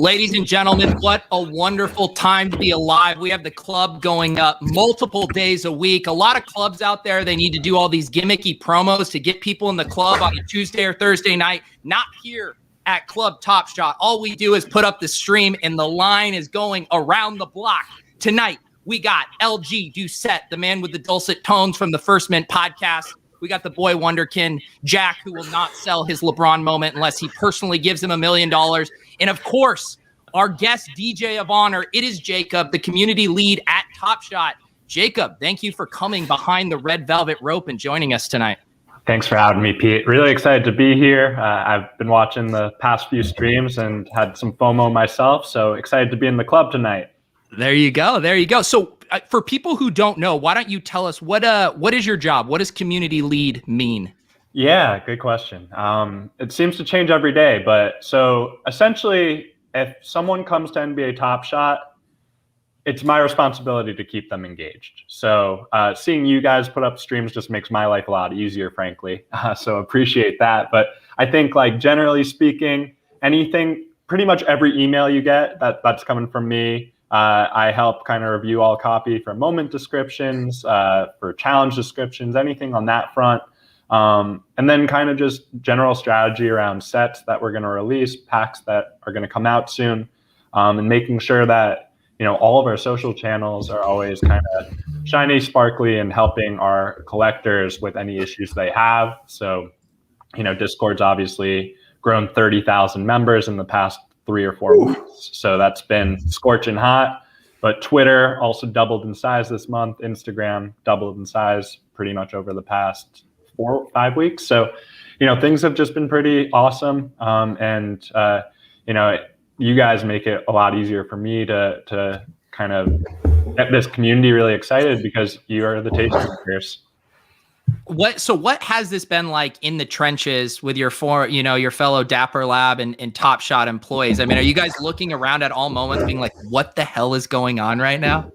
Ladies and gentlemen, what a wonderful time to be alive. We have the club going up multiple days a week. A lot of clubs out there, they need to do all these gimmicky promos to get people in the club on a Tuesday or Thursday night. Not here at Club Top Shot. All we do is put up the stream and the line is going around the block. Tonight, we got LG Doucet, the man with the dulcet tones from the First Mint podcast. We got the boy wonderkin, Jack, who will not sell his LeBron moment unless he personally gives him $1 million. And of course, our guest DJ of honor, it is Jacob, the community lead at Top Shot. Jacob, thank you for coming behind the red velvet rope and joining us tonight. Thanks for having me, Pete. Really excited to be here. I've been watching the past few streams and had some FOMO myself, so excited to be in the club tonight. There you go. There you go. So for people who don't know, why don't you tell us what is your job? What does community lead mean? Yeah, good question. It seems to change every day, but so essentially, if someone comes to NBA Top Shot, it's my responsibility to keep them engaged. So seeing you guys put up streams just makes my life a lot easier, frankly. So appreciate that. But I think, like, generally speaking, anything, pretty much every email you get, that's coming from me. I help kind of review all copy for moment descriptions, for challenge descriptions, anything on that front. And then kind of just general strategy around sets that we're going to release, packs that are going to come out soon, and making sure that, you know, all of our social channels are always kind of shiny, sparkly, and helping our collectors with any issues they have. So, you know, Discord's obviously grown 30,000 members in the past 3 or 4 weeks. So that's been scorching hot. But Twitter also doubled in size this month. Instagram doubled in size pretty much over the past 4 or 5 weeks. So, you know, things have just been pretty awesome. And you know, you guys make it a lot easier for me to kind of get this community really excited because you are the taste makers. What has this been like in the trenches with your fellow Dapper Lab and Top Shot employees? I mean, are you guys looking around at all moments being like, what the hell is going on right now?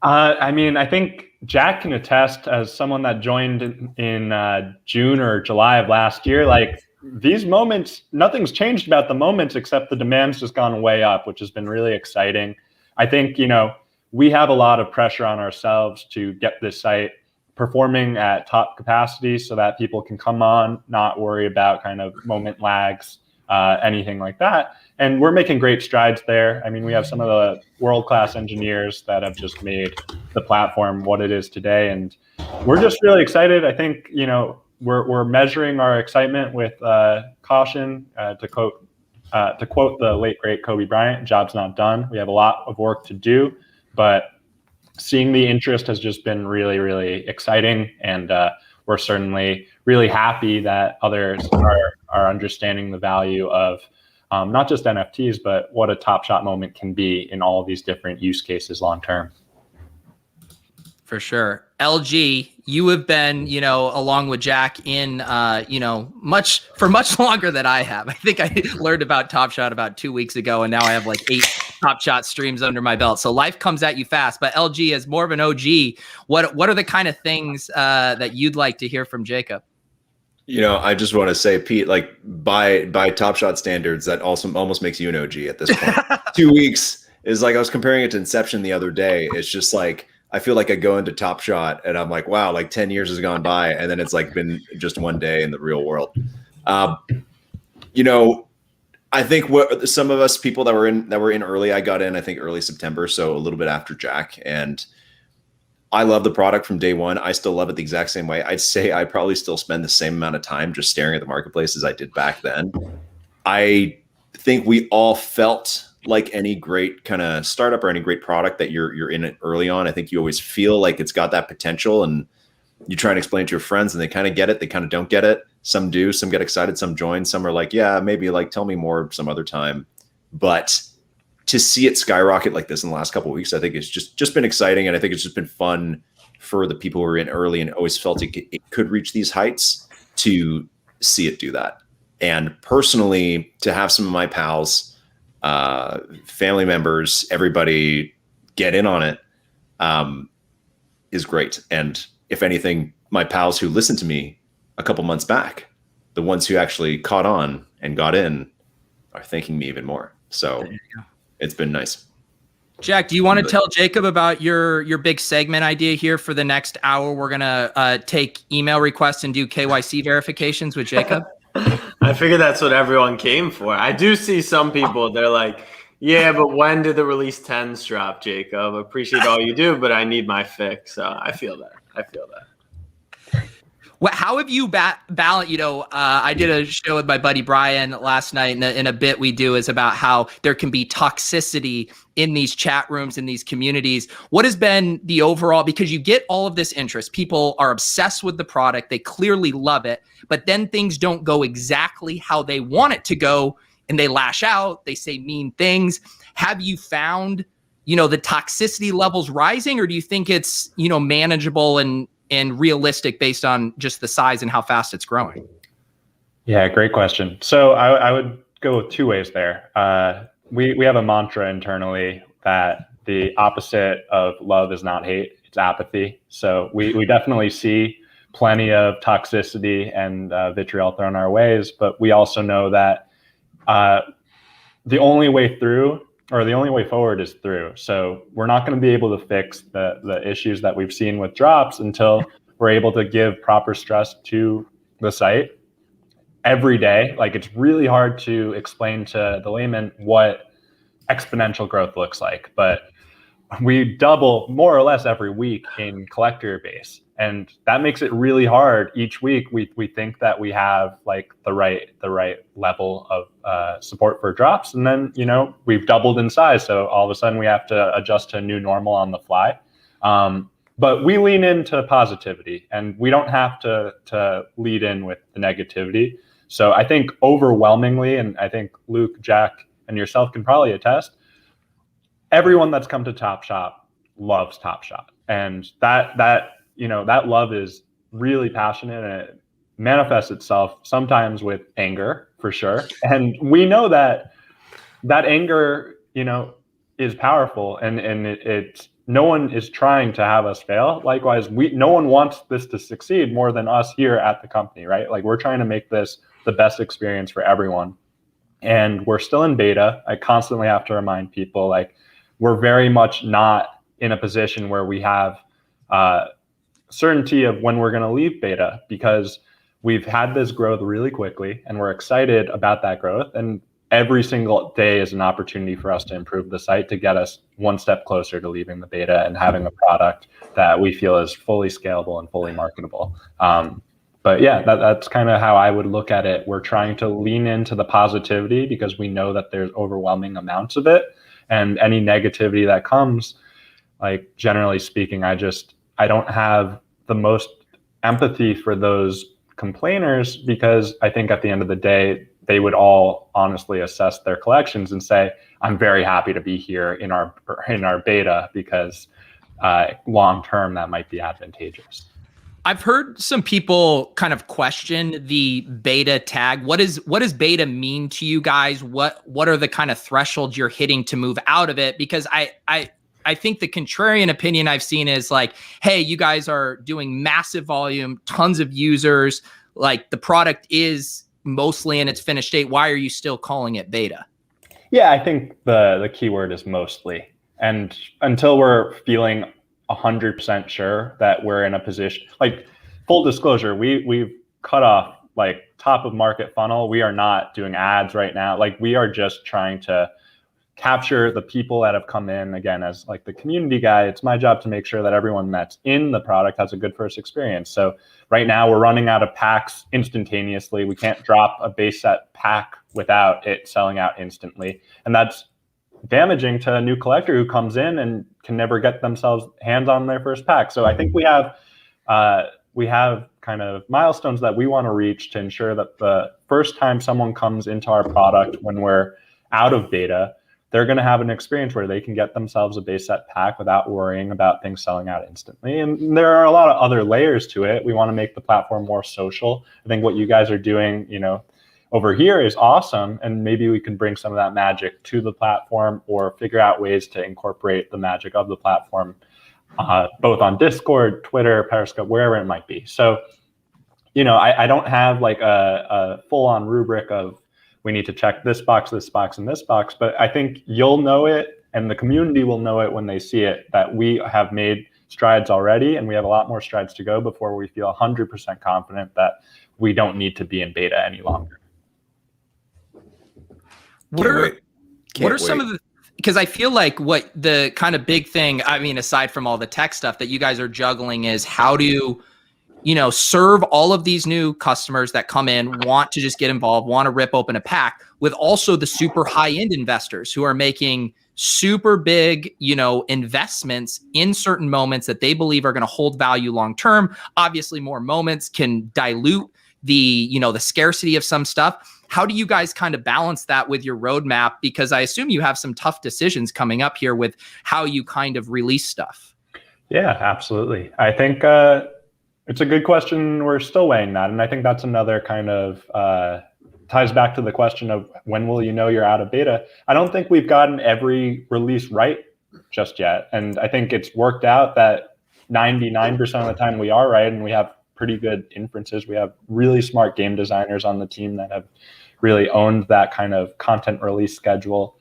I mean, I think Jack can attest, as someone that joined in June or July of last year, like, these moments, nothing's changed about the moments except the demand's just gone way up, which has been really exciting. I think, you know, we have a lot of pressure on ourselves to get this site performing at top capacity so that people can come on, not worry about kind of moment lags, anything like that. And we're making great strides there. I mean, we have some of the world-class engineers that have just made the platform what it is today. And we're just really excited. I think, you know, we're measuring our excitement with caution, to quote the late, great Kobe Bryant, job's not done. We have a lot of work to do, but seeing the interest has just been really, really exciting. And we're certainly really happy that others are understanding the value of not just NFTs, but what a Top Shot moment can be in all of these different use cases long term. For sure. LG, you have been, you know, along with Jack in, you know, much longer than I have. I think I learned about Top Shot about 2 weeks ago, and now I have like 8 Top Shot streams under my belt. So life comes at you fast. But LG, as more of an OG, what are the kind of things that you'd like to hear from Jacob? You know, I just want to say, Pete, like, by Top Shot standards, that also almost makes you an OG at this point. 2 weeks is like, I was comparing it to Inception the other day. It's just like, I feel like I go into Top Shot and I'm like, wow, like 10 years has gone by. And then it's like been just one day in the real world. You know, I think what some of us people that were in early, I got in, I think early September. So a little bit after Jack, and I love the product from day one. I still love it the exact same way. I'd say I probably still spend the same amount of time just staring at the marketplace as I did back then. I think we all felt like any great kind of startup or any great product that you're in it early on. I think you always feel like it's got that potential, and you try and explain it to your friends and they kind of get it. They kind of don't get it. Some do, some get excited, some join, some are like, yeah, maybe, like, tell me more some other time. But to see it skyrocket like this in the last couple of weeks, I think it's just been exciting. And I think it's just been fun for the people who were in early and always felt it could reach these heights to see it do that. And personally, to have some of my pals, family members, everybody get in on it, is great. And if anything, my pals who listened to me a couple months back, the ones who actually caught on and got in, are thanking me even more. So it's been nice. Jack, do you want to tell Jacob about your big segment idea here for the next hour? We're going to take email requests and do KYC verifications with Jacob. I figured that's what everyone came for. I do see some people, they're like, yeah, but when did the release 10s drop, Jacob? I appreciate all you do, but I need my fix. So I feel that. Well, how have you balance? I did a show with my buddy Brian last night, and in a bit we do is about how there can be toxicity in these chat rooms, in these communities. What has been the overall, because you get all of this interest, people are obsessed with the product, they clearly love it, but then things don't go exactly how they want it to go, and they lash out, they say mean things. Have you found, the toxicity levels rising, or do you think it's, manageable and realistic based on just the size and how fast it's growing? Yeah, great question. So I would go with two ways there. We have a mantra internally that the opposite of love is not hate, it's apathy. So we definitely see plenty of toxicity and vitriol thrown our ways, but we also know that the only way through, or the only way forward, is through. So we're not going to be able to fix the issues that we've seen with drops until we're able to give proper stress to the site every day. Like, it's really hard to explain to the layman what exponential growth looks like, but we double more or less every week in collector base. And that makes it really hard. Each week we think that we have like the right level of support for drops, and then we've doubled in size, so all of a sudden we have to adjust to a new normal on the fly. But we lean into positivity, and we don't have to lead in with the negativity. So I think overwhelmingly, and I think Luke, Jack, and yourself can probably attest, everyone that's come to Top Shop loves Top Shop, and that love is really passionate, and it manifests itself sometimes with anger, for sure. And we know that anger, is powerful, and it's no one is trying to have us fail. Likewise, no one wants this to succeed more than us here at the company, right? Like, we're trying to make this the best experience for everyone. And we're still in beta. I constantly have to remind people, like, we're very much not in a position where we have certainty of when we're going to leave beta, because we've had this growth really quickly and we're excited about that growth. And every single day is an opportunity for us to improve the site to get us one step closer to leaving the beta and having a product that we feel is fully scalable and fully marketable. But yeah, that's kind of how I would look at it. We're trying to lean into the positivity because we know that there's overwhelming amounts of it, and any negativity that comes, like, generally speaking, I don't have the most empathy for those complainers, because I think at the end of the day, they would all honestly assess their collections and say, I'm very happy to be here in our beta, because long term that might be advantageous. I've heard some people kind of question the beta tag. What does beta mean to you guys? What are the kind of thresholds you're hitting to move out of it? Because I think the contrarian opinion I've seen is like, hey, you guys are doing massive volume, tons of users, like the product is mostly in its finished state. Why are you still calling it beta? Yeah, I think the key word is mostly. And until we're feeling 100% sure that we're in a position, like, full disclosure, we've cut off like top of market funnel. We are not doing ads right now. Like, we are just trying to capture the people that have come in. Again, as like the community guy, it's my job to make sure that everyone that's in the product has a good first experience. So right now we're running out of packs instantaneously. We can't drop a base set pack without it selling out instantly. And that's damaging to a new collector who comes in and can never get themselves hands on their first pack. So I think we have kind of milestones that we want to reach to ensure that the first time someone comes into our product when we're out of beta, they're going to have an experience where they can get themselves a base set pack without worrying about things selling out instantly. And there are a lot of other layers to it. We want to make the platform more social. I think what you guys are doing, over here is awesome. And maybe we can bring some of that magic to the platform, or figure out ways to incorporate the magic of the platform, both on Discord, Twitter, Periscope, wherever it might be. So, I don't have like a full-on rubric of we need to check this box, and this box. But I think you'll know it, and the community will know it when they see it, that we have made strides already, and we have a lot more strides to go before we feel 100% confident that we don't need to be in beta any longer. What are some of the, because I feel like what the kind of big thing, I mean, aside from all the tech stuff that you guys are juggling, is how to, serve all of these new customers that come in, want to just get involved, want to rip open a pack, with also the super high-end investors who are making super big, investments in certain moments that they believe are going to hold value long-term. Obviously, more moments can dilute the, the scarcity of some stuff. How do you guys kind of balance that with your roadmap? Because I assume you have some tough decisions coming up here with how you kind of release stuff. Yeah, absolutely. I think it's a good question. We're still weighing that. And I think that's another kind of ties back to the question of when will you know you're out of beta? I don't think we've gotten every release right just yet. And I think it's worked out that 99% of the time we are right, and we have pretty good inferences. We have really smart game designers on the team that have really owned that kind of content release schedule.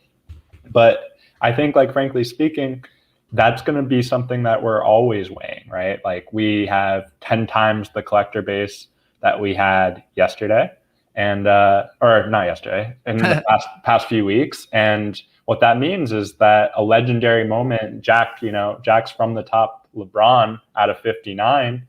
But I think, like, frankly speaking, that's going to be something that we're always weighing, right? Like, we have 10 times the collector base that we had yesterday, and or not yesterday, in the past few weeks. And what that means is that a legendary moment, Jack's from the top LeBron out of 59,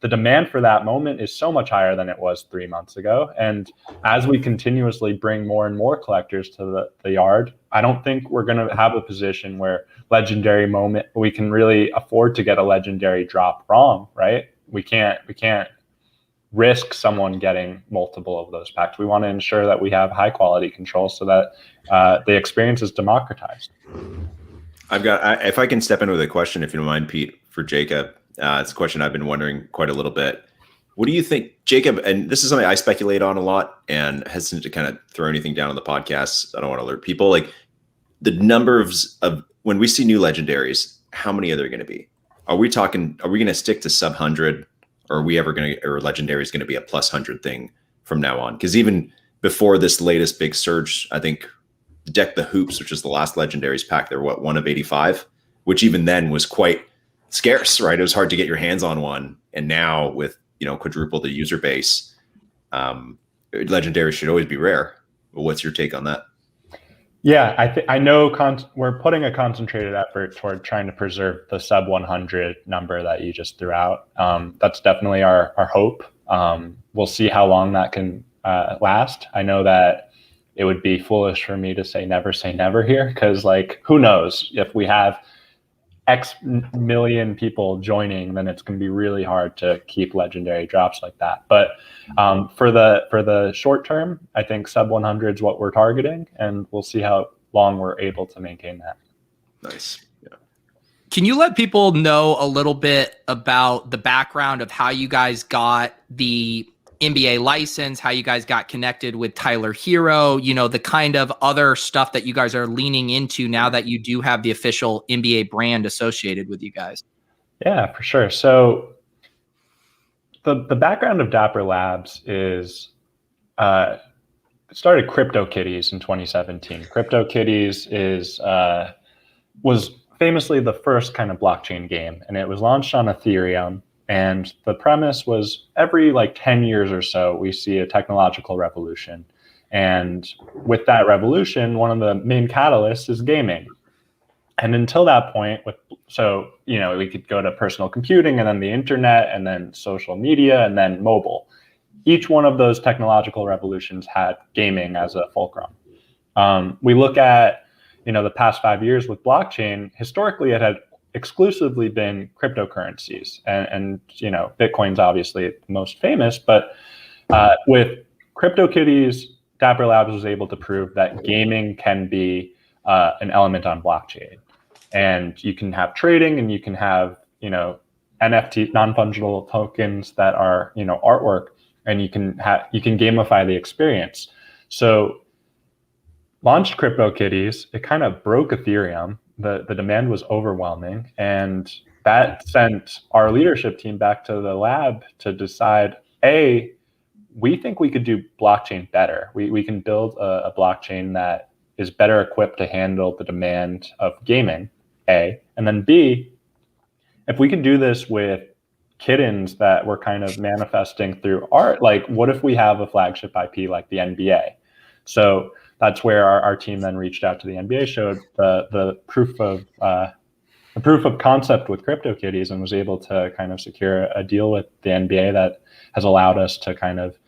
the demand for that moment is so much higher than it was 3 months ago. And as we continuously bring more and more collectors to the yard, I don't think we're going to have a position where legendary moment, we can really afford to get a legendary drop wrong, right? We can't risk someone getting multiple of those packs. We want to ensure that we have high quality control so that the experience is democratized. If I can step in with a question, if you don't mind, Pete, for Jacob. It's a question I've been wondering quite a little bit. What do you think, Jacob? And this is something I speculate on a lot and hesitant to kind of throw anything down on the podcast. I don't want to alert people. Like, the numbers of when we see new legendaries, how many are there going to be? Are we going to stick to sub 100, or are we ever going to, or legendary is going to be a plus 100 thing from now on? Because even before this latest big surge, I think Deck the Hoops, which is the last legendaries pack, they're 1 of 85, which even then was quite scarce, right? It was hard to get your hands on one. And now with, quadruple the user base, legendary should always be rare. But what's your take on that? Yeah, I know we're putting a concentrated effort toward trying to preserve the sub 100 number that you just threw out. That's definitely our hope. We'll see how long that can last. I know that it would be foolish for me to say never here, because, like, who knows? If we have X million people joining, then it's going to be really hard to keep legendary drops like that. But for the short term, I think sub 100 is what we're targeting, and we'll see how long we're able to maintain that. Nice. Yeah. Can you let people know a little bit about the background of how you guys got the NBA license, how you guys got connected with Tyler Hero, the kind of other stuff that you guys are leaning into now that you do have the official NBA brand associated with you guys? Yeah, for sure. So the background of Dapper Labs is it started CryptoKitties in 2017. CryptoKitties was famously the first kind of blockchain game, and it was launched on Ethereum. And the premise was every 10 years or so, we see a technological revolution. And with that revolution, one of the main catalysts is gaming. And until that point, we could go to personal computing, and then the internet, and then social media, and then mobile. Each one of those technological revolutions had gaming as a fulcrum. We look at, the past 5 years with blockchain. Historically, it had exclusively been cryptocurrencies, and Bitcoin's obviously the most famous, but with CryptoKitties, Dapper Labs was able to prove that gaming can be an element on blockchain, and you can have trading, and you can have NFT, non-fungible tokens that are artwork, and you can gamify the experience. So launched CryptoKitties, it kind of broke Ethereum. The demand was overwhelming, and that sent our leadership team back to the lab to decide, A, we think we could do blockchain better. We can build a blockchain that is better equipped to handle the demand of gaming, A. And then B, if we could do this with kittens that we're kind of manifesting through art, like what if we have a flagship IP like the NBA? So that's where our team then reached out to the NBA, showed the proof of concept with CryptoKitties, and was able to kind of secure a deal with the NBA that has allowed us to kind of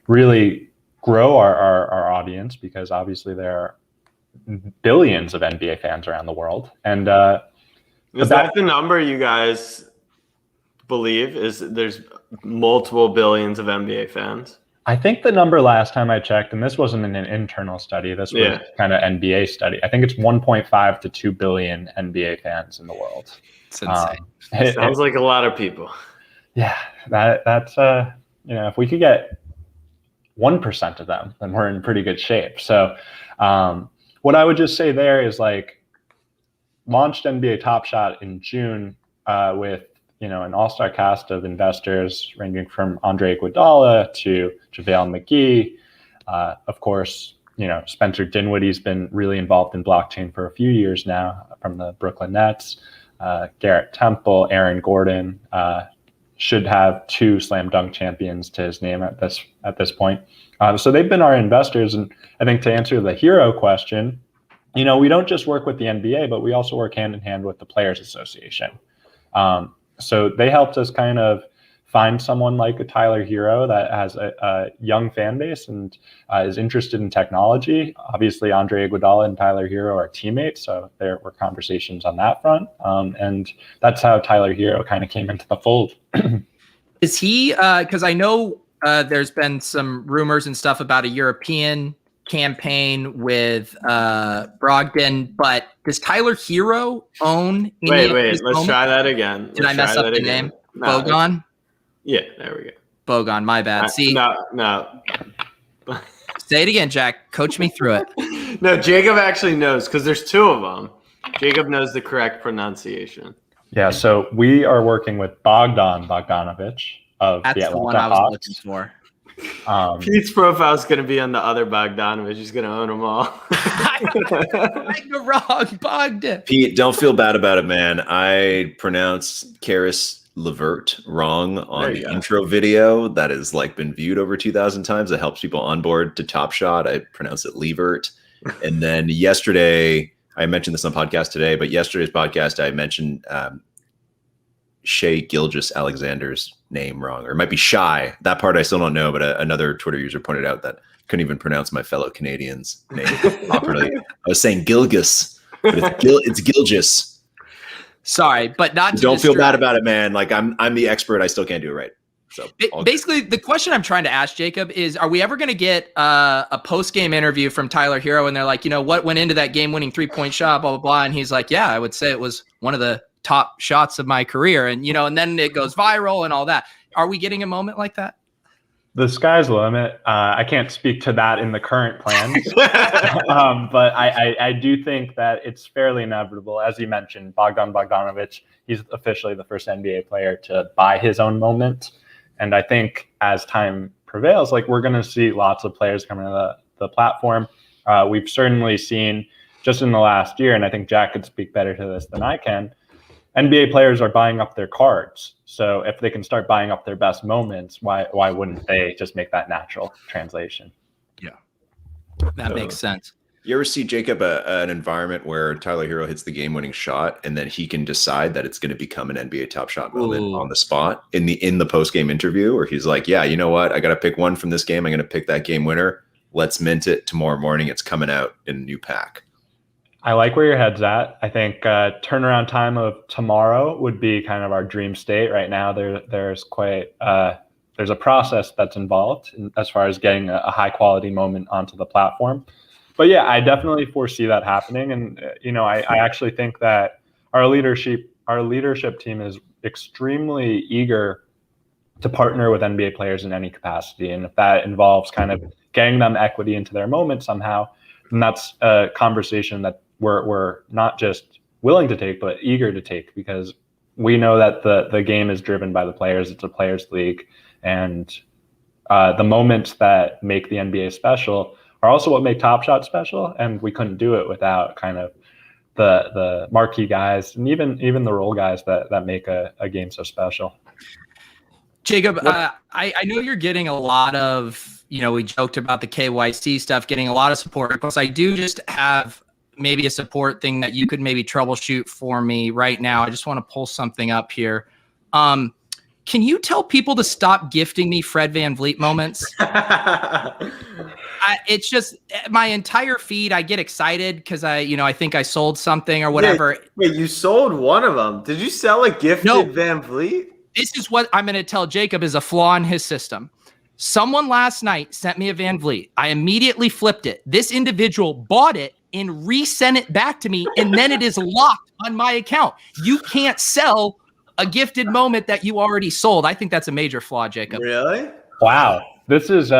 really grow our audience, because obviously there are billions of NBA fans around the world. And is that the number you guys believe? Is there's multiple billions of NBA fans? I think the number last time I checked, and this wasn't an internal study, this was kind of NBA study, I think it's 1.5 to 2 billion NBA fans in the world. It's insane. Sounds like a lot of people. Yeah, that's if we could get 1% of them, then we're in pretty good shape. So what I would just say there is, like, launched NBA Top Shot in June with an all-star cast of investors ranging from Andre Iguodala to JaVale McGee. Of course, Spencer Dinwiddie's been really involved in blockchain for a few years now, from the Brooklyn Nets. Garrett Temple, Aaron Gordon should have 2 slam dunk champions to his name at this point. So they've been our investors. And I think to answer the hero question, we don't just work with the NBA, but we also work hand in hand with the Players Association. So they helped us kind of find someone like a Tyler Hero that has a young fan base and is interested in technology. Obviously, Andre Iguodala and Tyler Hero are teammates, so there were conversations on that front. And that's how Tyler Hero kind of came into the fold. Is he, because I know there's been some rumors and stuff about a European campaign with Brogdon, but does Tyler Hero own any Wait, let's try that again. Did I mess up the name? No, Bogon? Yeah, there we go. Bogon, my bad. See? No. Say it again, Jack. Coach me through it. No, Jacob actually knows, because there's 2 of them. Jacob knows the correct pronunciation. Yeah, so we are working with Bogdanovich of the Atlanta Hawks. That's the one I was looking for. Pete's profile is going to be on the other Bogdanovich. He's going to own them all. I go wrong, Bogdan. Pete, don't feel bad about it, man. I pronounced Karis LeVert wrong on the intro video that has been viewed over 2,000 times. It helps people onboard to Top Shot. I pronounced it Levert. And then yesterday, I mentioned this on podcast today, but yesterday's podcast, I mentioned Shea Gilgeous-Alexander's name wrong, or it might be Shy. That part I still don't know, but another Twitter user pointed out that couldn't even pronounce my fellow Canadian's name properly. I was saying Gilgis, but it's Gilgeous. Sorry, but not to don't feel bad about it, man. I'm the expert. I still can't do it right. So basically, the question I'm trying to ask Jacob is: are we ever going to get a post-game interview from Tyler Hero, and they're like, what went into that game-winning 3-point shot, blah blah blah, and he's like, yeah, I would say it was one of the top shots of my career, and and then it goes viral and all that. Are we getting a moment like that? The sky's the limit. I can't speak to that in the current plans, but I do think that it's fairly inevitable. As you mentioned, Bogdanovich, he's officially the first NBA player to buy his own moment. And I think as time prevails, we're going to see lots of players coming to the platform. We've certainly seen just in the last year, and I think Jack could speak better to this than I can, NBA players are buying up their cards. So if they can start buying up their best moments, why wouldn't they just make that natural translation? Yeah, that makes sense. You ever see, Jacob, an environment where Tyler Hero hits the game-winning shot and then he can decide that it's going to become an NBA Top Shot moment on the spot in the post-game interview, where he's like, yeah, you know what? I got to pick one from this game. I'm going to pick that game winner. Let's mint it tomorrow morning. It's coming out in a new pack. I like where your head's at. I think turnaround time of tomorrow would be kind of our dream state. Right now, there's a process that's involved as far as getting a high-quality moment onto the platform. But yeah, I definitely foresee that happening. And, I actually think that our leadership team is extremely eager to partner with NBA players in any capacity. And if that involves kind of getting them equity into their moment somehow, then that's a conversation that we're not just willing to take, but eager to take, because we know that the game is driven by the players. It's a players' league. And the moments that make the NBA special are also what make Top Shot special, and we couldn't do it without kind of the marquee guys and even the role guys that make a game so special. Jacob, I know you're getting a lot of, we joked about the KYC stuff, getting a lot of support. Plus, I do just have maybe a support thing that you could maybe troubleshoot for me right now. I just want to pull something up here. Can you tell people to stop gifting me Fred VanVleet moments? It's just my entire feed. I get excited because I think I sold something or whatever. Wait, you sold one of them? Did you sell a gifted VanVleet? This is what I'm going to tell Jacob is a flaw in his system. Someone last night sent me a VanVleet. I immediately flipped it. This individual bought it and resent it back to me, and then it is locked on my account. You can't sell a gifted moment that you already sold. I think that's a major flaw, Jacob. Really? Wow. This is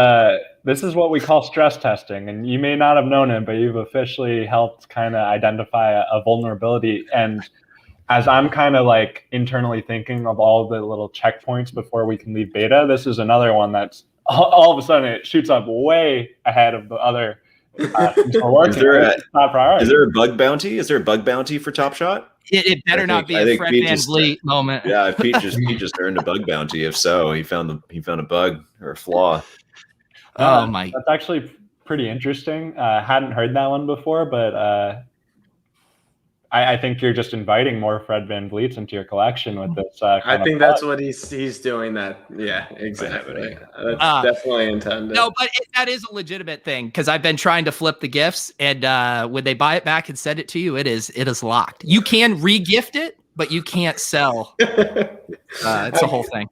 what we call stress testing, and you may not have known it, but you've officially helped kind of identify a vulnerability. And as I'm kind of like internally thinking of all the little checkpoints before we can leave beta, this is another one that's all of a sudden it shoots up way ahead of the other. Is there a bug bounty? Is there a bug bounty for Top Shot? It better not be a Fred VanVleet moment. Yeah, Pete just earned a bug bounty. If so, he found a bug or a flaw. Oh my! That's actually pretty interesting. Hadn't heard that one before, but I think you're just inviting more Fred VanVleets into your collection with this. I think that's what he's doing. That exactly. That's definitely intended. No, but that is a legitimate thing because I've been trying to flip the gifts, and when they buy it back and send it to you, it is locked. You can re-gift it, but you can't sell. It's a whole thing.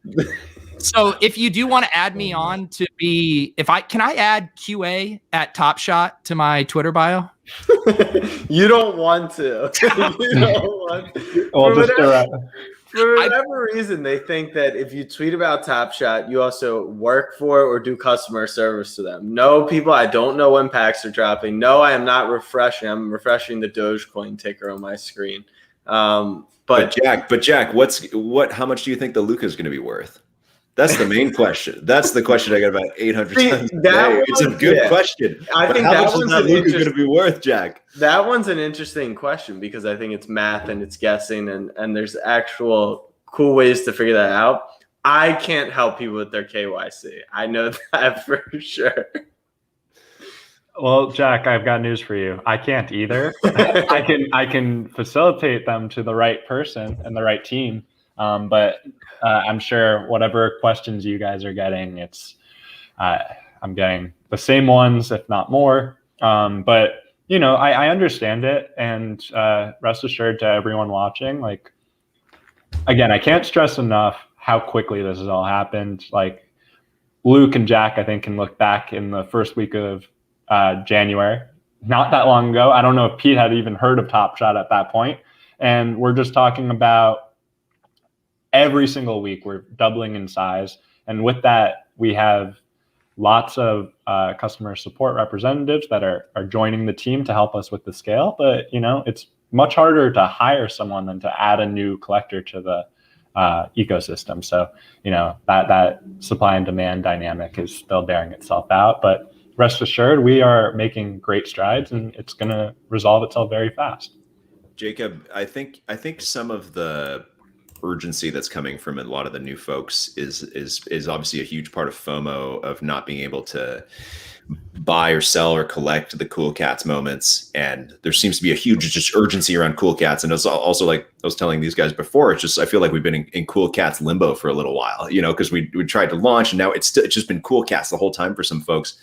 So if you do want to add me on to be, can I add QA at Top Shot to my Twitter bio? You don't want to. For whatever reason, they think that if you tweet about Top Shot, you also work for it or do customer service to them. No, people, I don't know when packs are dropping. No, I am not refreshing. I'm refreshing the Dogecoin ticker on my screen. But Jack, how much do you think the Luka is going to be worth? That's the main question. That's the question I got about 800 times a day. It's a good question. I think how much is that Luka going to be worth, Jack? That one's an interesting question because I think it's math and it's guessing and there's actual cool ways to figure that out. I can't help people with their KYC. I know that for sure. Well, Jack, I've got news for you. I can't either. I can facilitate them to the right person and the right team. But I'm sure whatever questions you guys are getting, I'm getting the same ones, if not more. But I understand it, and rest assured to everyone watching, like, again, I can't stress enough how quickly this has all happened. Like Luke and Jack, I think, can look back in the first week of January, not that long ago. I don't know if Pete had even heard of Top Shot at that point, and we're just talking about every single week we're doubling in size. And with that, we have lots of customer support representatives that are joining the team to help us with the scale. But, it's much harder to hire someone than to add a new collector to the ecosystem. So, that supply and demand dynamic is still bearing itself out. But rest assured, we are making great strides, and it's going to resolve itself very fast. Jacob, I think some of the urgency that's coming from a lot of the new folks is obviously a huge part of FOMO, of not being able to buy or sell or collect the Cool Cats moments. And there seems to be a huge just urgency around Cool Cats. And it's also, like I was telling these guys before, it's just, I feel like we've been in Cool Cats limbo for a little while, because we tried to launch, and now it's just been Cool Cats the whole time for some folks.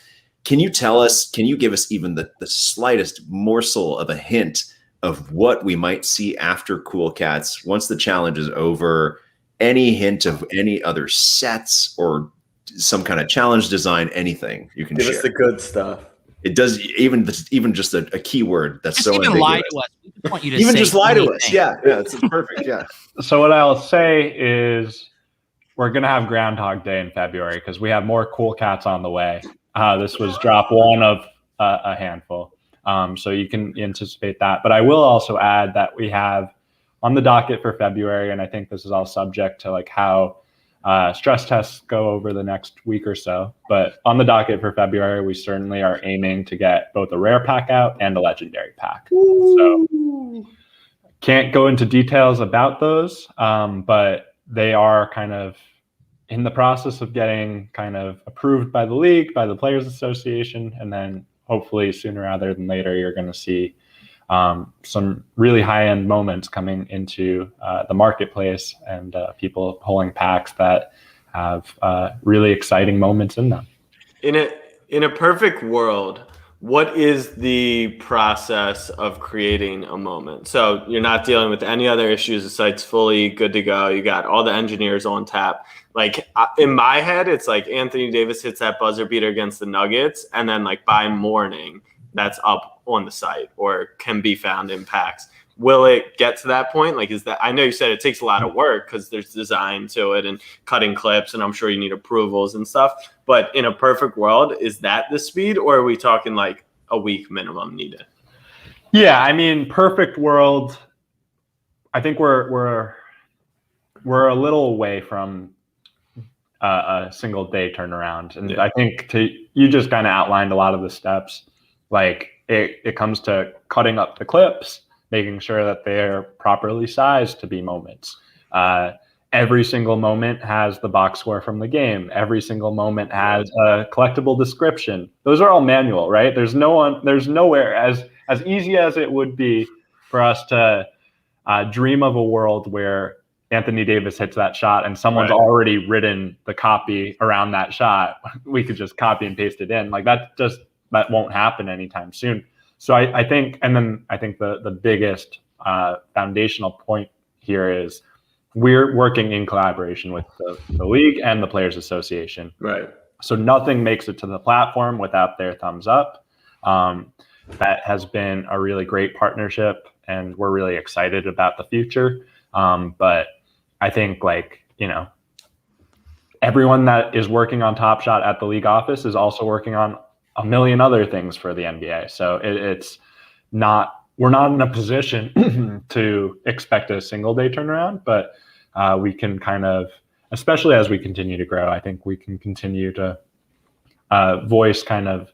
Can you give us even the slightest morsel of a hint of what we might see after Cool Cats once the challenge is over? Any hint of any other sets or some kind of challenge design? Anything you can give share. us the good stuff. It does even just a keyword that's just so even ambiguous. lie to us. We just want you to even say just lie anything. to us. Yeah, it's perfect. Yeah. So what I'll say is we're going to have Groundhog Day in February because we have more Cool Cats on the way. This was drop one of a handful. So you can anticipate that. But I will also add that we have on the docket for February, and I think this is all subject to like how stress tests go over the next week or so. But on the docket for February, we certainly are aiming to get both a rare pack out and a legendary pack. So can't go into details about those, but they are kind of in the process of getting kind of approved by the league, by the Players Association, and then hopefully sooner rather than later, you're going to see some really high-end moments coming into the marketplace, and people pulling packs that have really exciting moments in them. In a perfect world, what is the process of creating a moment? So you're not dealing with any other issues. The site's fully good to go. You got all the engineers on tap. Like in my head, it's like Anthony Davis hits that buzzer beater against the Nuggets, and then like by morning, that's up on the site or can be found in packs. Will it get to that point? Like, is that, I know you said it takes a lot of work because there's design to it and cutting clips, and I'm sure you need approvals and stuff. But in a perfect world, is that the speed, or are we talking like a week minimum needed? Yeah, I mean, perfect world, I think we're a little away from a single day turnaround. And I think you just kind of outlined a lot of the steps. Like it comes to cutting up the clips, making sure that they're properly sized to be moments. Every single moment has the box score from the game. Every single moment has a collectible description. Those are all manual, right? There's nowhere as easy as it would be for us to dream of a world where Anthony Davis hits that shot and someone's already written the copy around that shot. We could just copy and paste it in. Like that won't happen anytime soon. So I think the biggest foundational point here is we're working in collaboration with the league and the Players Association. Right. So nothing makes it to the platform without their thumbs up. That has been a really great partnership, and we're really excited about the future. But I think everyone that is working on Top Shot at the league office is also working on a million other things for the NBA. So we're not in a position to expect a single day turnaround, but we can kind of, especially as we continue to grow, I think we can continue to voice kind of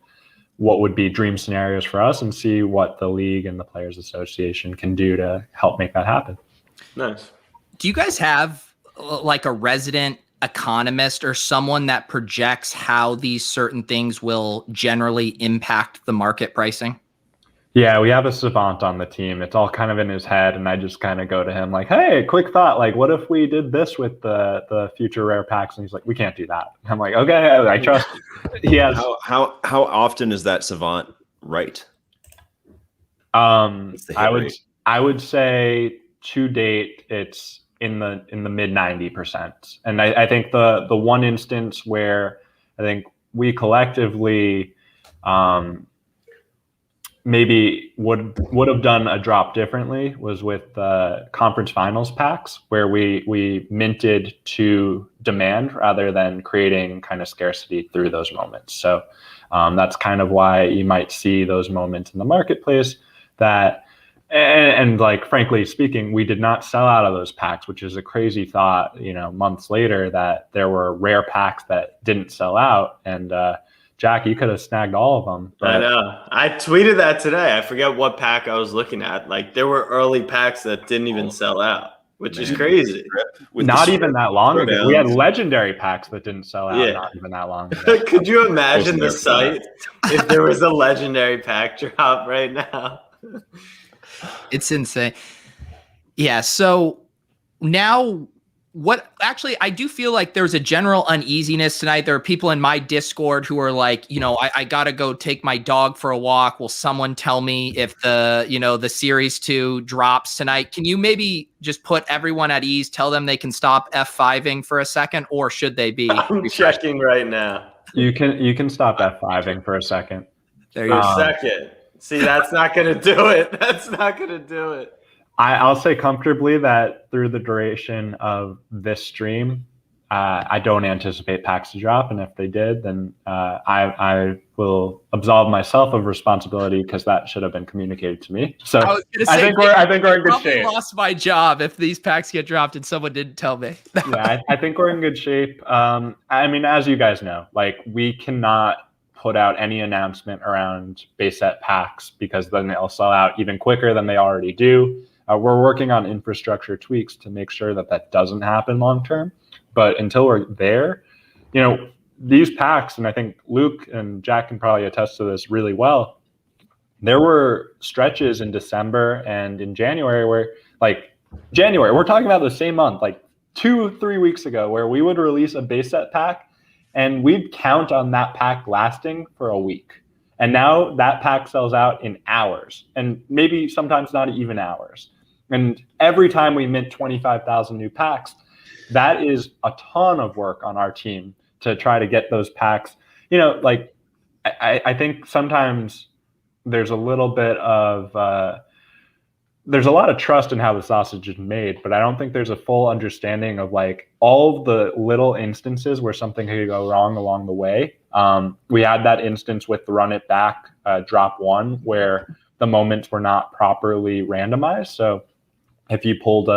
what would be dream scenarios for us and see what the league and the Players Association can do to help make that happen. Nice. Do you guys have like a resident economist or someone that projects how these certain things will generally impact the market pricing? Yeah, we have a savant on the team. It's all kind of in his head, and I just kind of go to him like, hey, quick thought. Like, what if we did this with the future rare packs? And he's like, we can't do that. I'm like, okay, I trust you. He has, how often is that savant right? I would say to date, it's in the mid 90%. And I think the one instance where I think we collectively maybe would have done a drop differently was with the conference finals packs, where we minted to demand rather than creating kind of scarcity through those moments. So that's kind of why you might see those moments in the marketplace that, and like, frankly speaking, we did not sell out of those packs, which is a crazy thought, months later, that there were rare packs that didn't sell out. And Jack, you could have snagged all of them. But I know. I tweeted that today. I forget what pack I was looking at. Like, there were early packs that didn't even sell out, which is crazy. Not even that long ago. We had legendary packs that didn't sell out not even that long ago. Could you imagine the site if there was a legendary pack drop right now? It's insane. Yeah. So now I do feel like there's a general uneasiness tonight. There are people in my Discord who are like, I got to go take my dog for a walk. Will someone tell me if the Series 2 drops tonight? Can you maybe just put everyone at ease, tell them they can stop F5ing for a second, or should they be? I'm checking right now. You can stop F5ing for a second. There you go. Second. See, that's not going to do it. That's not going to do it. I'll say comfortably that through the duration of this stream, I don't anticipate packs to drop, and if they did, then I will absolve myself of responsibility because that should have been communicated to me. So I think we're in good shape. Lost my job if these packs get dropped and someone didn't tell me. Yeah, I think we're in good shape. I mean, as you guys know, like we cannot put out any announcement around base set packs because then they'll sell out even quicker than they already do. We're working on infrastructure tweaks to make sure that that doesn't happen long term. But until we're there, you know, these packs, and I think Luke and Jack can probably attest to this really well, there were stretches in December and in January where, like, we're talking about the same month, like 2-3 weeks ago, where we would release a base set pack and we'd count on that pack lasting for a week. And now that pack sells out in hours, and maybe sometimes not even hours. And every time we mint 25,000 new packs, that is a ton of work on our team to try to get those packs. You know, like I think sometimes there's a little bit of there's a lot of trust in how the sausage is made, but I don't think there's a full understanding of like all the little instances where something could go wrong along the way. We had that instance with the Run It Back drop 1 where the moments were not properly randomized. So if you pulled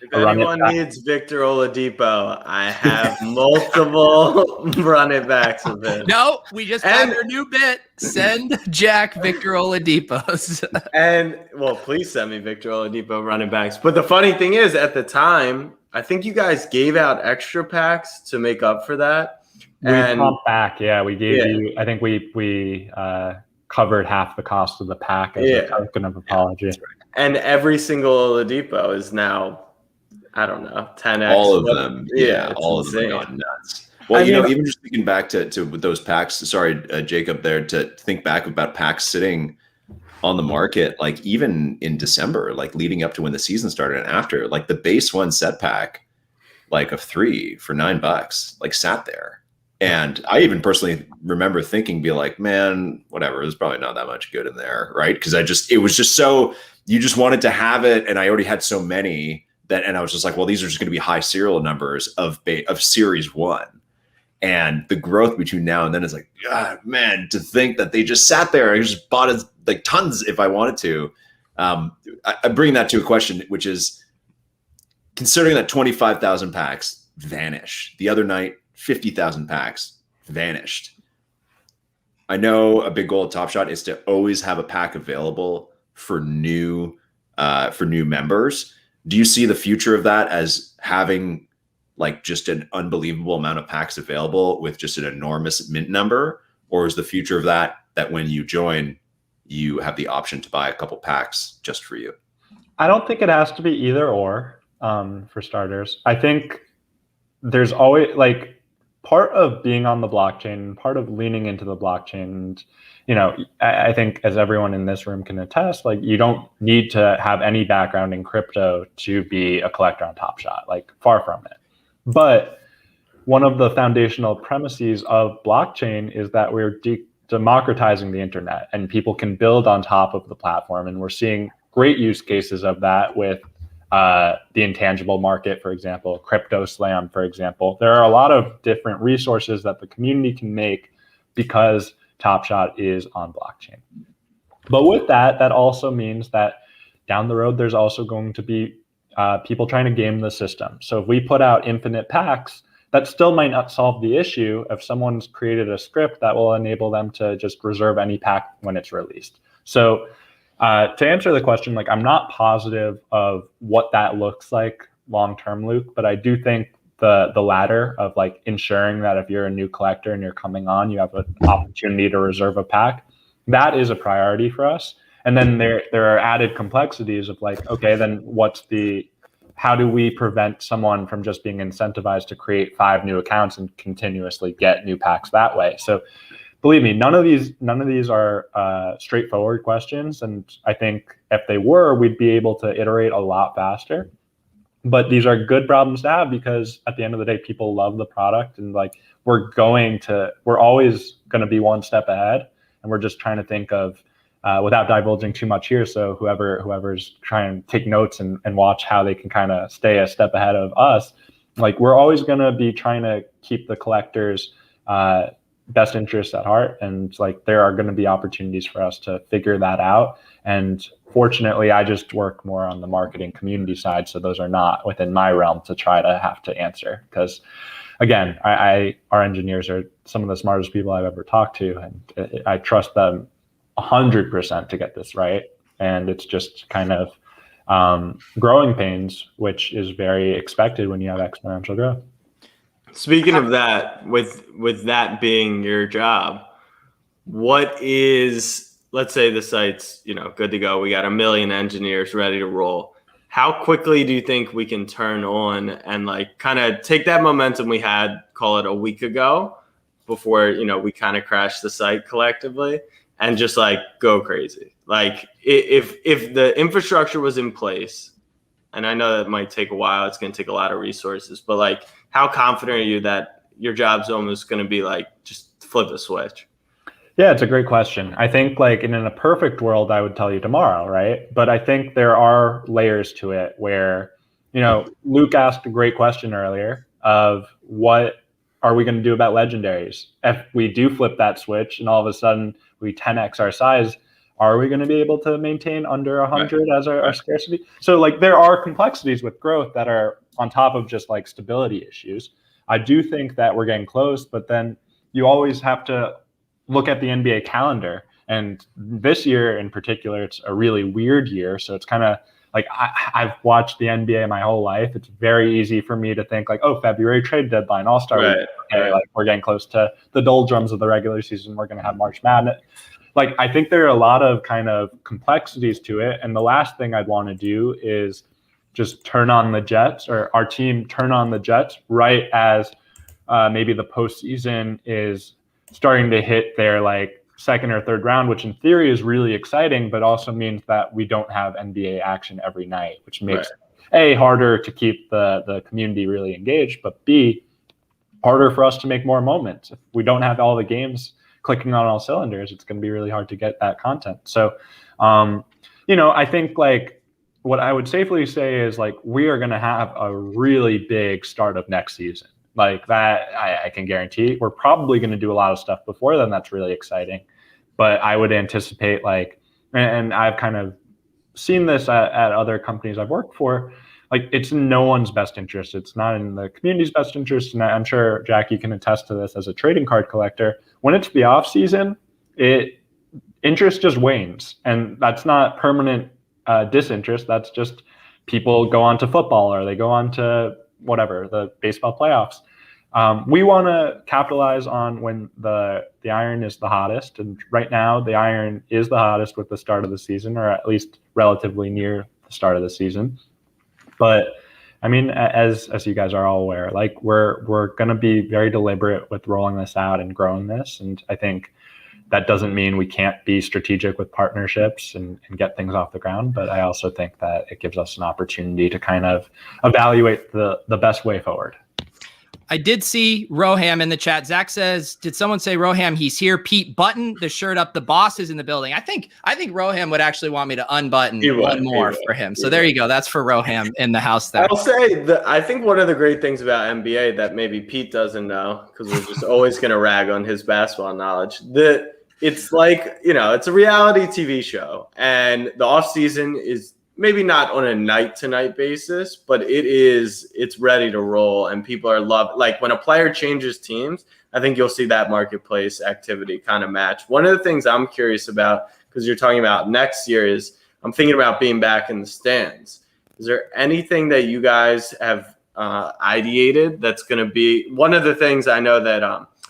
if anyone needs Victor Oladipo, I have multiple Run It Backs of him. No, we just have your new bit. Send Jack Victor Oladipos. And well, please send me Victor Oladipo Run It Backs. But the funny thing is, at the time, I think you guys gave out extra packs to make up for that. We pumped back, yeah. We gave you. I think we covered half the cost of the pack as a token of apology. Right. And every single Oladipo is now, I don't know, 10x. All of them. Yeah, all of them have gone nuts. Well, even just thinking back to those packs, sorry, Jacob, there, to think back about packs sitting on the market, like even in December, like leading up to when the season started and after, like the base 1 set pack, like of 3 for $9, like sat there. And I even personally remember thinking, be like, man, whatever, there's probably not that much good in there, right? Because it was just so, you just wanted to have it, and I already had so many and I was just like, well, these are just going to be high serial numbers of series 1. And the growth between now and then is like, God, man, to think that they just sat there and just bought it like tons if I wanted to. I bring that to a question, which is considering that 25,000 packs vanish. The other night, 50,000 packs vanished. I know a big goal of Top Shot is to always have a pack available for new members. Do you see the future of that as having like just an unbelievable amount of packs available with just an enormous mint number? Or is the future of that when you join, you have the option to buy a couple packs just for you? I don't think it has to be either or, for starters. I think there's always like part of being on the blockchain, part of leaning into the blockchain. And, you know, I think as everyone in this room can attest, like you don't need to have any background in crypto to be a collector on Top Shot, like far from it. But one of the foundational premises of blockchain is that we're democratizing the internet and people can build on top of the platform. And we're seeing great use cases of that with the intangible market, for example, Crypto Slam, for example. There are a lot of different resources that the community can make because Top Shot is on blockchain. But with that, that also means that down the road, there's also going to be people trying to game the system. So if we put out infinite packs, that still might not solve the issue if someone's created a script that will enable them to just reserve any pack when it's released. So to answer the question, like I'm not positive of what that looks like long-term, Luke, but I do think the latter of like ensuring that if you're a new collector and you're coming on, you have an opportunity to reserve a pack. That is a priority for us. And then there are added complexities of like, okay, then how do we prevent someone from just being incentivized to create 5 new accounts and continuously get new packs that way? So believe me, none of these are straightforward questions. And I think if they were, we'd be able to iterate a lot faster. But these are good problems to have because at the end of the day, people love the product and like we're always going to be one step ahead. And we're just trying to think of, without divulging too much here. So whoever's trying to take notes and watch how they can kind of stay a step ahead of us, like we're always going to be trying to keep the collectors best interests at heart, and like there are going to be opportunities for us to figure that out. And fortunately, I just work more on the marketing community side, so those are not within my realm to try to have to answer, because again, our engineers are some of the smartest people I've ever talked to, and I trust them 100% to get this right. And it's just kind of growing pains, which is very expected when you have exponential growth. Speaking of that, with that being your job, what is, let's say the site's, good to go. We got 1 million engineers ready to roll. How quickly do you think we can turn on and like kind of take that momentum we had, call it a week ago, before, we kind of crashed the site collectively, and just like go crazy? Like if the infrastructure was in place, and I know that might take a while, it's going to take a lot of resources, but like, how confident are you that your job's almost going to be like, just flip a switch? Yeah, it's a great question. I think like in a perfect world, I would tell you tomorrow, right? But I think there are layers to it where, Luke asked a great question earlier of what are we going to do about legendaries? If we do flip that switch and all of a sudden we 10x our size, are we going to be able to maintain under 100 as our scarcity? So like there are complexities with growth that are on top of just like stability issues. I do think that we're getting close, but then you always have to look at the NBA calendar. And this year in particular, it's a really weird year. So it's kind of like I've watched the NBA my whole life. It's very easy for me to think like, oh, February trade deadline, All-Star week. Okay, like we're getting close to the doldrums of the regular season. We're going to have March Madness. Like, I think there are a lot of kind of complexities to it. And the last thing I'd want to do is just turn on the Jets, or our team turn on the Jets right as maybe the postseason is starting to hit their like second or third round, which in theory is really exciting, but also means that we don't have NBA action every night, which makes A, harder to keep the community really engaged, but B, harder for us to make more moments. If we don't have all the games clicking on all cylinders, it's going to be really hard to get that content. So, I think like what I would safely say is like we are going to have a really big start of next season. Like that, I can guarantee. We're probably going to do a lot of stuff before then. That's really exciting. But I would anticipate like, and I've kind of seen this at other companies I've worked for, like it's in no one's best interest. It's not in the community's best interest. And I'm sure Jackie can attest to this as a trading card collector. When it's the off season, interest just wanes. And that's not permanent disinterest. That's just people go on to football or they go on to whatever, the baseball playoffs. We want to capitalize on when the iron is the hottest. And right now the iron is the hottest with the start of the season, or at least relatively near the start of the season. But I mean, as you guys are all aware, like we're going to be very deliberate with rolling this out and growing this. And I think that doesn't mean we can't be strategic with partnerships and get things off the ground. But I also think that it gives us an opportunity to kind of evaluate the best way forward. I did see Roham in the chat. Zach says, did someone say Roham? He's here. Pete, button the shirt up. The boss is in the building. I think Roham would actually want me to unbutton one more for him. So there you go. That's for Roham in the house there. I'll say I think one of the great things about NBA that maybe Pete doesn't know, because we're just always going to rag on his basketball knowledge, that it's like, it's a reality TV show, and the off season is maybe not on a night-to-night basis, but it's ready to roll, and people are like when a player changes teams, I think you'll see that marketplace activity kind of match. One of the things I'm curious about, because you're talking about next year, is I'm thinking about being back in the stands. Is there anything that you guys have ideated that's going to be one of the things? I know that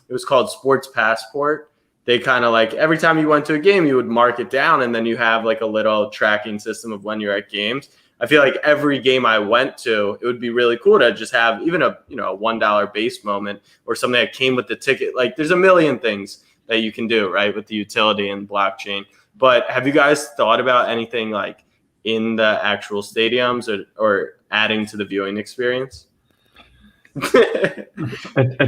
it was called Sports Passport. They kind of like every time you went to a game, you would mark it down, and then you have like a little tracking system of when you're at games. I feel like every game I went to, it would be really cool to just have even a $1 base moment or something that came with the ticket. Like there's a million things that you can do, right, with the utility and blockchain. But have you guys thought about anything like in the actual stadiums or adding to the viewing experience? It's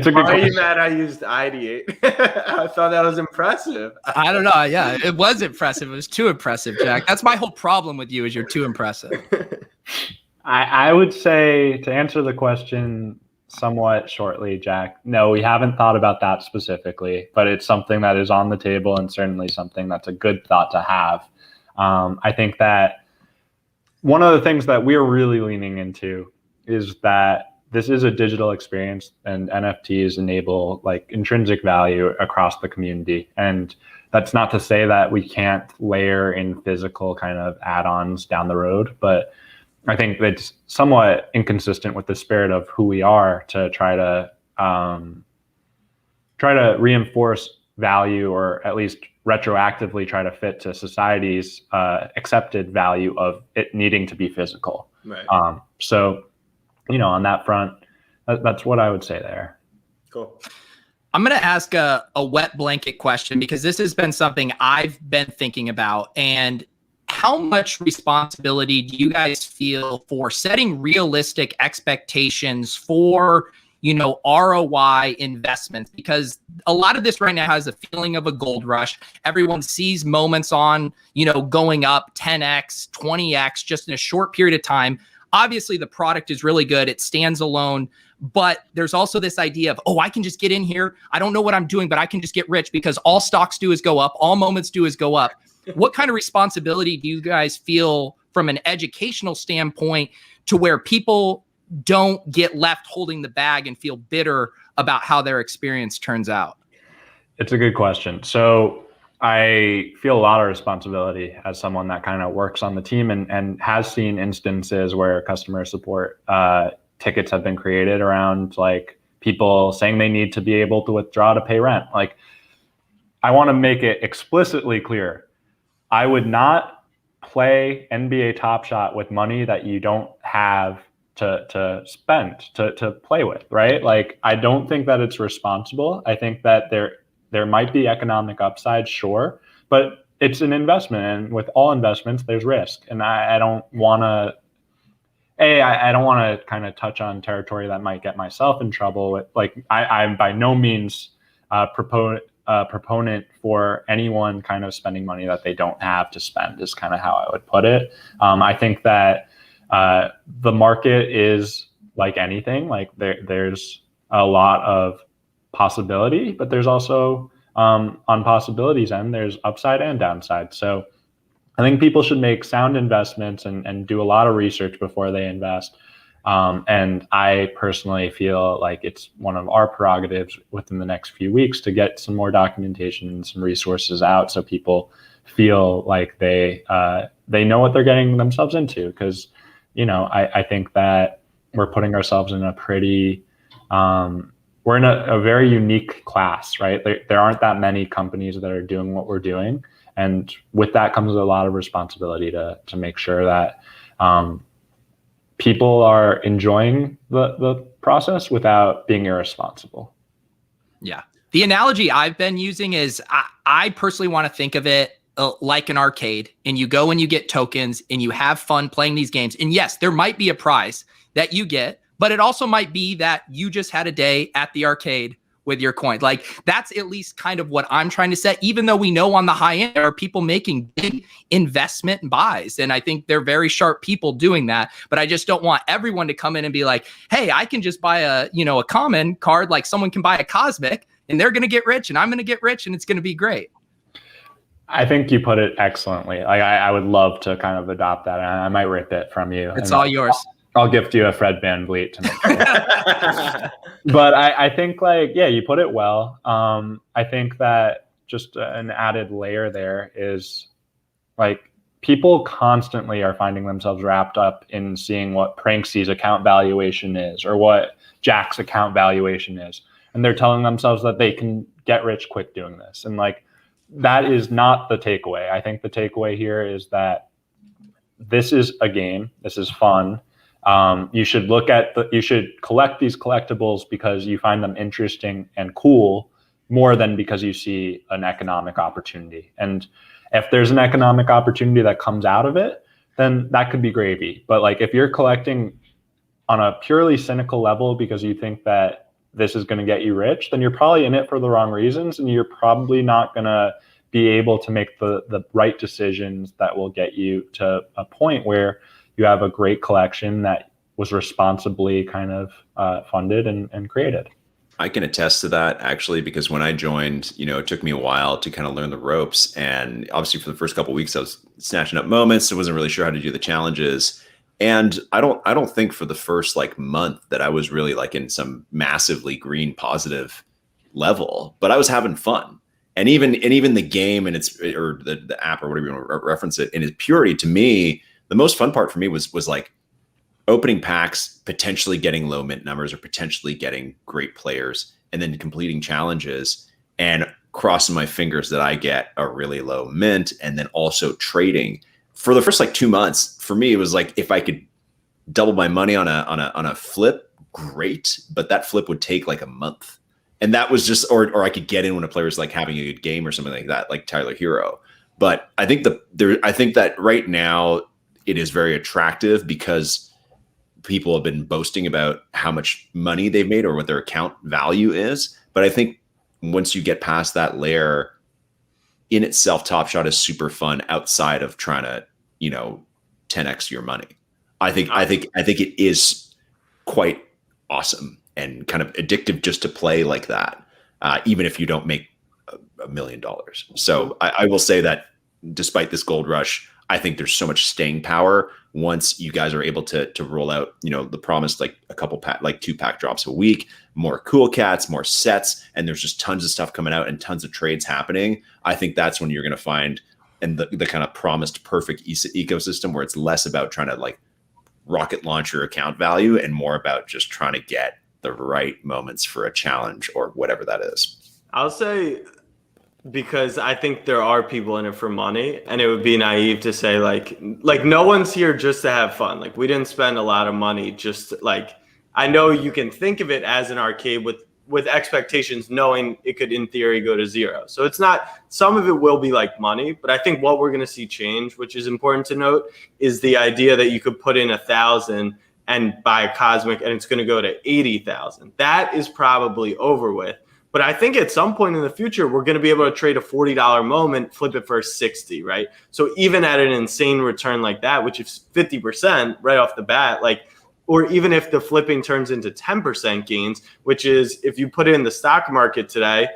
a good Why are question. you mad I used ideate? I thought that was impressive. I don't know. Yeah, it was impressive. It was too impressive, Jack. That's my whole problem with you, is you're too impressive. I would say, to answer the question, somewhat shortly, Jack. No, we haven't thought about that specifically, but it's something that is on the table and certainly something that's a good thought to have. I think that one of the things that we're really leaning into is that this is a digital experience, and NFTs enable like intrinsic value across the community. And that's not to say that we can't layer in physical kind of add-ons down the road, but I think it's somewhat inconsistent with the spirit of who we are to try to reinforce value, or at least retroactively try to fit to society's accepted value of it needing to be physical. Right. So, on that front, that's what I would say there. Cool. I'm going to ask a wet blanket question, because this has been something I've been thinking about. And how much responsibility do you guys feel for setting realistic expectations for, ROI investments? Because a lot of this right now has a feeling of a gold rush. Everyone sees moments on, going up 10x, 20x just in a short period of time. Obviously, the product is really good. It stands alone. But there's also this idea of, I can just get in here. I don't know what I'm doing, but I can just get rich because all stocks do is go up. All moments do is go up. What kind of responsibility do you guys feel from an educational standpoint to where people don't get left holding the bag and feel bitter about how their experience turns out? It's a good question. So I feel a lot of responsibility as someone that kind of works on the team and has seen instances where customer support tickets have been created around like people saying they need to be able to withdraw to pay rent. Like, I want to make it explicitly clear. I would not play NBA Top Shot with money that you don't have to spend, to play with, right? Like, I don't think that it's responsible. I think that there might be economic upside, sure, but it's an investment, and with all investments, there's risk. And I don't want to, I don't want to kind of touch on territory that might get myself in trouble with, like, I'm by no means proponent for anyone kind of spending money that they don't have to spend, is kind of how I would put it. I think that the market is like anything, like there's a lot of possibility, but there's also on possibilities end, there's upside and downside. So I think people should make sound investments and do a lot of research before they invest. And I personally feel like it's one of our prerogatives within the next few weeks to get some more documentation and some resources out so people feel like they know what they're getting themselves into. Because, I think that we're putting ourselves in a pretty, we're in a very unique class, right? There aren't that many companies that are doing what we're doing. And with that comes a lot of responsibility to make sure that people are enjoying the process without being irresponsible. Yeah. The analogy I've been using is I personally want to think of it like an arcade, and you go and you get tokens and you have fun playing these games. And yes, there might be a prize that you get, but it also might be that you just had a day at the arcade with your coin. Like, that's at least kind of what I'm trying to set, even though we know on the high end there are people making big investment buys. And I think they're very sharp people doing that. But I just don't want everyone to come in and be like, hey, I can just buy a common card, like someone can buy a cosmic and they're going to get rich and I'm going to get rich and it's going to be great. I think you put it excellently. I would love to kind of adopt that. I might rip it from you. It's all yours. I'll gift you a Fred VanVleet to make sure. But I think you put it well. I think that just an added layer there is like people constantly are finding themselves wrapped up in seeing what Pranksy's account valuation is or what Jack's account valuation is. And they're telling themselves that they can get rich quick doing this. And that is not the takeaway. I think the takeaway here is that this is a game. This is fun. You should you should collect these collectibles because you find them interesting and cool more than because you see an economic opportunity. And if there's an economic opportunity that comes out of it, then that could be gravy. But if you're collecting on a purely cynical level because you think that this is going to get you rich, then you're probably in it for the wrong reasons, and you're probably not going to be able to make the right decisions that will get you to a point where you have a great collection that was responsibly kind of funded and created. I can attest to that actually, because when I joined, it took me a while to kind of learn the ropes. And obviously for the first couple of weeks, I was snatching up moments. I wasn't really sure how to do the challenges. And I don't think for the first like month that I was really like in some massively green positive level, but I was having fun. And even the game and or the app or whatever you want to reference it in its purity, to me, the most fun part for me was like opening packs, potentially getting low mint numbers or potentially getting great players, and then completing challenges and crossing my fingers that I get a really low mint, and then also trading. For the first like 2 months, for me, it was like if I could double my money on a flip, great, but that flip would take like a month. And that was just, or I could get in when a player was like having a good game or something like that, like Tyler Hero. But I think I think that right now it is very attractive because people have been boasting about how much money they've made or what their account value is. But I think once you get past that layer, in itself, Top Shot is super fun outside of trying to, 10x your money. I think it is quite awesome and kind of addictive just to play like that, even if you don't make $1 million. So I will say that despite this gold rush, I think there's so much staying power once you guys are able to roll out, the promised like a couple like 2-pack drops a week, more cool cats, more sets, and there's just tons of stuff coming out and tons of trades happening. I think that's when you're going to find and the kind of promised perfect ecosystem where it's less about trying to like rocket launch your account value and more about just trying to get the right moments for a challenge or whatever that is. I'll say, because I think there are people in it for money, and it would be naive to say like no one's here just to have fun. Like we didn't spend a lot of money just like, I know you can think of it as an arcade with expectations, knowing it could in theory go to zero. So it's not, some of it will be like money, but I think what we're going to see change, which is important to note, is the idea that you could put in 1,000 and buy a cosmic and it's going to go to 80,000. That is probably over with. But I think at some point in the future, we're going to be able to trade a $40 moment, flip it for 60, right? So even at an insane return like that, which is 50% right off the bat, like, or even if the flipping turns into 10% gains, which is if you put it in the stock market today,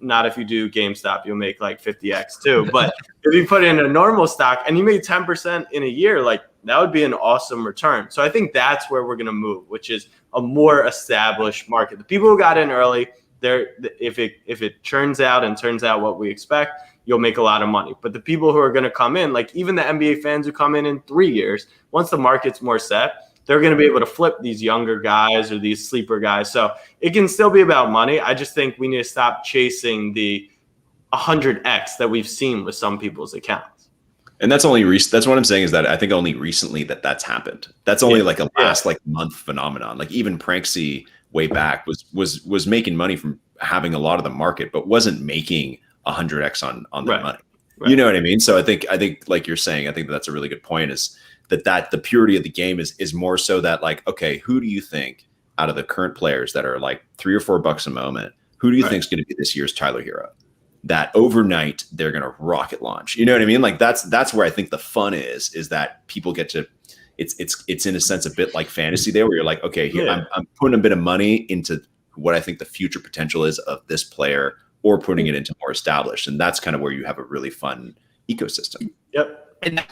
not if you do GameStop, you'll make like 50x too. But if you put in a normal stock and you made 10% in a year, like that would be an awesome return. So I think that's where we're going to move, which is a more established market. The people who got in early, if it turns out what we expect, you'll make a lot of money. But the people who are going to come in, like even the NBA fans who come in 3 years, once the market's more set, they're going to be able to flip these younger guys or these sleeper guys. So it can still be about money. I just think we need to stop chasing the 100x that we've seen with some people's accounts. And that's only that's what I'm saying is that I think only recently that's happened. That's only like a last like month phenomenon. Like even Pranksy way back was making money from having a lot of the market, but wasn't making 100x on their money. Right. You know what I mean? So I think like you're saying, I think that's a really good point, is that the purity of the game is more so that like, okay, who do you think out of the current players that are like $3 or $4 a moment, who do you think is going to be this year's Tyler Hero? That overnight they're going to rocket launch. You know what I mean? Like that's where I think the fun is that people get to, it's in a sense a bit like fantasy there, where you're like, okay, here I'm putting a bit of money into what I think the future potential is of this player, or putting it into more established. And that's kind of where you have a really fun ecosystem. Yep. And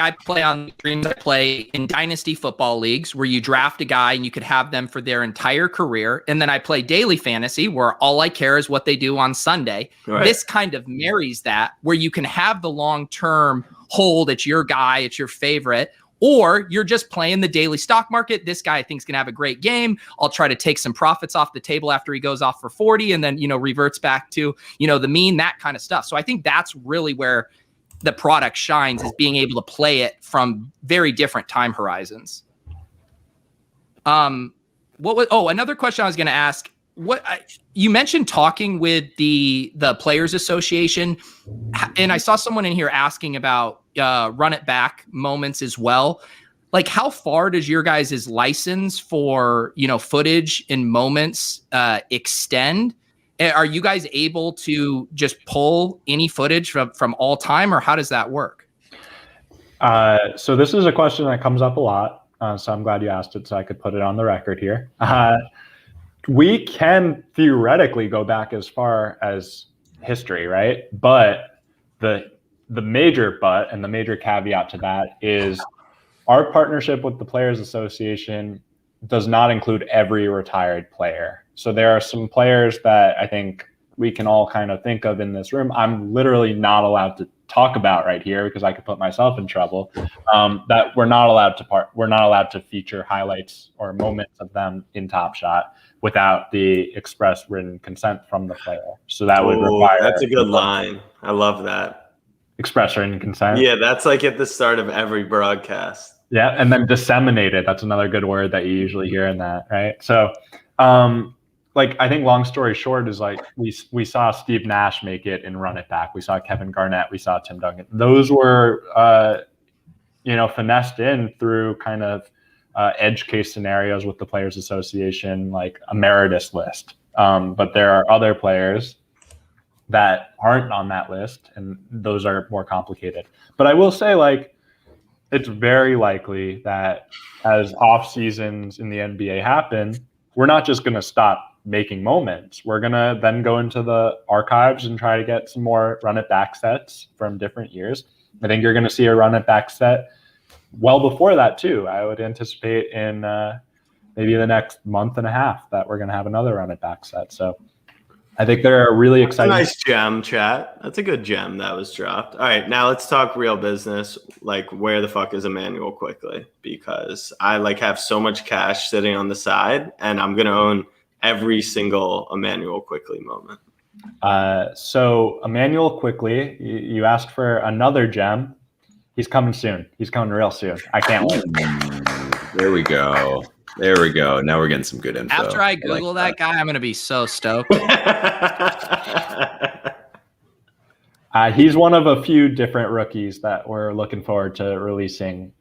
I play on streams. I play in dynasty football leagues where you draft a guy and you could have them for their entire career. And then I play daily fantasy where all I care is what they do on Sunday. Right. This kind of marries that, where you can have the long-term hold. It's your guy. It's your favorite. Or you're just playing the daily stock market. This guy I think is going to have a great game. I'll try to take some profits off the table after he goes off for 40 and then, reverts back to, the mean, that kind of stuff. So I think that's really where the product shines, is being able to play it from very different time horizons. Another question I was going to ask, you mentioned talking with the Players Association, and I saw someone in here asking about run it back moments as well. Like, how far does your guys' license for, footage and moments extend? Are you guys able to just pull any footage from all time, or how does that work? So this is a question that comes up a lot. so I'm glad you asked it so I could put it on the record here. We can theoretically go back as far as history, right? But the major but and the major caveat to that is our partnership with the Players Association does not include every retired player. So there are some players that I think we can all kind of think of in this room. I'm literally not allowed to talk about right here because I could put myself in trouble. That we're not allowed to feature highlights or moments of them in Top Shot without the express written consent from the player. So that would require. That's a good line. I love that. Express written consent. Yeah, that's like at the start of every broadcast. Yeah, and then disseminated. That's another good word that you usually hear in that, right? So, like, I think long story short is like we saw Steve Nash make it and run it back. We saw Kevin Garnett. We saw Tim Duncan. Those were, finessed in through kind of edge case scenarios with the Players Association, like a meritus list. But there are other players that aren't on that list, and those are more complicated. But I will say, like, it's very likely that as off seasons in the NBA happen, we're not just going to stop making moments. We're going to then go into the archives and try to get some more run it back sets from different years. I think you're going to see a run it back set well before that too. I would anticipate in maybe the next month and a half that we're going to have another run it back set. So I think they're really exciting. Nice gem, chat. That's a good gem that was dropped. All right, now let's talk real business. Like, where the fuck is Emmanuel Quickly? Because I have so much cash sitting on the side, and I'm gonna own every single Emmanuel Quickly moment. So Emmanuel Quickly, you asked for another gem. He's coming soon. He's coming real soon. I can't wait. There we go. There we go. Now we're getting some good info. After I Google that guy, I'm going to be so stoked. He's one of a few different rookies that we're looking forward to releasing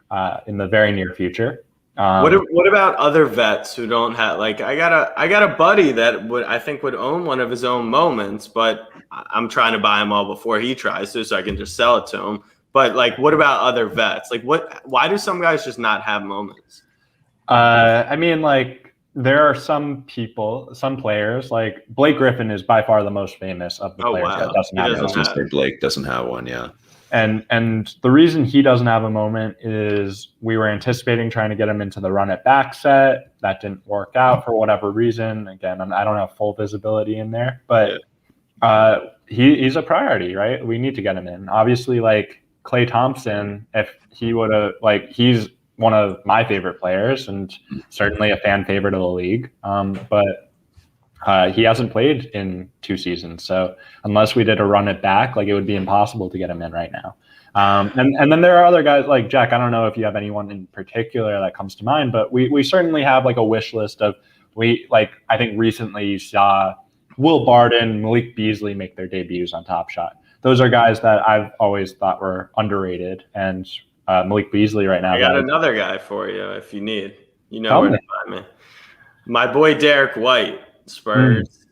in the very near future. What about other vets who don't have, I got a buddy that would own one of his own moments, but I'm trying to buy them all before he tries to, so I can just sell it to him. But what about other vets? Why do some guys just not have moments? There are some players, like Blake Griffin is by far the most famous of the players that doesn't have one. Blake doesn't have one, yeah. And the reason he doesn't have a moment is we were anticipating trying to get him into the run it back set. That didn't work out for whatever reason. Again, I don't have full visibility in there, but he's a priority, right? We need to get him in. Obviously, Klay Thompson, if he would have, he's one of my favorite players and certainly a fan favorite of the league. But he hasn't played in 2 seasons. So unless we did a run it back, it would be impossible to get him in right now. And then there are other guys like Jack. I don't know if you have anyone in particular that comes to mind, but we certainly have a wish list of, I think recently you saw Will Barton, Malik Beasley make their debuts on Top Shot. Those are guys that I've always thought were underrated. And Malik Beasley right now. I got another guy for you if you need. You know where to find me. My boy Derek White, Spurs.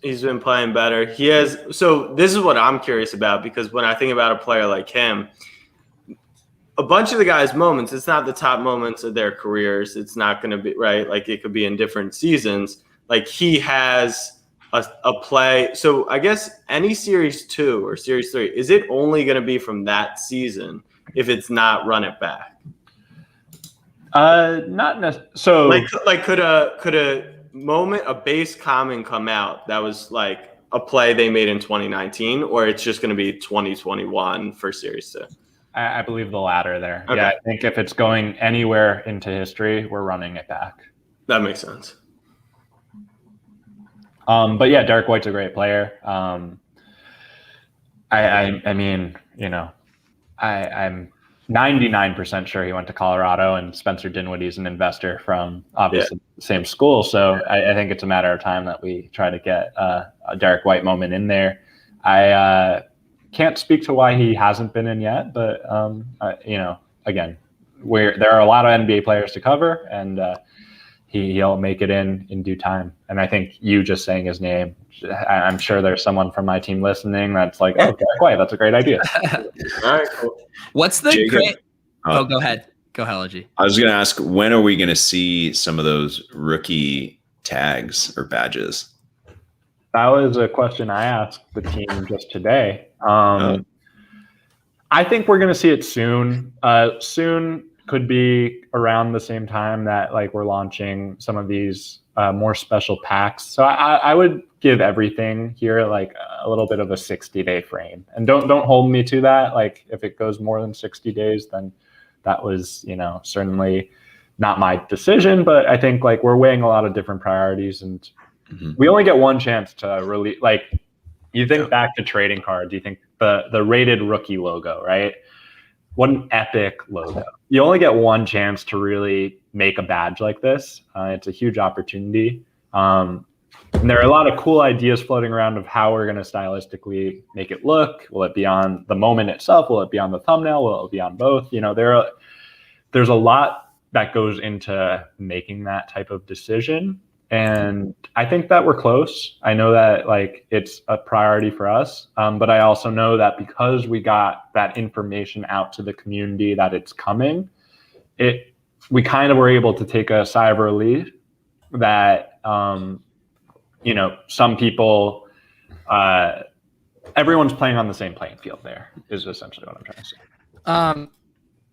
He's been playing better. He has. So this is what I'm curious about, because when I think about a player like him, a bunch of the guys' moments, it's not the top moments of their careers. It's not going to be right. It could be in different seasons. He has a play. So I guess any Series 2 or Series 3, is it only going to be from that season if it's not run it back? Not necessarily. So could a moment, a base comment come out that was a play they made in 2019, or it's just going to be 2021 for Series 2? I believe the latter there. Okay. Yeah, I think if it's going anywhere into history, we're running it back. That makes sense. But yeah, Derek White's a great player. I'm 99% sure he went to Colorado, and Spencer Dinwiddie's an investor from obviously the same school. So I think it's a matter of time that we try to get a Derek White moment in there. I can't speak to why he hasn't been in yet, but again, there are a lot of NBA players to cover, and he'll make it in due time. And I think you just saying his name, I'm sure there's someone from my team listening that's Derek White, that's a great idea. All right, cool. What's the Jacob, great? Go ahead. Go ahead, LG. I was going to ask, when are we going to see some of those rookie tags or badges? That was a question I asked the team just today. I think we're going to see it soon. Soon could be around the same time that like we're launching some of these more special packs. So I would give everything here like a little bit of a 60-day frame, and don't hold me to that. Like if it goes more than 60 days, then that was, certainly not my decision. But I think like we're weighing a lot of different priorities, and we only get one chance to really like. You think back to trading cards. You think the rated rookie logo, right? What an epic logo. You only get one chance to really make a badge like this. It's a huge opportunity. And there are a lot of cool ideas floating around of how we're going to stylistically make it look. Will it be on the moment itself? Will it be on the thumbnail? Will it be on both? There's a lot that goes into making that type of decision. And I think that we're close. I know that like it's a priority for us, but I also know that because we got that information out to the community that it's coming, we kind of were able to take a sigh of relief that some people, everyone's playing on the same playing field. There is essentially what I'm trying to say.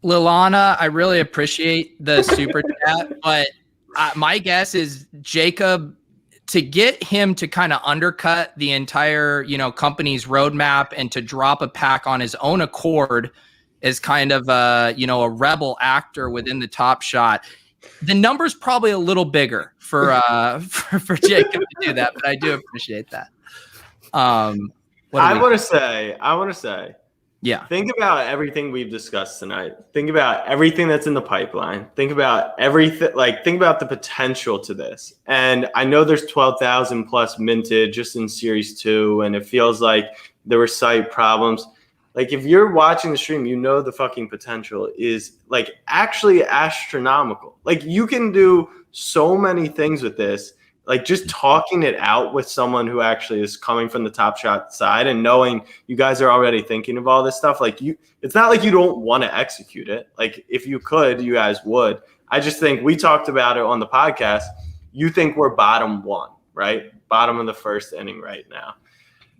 Lilana, I really appreciate the super chat, but my guess is Jacob, to get him to kind of undercut the entire, company's roadmap and to drop a pack on his own accord as kind of a rebel actor within the Top Shot. The number's probably a little bigger for Jacob to do that, but I do appreciate that. I want to say, yeah. Think about everything we've discussed tonight. Think about everything that's in the pipeline. Think about everything, think about the potential to this. And I know there's 12,000 plus minted just in Series 2, and it feels like there were site problems. Like if you're watching the stream, the fucking potential is like actually astronomical. Like you can do so many things with this. Like just talking it out with someone who actually is coming from the Top Shot side and knowing you guys are already thinking of all this stuff. Like it's not like you don't want to execute it. Like if you could, you guys would. I just think we talked about it on the podcast. You think we're bottom one, right? Bottom of the first inning right now.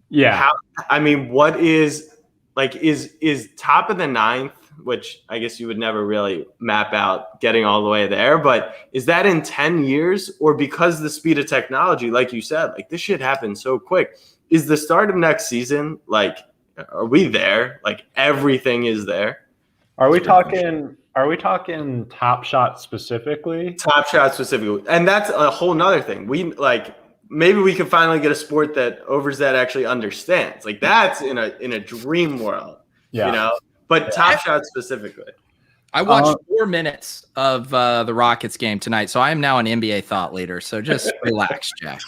Yeah. What is is top of the ninth, which I guess you would never really map out getting all the way there, but is that in 10 years or because the speed of technology, like you said, like this shit happens so quick, is the start of next season, are we there? Like everything is there. Are we talking Top Shot specifically? Top Shot specifically. And that's a whole nother thing. Maybe we can finally get a sport that Overzet actually understands. Like that's in a dream world, But Top Shot specifically. I watched 4 minutes of the Rockets game tonight, so I am now an NBA thought leader. So just relax, Jack.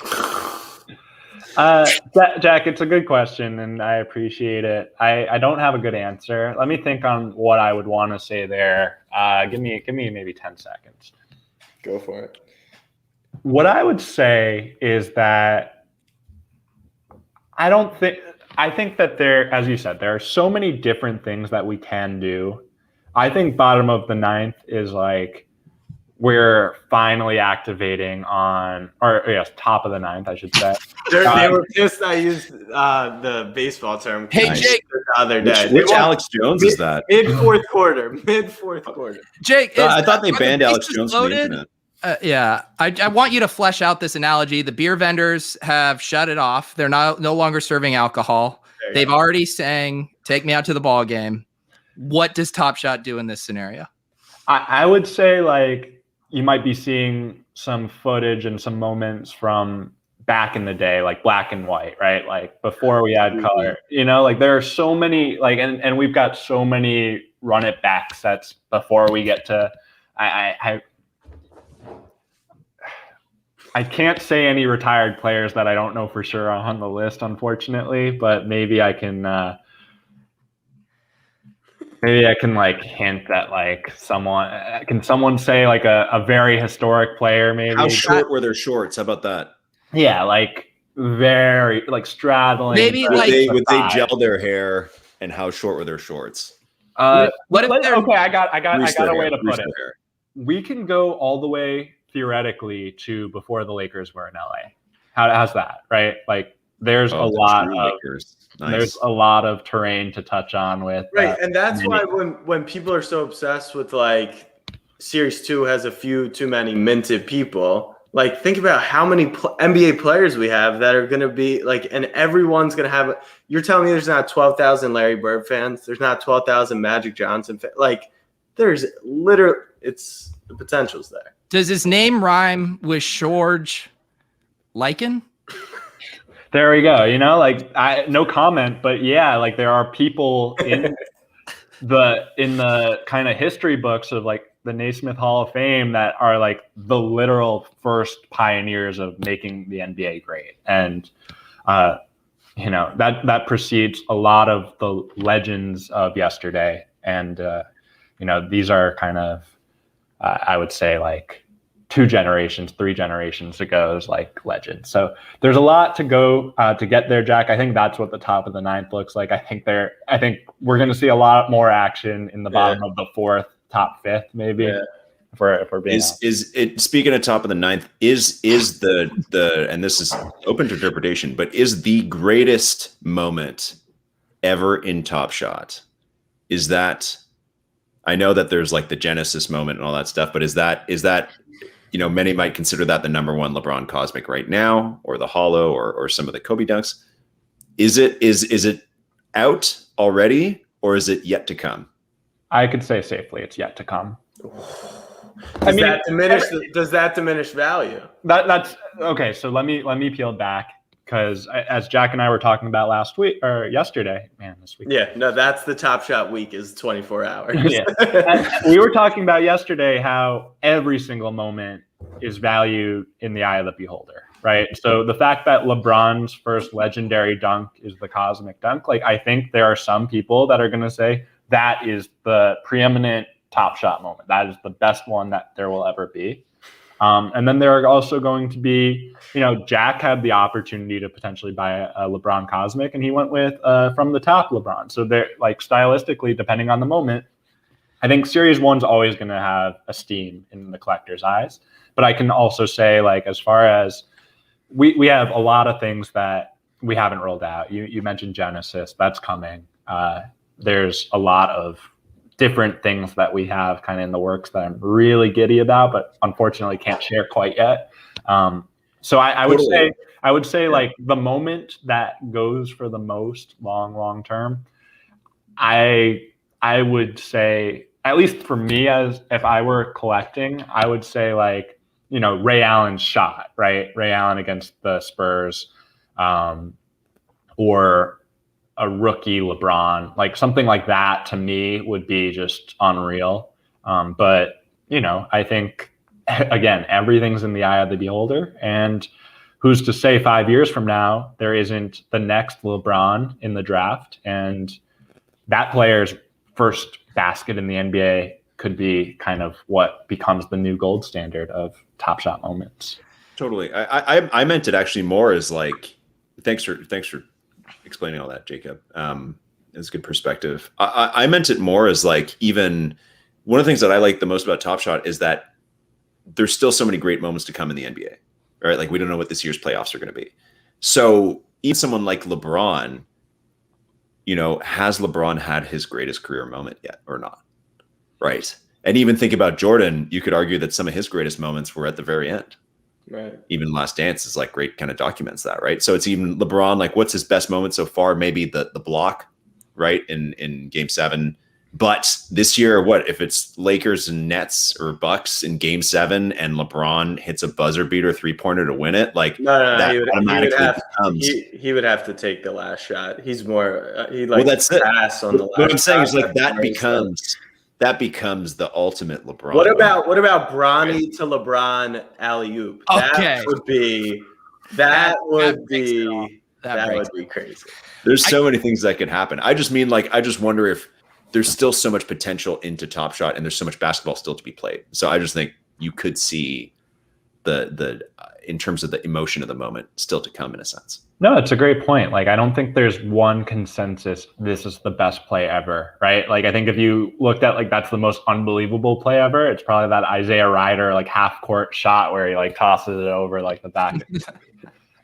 Jack, it's a good question, and I appreciate it. I don't have a good answer. Let me think on what I would want to say there. Give me maybe 10 seconds. Go for it. What I would say is that I think that there, as you said, there are so many different things that we can do. I think bottom of the ninth is like we're finally activating top of the ninth, I should say. They were pissed I used the baseball term. Hey, Jake. The other day. Which Alex Jones is that? Mid fourth quarter. Jake, I thought they banned Alex Jones from the internet. I want you to flesh out this analogy. The beer vendors have shut it off. They're no longer serving alcohol. They've already sang "Take Me Out to the Ball Game." What does Top Shot do in this scenario? I would say like you might be seeing some footage and some moments from back in the day, like black and white, right? Like before we had color. Like there are so many and we've got so many run it back sets before we get to I can't say any retired players that I don't know for sure are on the list, unfortunately, but maybe I can hint that someone say like a very historic player maybe. How short were their shorts? How about that? Yeah, very straddling. Maybe would they gel their hair, and how short were their shorts? What if they're- okay, I got a way to put it. Hair. We can go all the way theoretically to before the Lakers were in LA. How's that, right? Like there's Oh, a the lot true of Lakers. Nice. there's a lot of terrain to touch on with Right, and that's many- why when people are so obsessed with like Series 2 has a few too many minted people, like think about how many NBA players we have that are going to be like, and everyone's going to have. You're telling me there's not 12,000 Larry Bird fans? There's not 12,000 Magic Johnson fans? Like there's literally, it's the potential's there. Does his name rhyme with George Lycan? There we go. You know, like no comment, but yeah, like there are people in the kind of history books of like the Naismith Hall of Fame that are like the literal first pioneers of making the NBA great. And, you know, that precedes a lot of the legends of yesterday. And, you know, these are kind of, I would say like 2 generations, 3 generations ago's like legends. So there's a lot to go to get there, Jack. I think that's what the top of the 9th looks like. I think we're going to see a lot more action in the bottom of the 4th, top 5th, maybe. Yeah. If we're being is it, speaking of top of the 9th, is the and this is open to interpretation, but is the greatest moment ever in Top Shot? Is that, I know that there's like the Genesis moment and all that stuff, but is that you know, many might consider that the number 1 LeBron Cosmic right now, or the Hollow, or some of the Kobe dunks. Is it out already, or is it yet to come? I could say safely it's yet to come. Does that diminish value? That's okay. So let me peel back, because as Jack and I were talking about last week or yesterday, this week. Yeah, no, that's the Top Shot week is 24 hours. Yeah. We were talking about yesterday how every single moment is valued in the eye of the beholder, right? So the fact that LeBron's first legendary dunk is the cosmic dunk, like I think there are some people that are going to say that is the preeminent Top Shot moment. That is the best one that there will ever be. And then there are also going to be, you know, Jack had the opportunity to potentially buy a LeBron Cosmic, and he went with from the top LeBron. So they're like stylistically, depending on the moment, I think Series 1's always going to have esteem in the collector's eyes. But I can also say, like, as far as we have a lot of things that we haven't rolled out. You mentioned Genesis, that's coming. There's a lot of different things that we have kind of in the works that I'm really giddy about, but unfortunately can't share quite yet. So I would say like the moment that goes for the most long term, I would say, at least for me, as if I were collecting, I would say like, you know, Ray Allen's shot, right? Ray Allen against the Spurs, or a rookie LeBron, like something like that to me would be just unreal. But, you know, I think, again, everything's in the eye of the beholder. And who's to say 5 years from now, there isn't the next LeBron in the draft, and that player's first basket in the NBA could be kind of what becomes the new gold standard of Top Shot moments. Totally. I meant it actually more as like, thanks for explaining all that, Jacob. It's good perspective. I meant it more as like, even one of the things that I like the most about Top Shot is that there's still so many great moments to come in the NBA, right? Like we don't know what this year's playoffs are going to be. So even someone like LeBron, you know, has LeBron had his greatest career moment yet or not? Right. And even think about Jordan, you could argue that some of his greatest moments were at the very end. Right. Even Last Dance is like great, kind of documents that, right? So it's even LeBron, like what's his best moment so far? Maybe the block, right? In Game 7. But this year, what if it's Lakers and Nets or Bucks in Game 7 and LeBron hits a buzzer beater 3-pointer to win it? Like that he would have to take the last shot. He's more that's pass on the last. What I'm saying is like that becomes the ultimate LeBron. What about Bronny to LeBron alley-oop? Okay. That would be crazy. There's so many things that could happen. I just mean, like, I just wonder if there's still so much potential into Top Shot, and there's so much basketball still to be played. So I just think you could see the in terms of the emotion of the moment still to come in a sense. No, it's a great point. Like, I don't think there's one consensus, this is the best play ever, right? Like, I think if you looked at, like, that's the most unbelievable play ever, it's probably that Isaiah Ryder, like, half court shot where he, like, tosses it over, like, the back.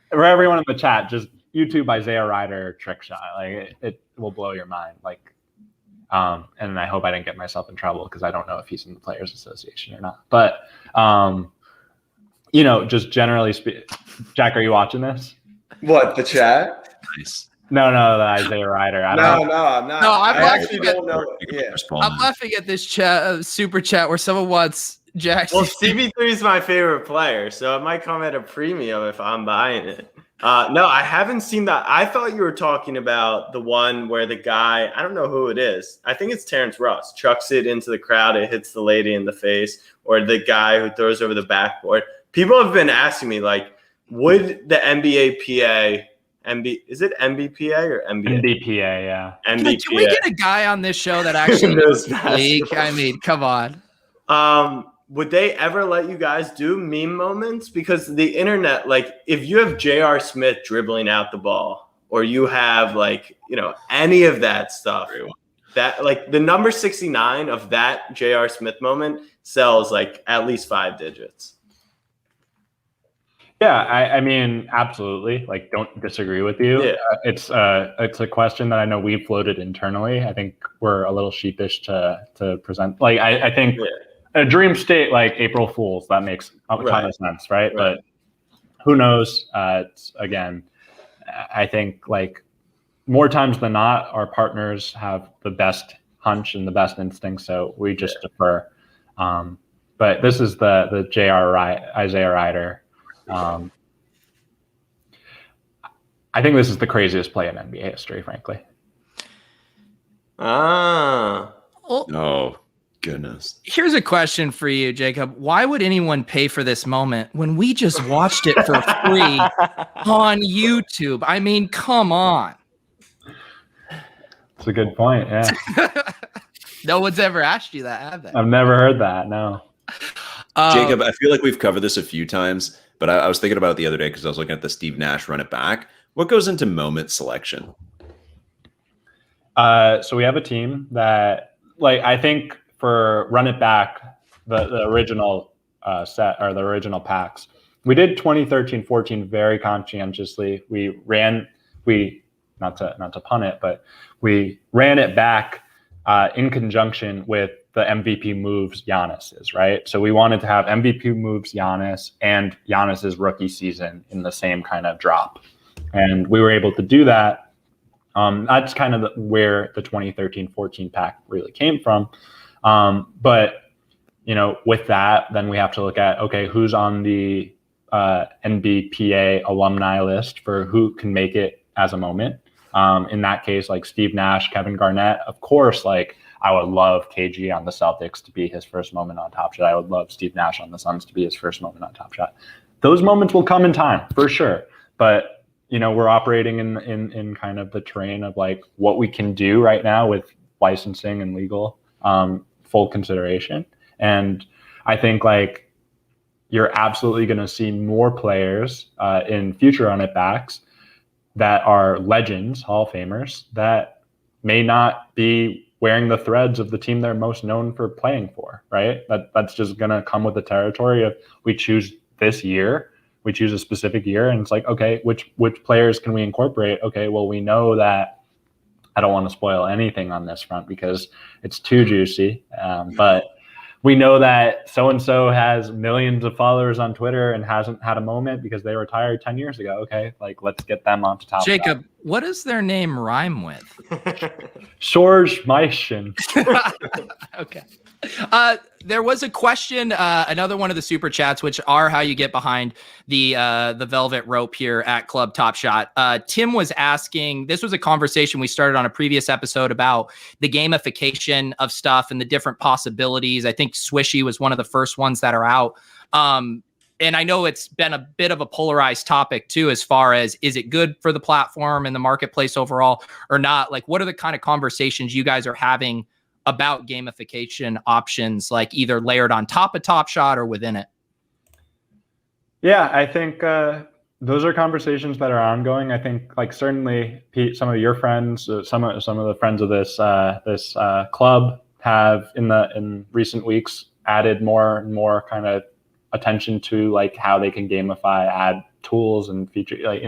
For everyone in the chat, just YouTube Isaiah Ryder trick shot. Like, it will blow your mind. Like, and I hope I didn't get myself in trouble because I don't know if he's in the Players Association or not. But, you know, just generally speaking, Jack, are you watching this? What, the chat? Nice. No, the Isaiah Ryder. No, I'm not. No, I actually don't know. Yeah. I'm laughing at this chat, super chat, where someone wants Jackson. Well, CB3 is my favorite player, so it might come at a premium if I'm buying it. No, I haven't seen that. I thought you were talking about the one where the guy, I don't know who it is. I think it's Terrence Ross, chucks it into the crowd. It hits the lady in the face, or the guy who throws over the backboard. People have been asking me, like, would the NBA PA is it MBPA or NBA? NBPA, yeah. NBPA. Can we get a guy on this show that actually knows the league? I mean, come on. Would they ever let you guys do meme moments? Because the internet, like, if you have J.R. Smith dribbling out the ball, or you have, like, you know, any of that stuff, that, like, the number 69 of that J.R. Smith moment sells, like, at least 5 digits. Yeah, I mean, absolutely. Like, don't disagree with you. Yeah. It's a question that I know we floated internally. I think we're a little sheepish to present. Like, I think a dream state, like April Fools, that makes a ton of sense, right? But who knows? It's, again, I think, like, more times than not, our partners have the best hunch and the best instinct, so we just defer. But this is the Isaiah Ryder. I think this is the craziest play in NBA history, frankly. Oh, goodness. Here's a question for you, Jacob. Why would anyone pay for this moment when we just watched it for free on YouTube? I mean, come on. It's a good point, yeah. No one's ever asked you that, have they? I've never heard that, no. Jacob, I feel like we've covered this a few times, but I was thinking about it the other day because I was looking at the Steve Nash run it back. What goes into moment selection? So we have a team that, like, I think for run it back, the original set or the original packs, we did 2013-14 very conscientiously. Not to pun it, but we ran it back in conjunction with the MVP moves Giannis's, right? So we wanted to have MVP moves Giannis and Giannis's rookie season in the same kind of drop. And we were able to do that. That's kind of where the 2013-14 pack really came from. But, you know, with that, then we have to look at, okay, who's on the NBPA alumni list for who can make it as a moment. In that case, like Steve Nash, Kevin Garnett, of course, like, I would love KG on the Celtics to be his first moment on Top Shot. I would love Steve Nash on the Suns to be his first moment on Top Shot. Those moments will come in time, for sure. But, you know, we're operating in kind of the terrain of, like, what we can do right now with licensing and legal full consideration. And I think, like, you're absolutely going to see more players in future on it backs that are legends, Hall of Famers, that may not be wearing the threads of the team they're most known for playing for, right? That's just going to come with the territory of, we choose this year, we choose a specific year, and it's like, okay, which players can we incorporate? Okay, well, we know that, I don't want to spoil anything on this front because it's too juicy, but we know that so-and-so has millions of followers on Twitter and hasn't had a moment because they retired 10 years ago. Okay, like, let's get them onto top. Jacob, what does their name rhyme with? George Meischen. Okay. There was a question, another one of the super chats, which are how you get behind the velvet rope here at Club Top Shot. Tim was asking, this was a conversation we started on a previous episode about the gamification of stuff and the different possibilities. I think Swishy was one of the first ones that are out. And I know it's been a bit of a polarized topic too, as far as, is it good for the platform and the marketplace overall or not? Like, what are the kind of conversations you guys are having about gamification options, like either layered on top of Top Shot or within it? Yeah, I think those are conversations that are ongoing. I think, like, certainly, Pete, some of your friends, some of the friends of this club have in recent weeks added more and more kind of attention to like how they can gamify, add tools and features. Like,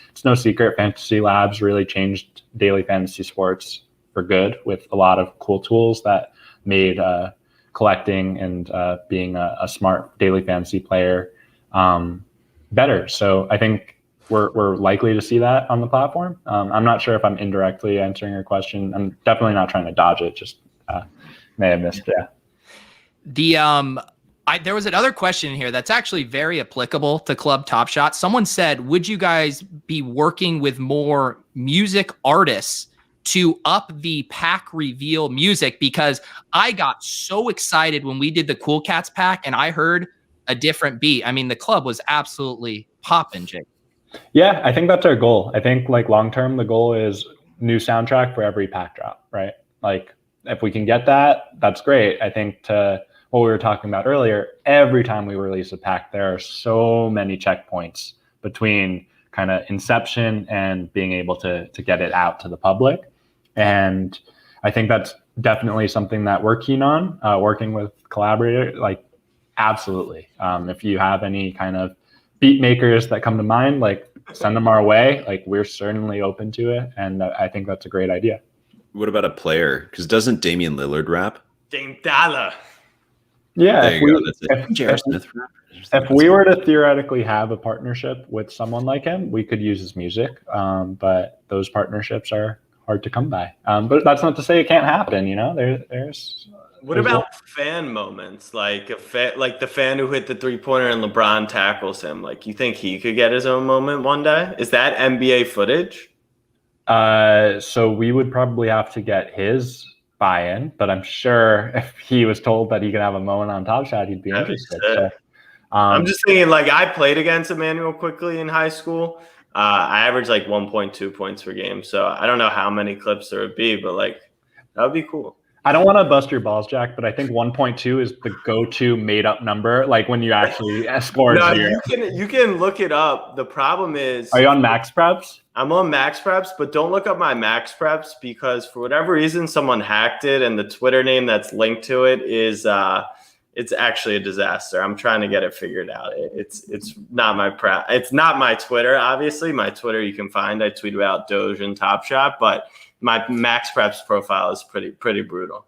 it's no secret, Fantasy Labs really changed daily fantasy sports for good with a lot of cool tools that made collecting and being a smart daily fantasy player better. So I think we're likely to see that on the platform. I'm not sure if I'm indirectly answering your question. I'm definitely not trying to dodge it. Just may have missed. Yeah. There was another question here that's actually very applicable to Club Top Shot. Someone said, would you guys be working with more music artists to up the pack reveal music? Because I got so excited when we did the Cool Cats pack and I heard a different beat. I mean, the club was absolutely popping, Jake. Yeah, I think that's our goal. I think like long term, the goal is new soundtrack for every pack drop, right? Like if we can get that, that's great. I think to what we were talking about earlier, every time we release a pack, there are so many checkpoints between kind of inception and being able to get it out to the public. And I think that's definitely something that we're keen on, working with collaborators, like absolutely. If you have any kind of beat makers that come to mind, like send them our way. Like we're certainly open to it. And I think that's a great idea. What about a player? Because doesn't Damian Lillard rap? Dame Dollar. Yeah, if we were to theoretically have a partnership with someone like him, we could use his music. But those partnerships are hard to come by. But that's not to say it can't happen. There's. What about fan moments, like like the fan who hit the 3-pointer and LeBron tackles him? Like, you think he could get his own moment one day? Is that NBA footage? So we would probably have to get his buy-in, but I'm sure if he was told that he could have a moment on Top Shot, he'd be interested. So, I'm just thinking, like, I played against Emmanuel quickly in high school. I averaged like 1.2 points per game. So I don't know how many clips there would be, but like that would be cool. I don't want to bust your balls, Jack, but I think 1.2 is the go-to made-up number. Like when you actually score. No, you can look it up. The problem is, are you on Max Preps? I'm on Max Preps, but don't look up my Max Preps because for whatever reason someone hacked it, and the Twitter name that's linked to it is it's actually a disaster. I'm trying to get it figured out. It's not my It's not my Twitter. Obviously, my Twitter you can find. I tweet about Doge and Top Shot, but my Max Preps profile is pretty brutal.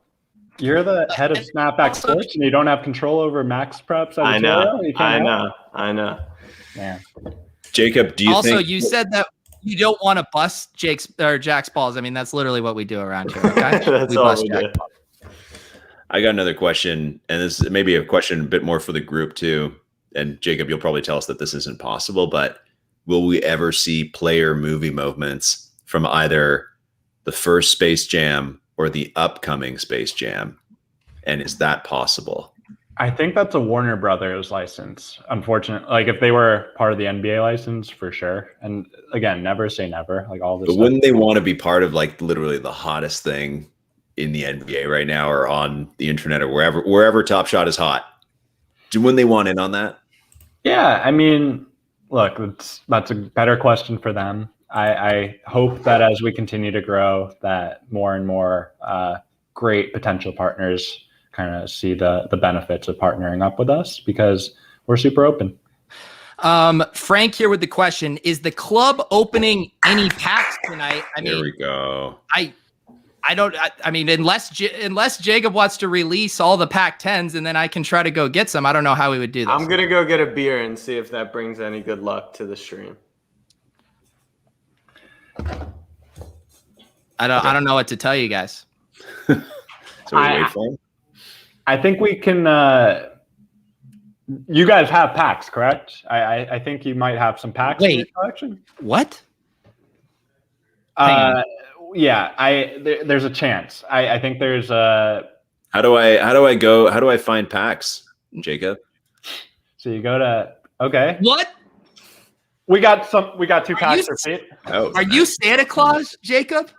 You're the head of Snapback Sports, and you don't have control over Max Preps editorial? I know. Man. Jacob, do you also, think... you said that you don't want to bust Jack's balls. I mean, that's literally what we do around here, okay? That's all we do. I got another question, and this may be a question a bit more for the group too. And Jacob, you'll probably tell us that this isn't possible, but will we ever see player movie movements from either the first Space Jam or the upcoming Space Jam? And is that possible? I think that's a Warner Brothers license. Unfortunately, like if they were part of the NBA license, for sure. And again, never say never. Like all this. But wouldn't they want to be part of like literally the hottest thing in the NBA right now, or on the internet, or wherever Top Shot is hot? Wouldn't they want in on that? Yeah, I mean, look, that's a better question for them. I hope that as we continue to grow, that more and more great potential partners kind of see the benefits of partnering up with us, because we're super open. Frank here with the question: is the club opening any packs tonight? There we go. I mean, unless Jacob wants to release all the pack 10s and then I can try to go get some. I don't know how we would do this. I'm gonna go get a beer and see if that brings any good luck to the stream. I don't know what to tell you guys. So we wait for him? I think we can. You guys have packs, correct? I think you might have some packs in your collection. What? Yeah, there's a chance. I think there's a. How do I find packs, Jacob? So you go to What? We got 2 packs for Pete. Are you Santa Claus, Jacob?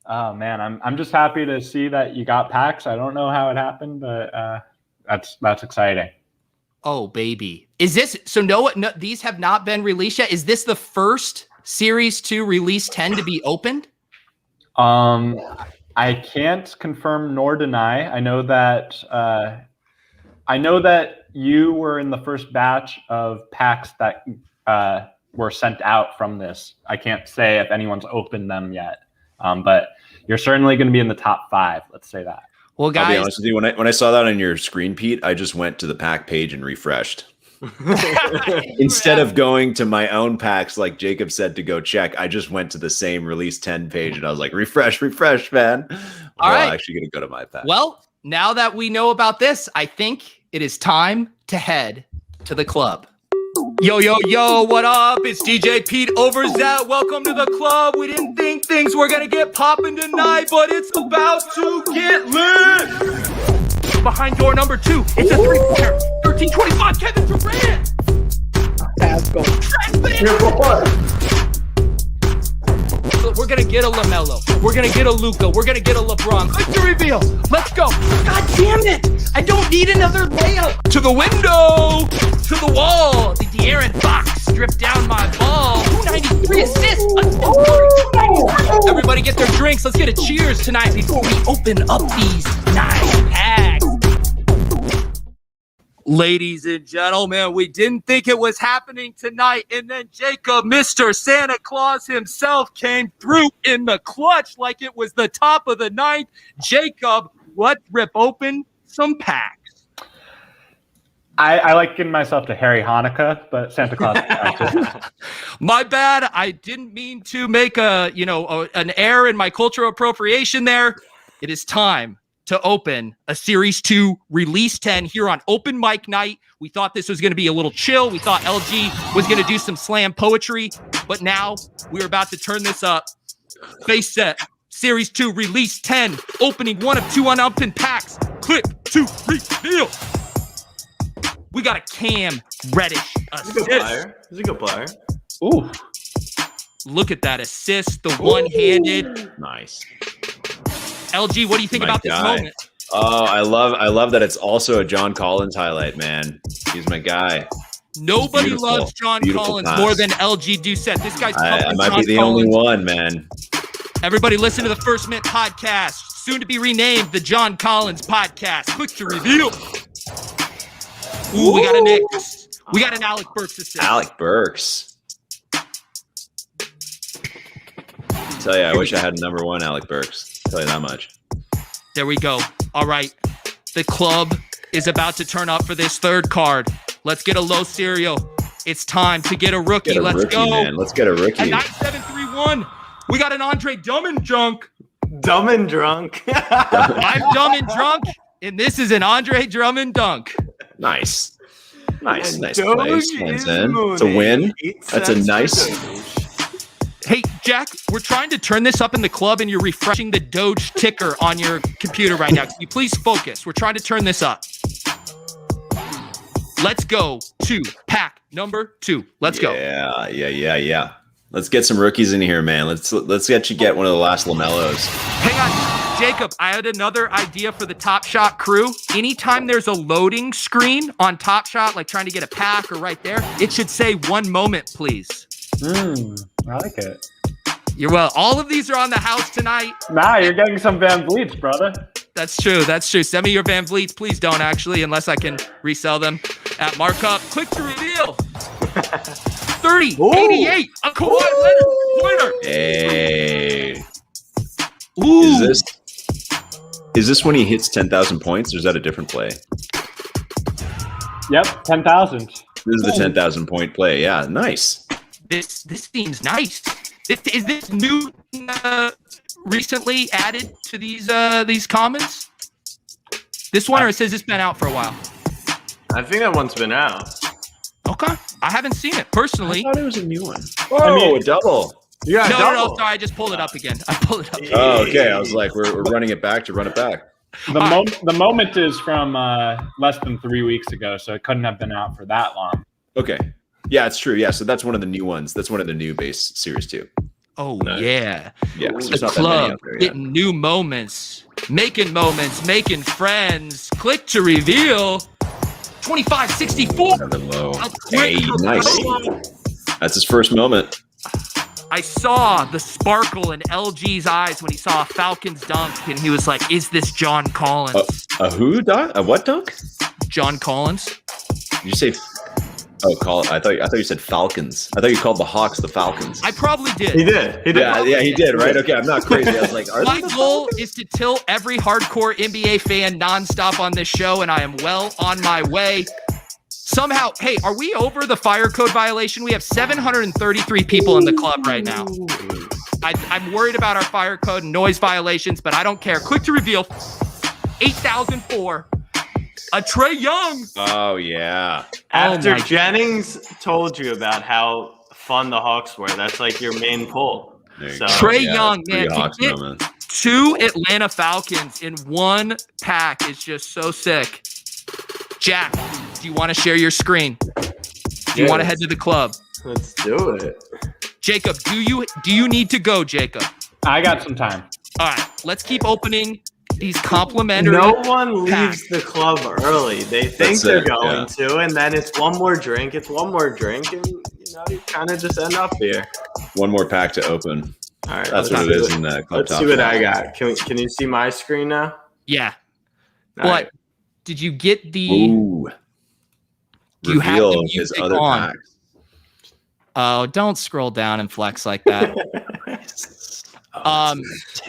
Oh man, I'm just happy to see that you got packs. I don't know how it happened, but that's exciting. Oh, baby. Is this so? No, these have not been released yet. Is this the first Series 2 Release 10 to be opened? I can't confirm nor deny. I know that you were in the first batch of packs that were sent out from this. I can't say if anyone's opened them yet, but you're certainly going to be in the top 5. Let's say that. Well, guys, I'll be honest with you. When I saw that on your screen, Pete, I just went to the pack page and refreshed. Instead of going to my own packs, like Jacob said to go check, I just went to the same Release 10 page and I was like, refresh, man. All right. I'm actually going to go to my pack. Well, now that we know about this, I think it is time to head to the club. Yo, what up? It's DJ Pete Overzet. Welcome to the club. We didn't think things were going to get popping tonight, but it's about to get lit. Behind door number 2, it's a 3-pointer. 13-25, Kevin Durant. We're going to get a LaMelo. We're going to get a Luka. We're going to get a LeBron. Victory reveal. Let's go. God damn it. I don't need another layup. To the window. To the wall. The De'Aaron Fox stripped down my ball. 293 assists. 293. Everybody get their drinks. Let's get a cheers tonight before we open up these 9 packs. Ladies and gentlemen, we didn't think it was happening tonight, and then Jacob, Mr. Santa Claus himself, came through in the clutch like it was the top of the 9th. Jacob, let's rip open some packs. I like getting myself to Harry Hanukkah, but Santa Claus. My bad. I didn't mean to make an error in my cultural appropriation there. It is time to open a Series 2 Release 10 here on Open Mic Night. We thought this was going to be a little chill. We thought LG was going to do some slam poetry, but now we're about to turn this up. Face set, Series 2 Release 10, opening 1 of 2 unopened packs. Click to reveal. We got a Cam Reddish assist. He's a good player. Ooh. Look at that assist, the one-handed. Nice. LG, what do you think about this moment? Oh, I love that it's also a John Collins highlight, man. He's my guy. Nobody loves John Collins more than LG Doucet. This guy's I might be the only one, man. Everybody listen to the First Mint podcast, soon to be renamed the John Collins podcast. Click to reveal. Ooh, we got a Nick. We got an Alec Burks assist. Alec Burks. Tell you, I wish I had number 1 Alec Burks. Tell you that much. There we go. All right. The club is about to turn up for this 3rd card. Let's get a low serial. It's time to get a rookie. Let's go. Man. Let's get a rookie. At 9731, we got an Andre Dumb and Drunk. Dumb and drunk. I'm dumb and drunk, and this is an Andre Drummond dunk. Nice place. It's a Mooney. win. That's a nice. Hey, Jack, we're trying to turn this up in the club, and you're refreshing the Doge ticker on your computer right now. Can you please focus? We're trying to turn this up. Let's go to pack number 2. Let's go. Yeah. Let's get some rookies in here, man. Let's get one of the last LaMelos. Hang on, Jacob. I had another idea for the Top Shot crew. Anytime there's a loading screen on Top Shot, like trying to get a pack or right there, it should say 1 moment, please. I like it. You're well. All of these are on the house tonight. Nah, you're getting some VanVleets, brother. That's true. Send me your VanVleets. Please don't, actually, unless I can resell them at markup. Click to reveal. 30, ooh. 88, a Kawhi Leonard pointer. Hey. Ooh. Is this when he hits 10,000 points, or is that a different play? Yep, 10,000. This is the 10,000 point play. Yeah, nice. This seems nice. Is this new recently added to these comments? This one, or it says it's been out for a while? I think that one's been out. Okay. I haven't seen it personally. I thought it was a new one. Oh, a double. Yeah, no. Sorry, I just pulled it up again. Oh, okay. I was like, we're running it back to run it back. The moment is from less than 3 weeks ago, so it couldn't have been out for that long. Okay. Yeah, it's true. Yeah, so that's one of the new ones. That's one of the new base Series 2. Oh, nice. Yeah. So the club getting new moments, making friends. Click to reveal. 25-64. Another low. A quick Hey, nice. promo. That's his first moment. I saw the sparkle in LG's eyes when he saw a Falcons dunk, and he was like, "Is this John Collins?" A who dunk? A what dunk? John Collins. Did you say? I thought you said Falcons. I thought you called the Hawks the Falcons. I probably did. He did. Yeah, he did. Right? Okay, I'm not crazy. I was like, are My they the goal is to tilt every hardcore NBA fan nonstop on this show, and I am well on my way. Somehow, hey, are we over the fire code violation? We have 733 people in the club right now. I'm worried about our fire code and noise violations, but I don't care. Quick to reveal, 8,004. A Trae Young. Oh yeah. After Jennings told you about how fun the Hawks were, that's like your main pull. So Trae Young, man, to Hawks get moment. 2 Atlanta Falcons in one pack is just so sick. Jack, do you want to share your screen? Do you want to head to the club? Let's do it. Jacob, do you need to go, Jacob? I got some time. All right, let's keep opening these complimentary. No one leaves packs. the club early. They think That's they're it, going to, and then it's one more drink. It's one more drink, and you kind of just end up here. One more pack to open. All right, That's what it is in the club. Let's see what I got. Can you see my screen now? Yeah. All right. But did you get the? Ooh. Do you have Reveal the his music other on? packs. Oh, don't scroll down and flex like that.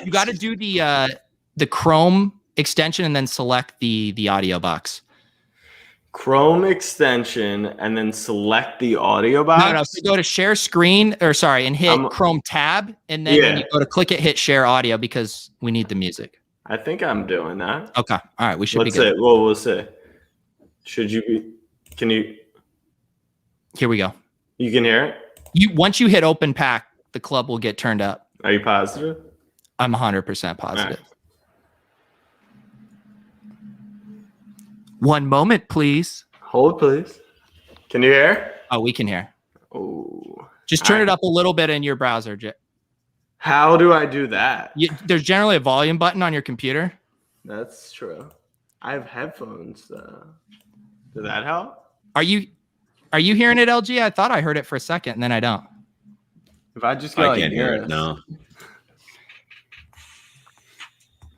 You got to do the Chrome extension and then select the audio box. Chrome extension and then select the audio box. No. So go to share screen and hit Chrome tab, and then when you go to click it, hit share audio because we need the music. I think I'm doing that. Okay. All right. We should be Let's good. see. Well, we'll see. Should you be? Can you? Here we go. You can hear it. Once you hit open pack, the club will get turned up. Are you positive? I'm 100% positive. Right. One moment, please. Hold, please. Can you hear? Oh, we can hear. Oh. Just turn it up a little bit in your browser. How do I do that? There's generally a volume button on your computer. That's true. I have headphones. Does that help? Are you hearing it, LG? I thought I heard it for a second, and then I don't. If I just go I can't hear it. No.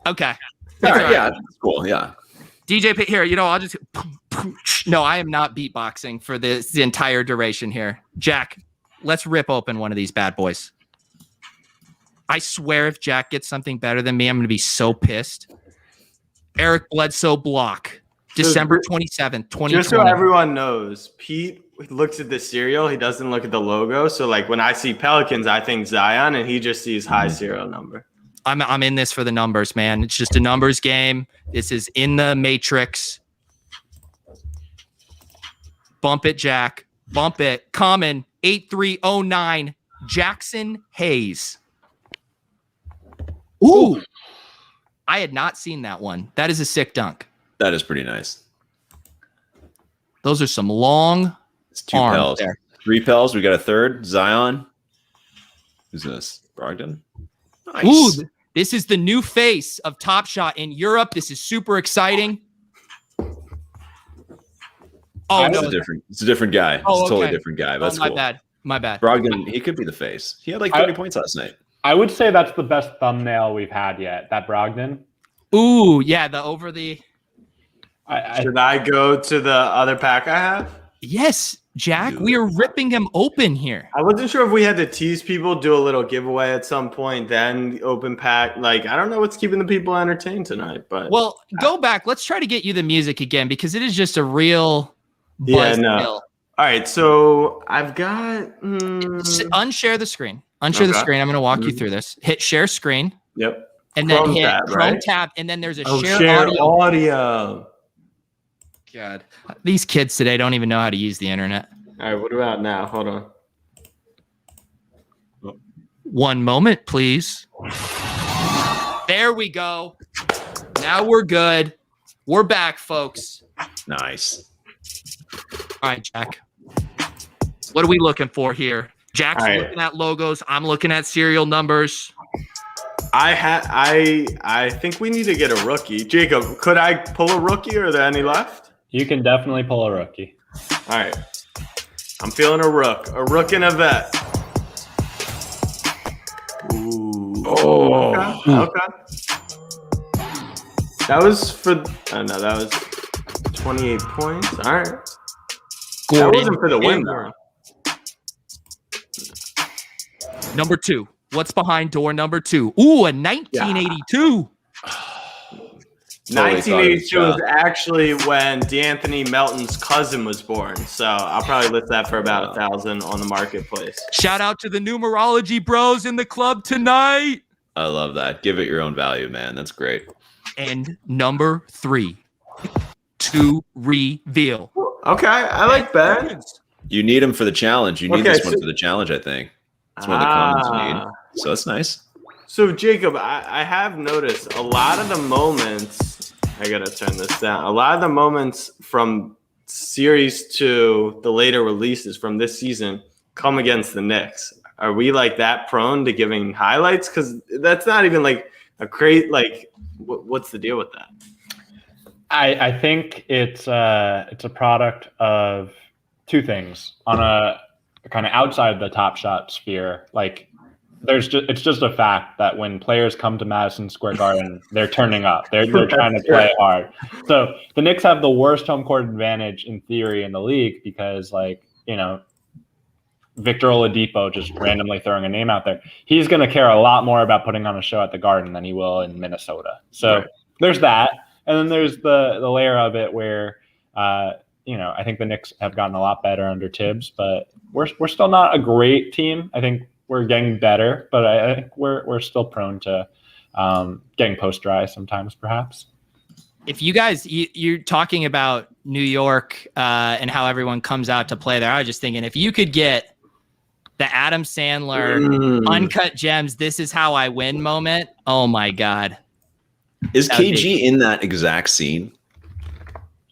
Okay. All right. Yeah. That's cool. Yeah. DJ Pitt here. I'll just. No, I am not beatboxing for the entire duration here. Jack, let's rip open one of these bad boys. I swear if Jack gets something better than me, I'm going to be so pissed. Eric Bledsoe block. December 27th, 2020. Just so everyone knows, Pete looks at the serial. He doesn't look at the logo. So like when I see Pelicans, I think Zion, and he just sees high serial number. I'm in this for the numbers, man. It's just a numbers game. This is in the matrix. Bump it, Jack. Bump it. Common 8309 Jackson Hayes. Ooh. I had not seen that one. That is a sick dunk. That is pretty nice. Those are some long It's 2 arms Pels. there. 3 Pels. We got a third. Zion. Who's this? Brogdon. Nice. Ooh, this is the new face of Top Shot in Europe. This is super exciting. Oh, It's no. a different guy. Oh, It's a totally okay. different guy. That's my cool. bad. My bad. Brogdon, he could be the face. He had like 30 points last night. I would say that's the best thumbnail we've had yet. That Brogdon. Ooh, yeah, the over the. Should I go to the other pack I have? Yes, Jack, we are ripping him open here. I wasn't sure if we had to tease people, do a little giveaway at some point, then open pack. Like, I don't know what's keeping the people entertained tonight, but Well, go back. Let's try to get you the music again because it is just a real buzz kill. All right, so I've got Unshare the screen. Unshare the screen. I'm going to walk you through this. Hit share screen. Yep. And Chrome then hit tab, Chrome right? tab, and then there's a share share audio. audio. God, these kids today don't even know how to use the internet. All right, what about now? Hold on. One moment, please. There we go. Now we're good. We're back, folks. Nice. All right, Jack. What are we looking for here? Jack's All right. looking at logos. I'm looking at serial numbers. I think we need to get a rookie. Jacob, could I pull a rookie or are there any left? You can definitely pull a rookie. All right. I'm feeling a rook and a vet. Ooh. Oh. Okay. That was for, no, that was 28 points. All right. That wasn't for the win, though. Number 2. What's behind door number 2? Ooh, a 1982. 1982 was actually when D'Anthony Melton's cousin was born. So I'll probably list that for about 1,000 on the marketplace. Shout out to the Numerology bros in the club tonight. I love that. Give it your own value, man. That's great. And number 3, to reveal. Okay, I like that. You need him for the challenge. You need this one for the challenge, I think. That's one of the comments you need. So that's nice. So, Jacob, I have noticed a lot of the moments, I got to turn this down, a lot of the moments from series to the later releases from this season come against the Knicks. Are we like that prone to giving highlights? Because that's not even like a great, like, what's the deal with that? I think it's a product of two things. On a kind of outside the Top Shot sphere, like it's just a fact that when players come to Madison Square Garden, they're turning up. They're trying to play hard. So the Knicks have the worst home court advantage in theory in the league because, like, you know, Victor Oladipo just randomly throwing a name out there, he's going to care a lot more about putting on a show at the Garden than he will in Minnesota. So there's that. And then there's the layer of it where, you know, I think the Knicks have gotten a lot better under Tibbs, but we're still not a great team. I think we're getting better, but I think we're still prone to getting post dry sometimes, perhaps. If you guys, you're talking about New York and how everyone comes out to play there, I was just thinking if you could get the Adam Sandler uncut gems, this is how I win moment. Oh my God. Is KG in that exact scene?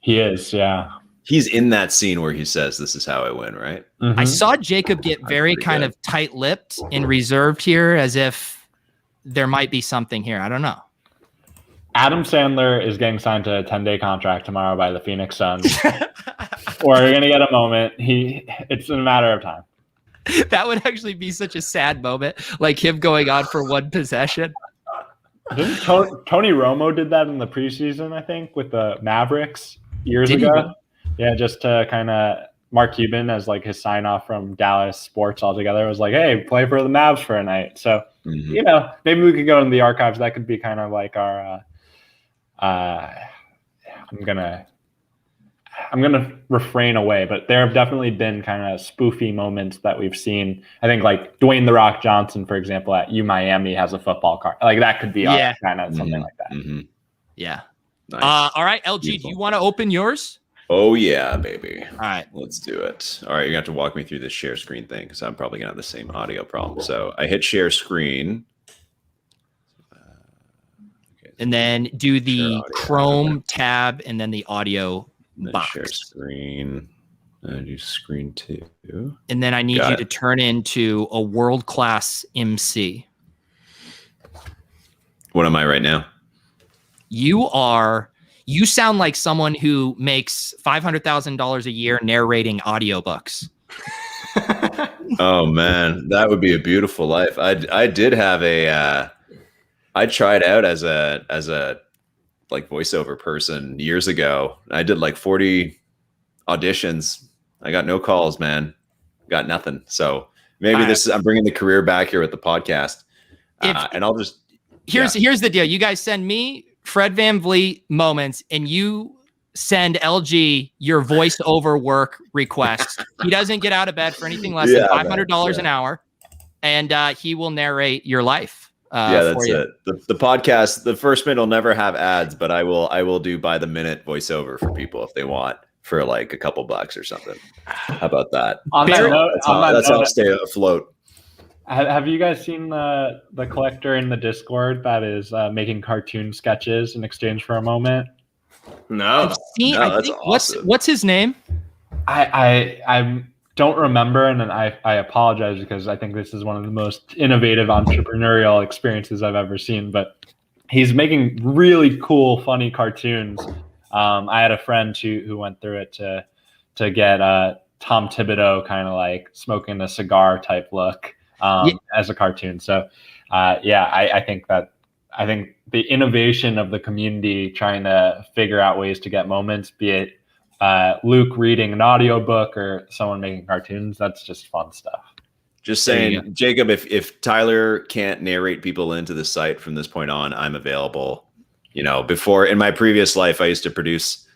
He is, yeah. He's in that scene where he says, "This is how I win," right? I saw Jacob get very kind of tight-lipped and reserved here as if there might be something here. I don't know. Adam Sandler is getting signed to a 10-day contract tomorrow by the Phoenix Suns. We're going to get a moment. It's a matter of time. That would actually be such a sad moment, like him going on for one possession. Didn't Tony Romo did that in the preseason, I think, with the Mavericks years ago? Yeah, just to kind of Mark Cuban as like his sign off from Dallas sports altogether. It was like, hey, play for the Mavs for a night. So, you know, maybe we could go in the archives. That could be kind of like our I'm gonna refrain away, but there have definitely been kind of spoofy moments that we've seen. I think like Dwayne "The Rock" Johnson, for example, at Miami has a football card. Like that could be kind of something like that. Yeah. Nice. All right, LG, do you want to open yours? Oh yeah, baby. All right. Let's do it. All right, you're gonna have to walk me through this share screen thing because I'm probably gonna have the same audio problem. So I hit share screen. And then do the Chrome tab and then the audio box. Share screen. Do screen 2. And then I need you to turn into a world-class MC. What am I right now? You sound like someone who makes $500,000 a year narrating audiobooks. Oh man, that would be a beautiful life. I did have I tried out as a like voiceover person years ago. I did like 40 auditions. I got no calls, man. Got nothing. So maybe I'm bringing the career back here with the podcast. And I'll just here's the deal. You guys send me Fred VanVleet moments, and you send LG your voiceover work request. He doesn't get out of bed for anything less than $500 an hour, and he will narrate your life. That's it. The podcast, the first minute will never have ads, but I will do by the minute voiceover for people if they want for like a couple bucks or something. How about that? That's how I'll stay afloat. Have you guys seen the collector in the Discord that is making cartoon sketches in exchange for a moment? No. I think awesome. What's his name? I don't remember, and then I apologize because I think this is one of the most innovative entrepreneurial experiences I've ever seen. But he's making really cool, funny cartoons I had a friend who went through it to get Tom Thibodeau kind of like smoking a cigar type look as a cartoon. So I think the innovation of the community trying to figure out ways to get moments, be it Luke reading an audiobook or someone making cartoons, that's just fun stuff. Just saying, Jacob, if Tyler can't narrate people into the site from this point on, I'm available. Before, in my previous life, I used to produce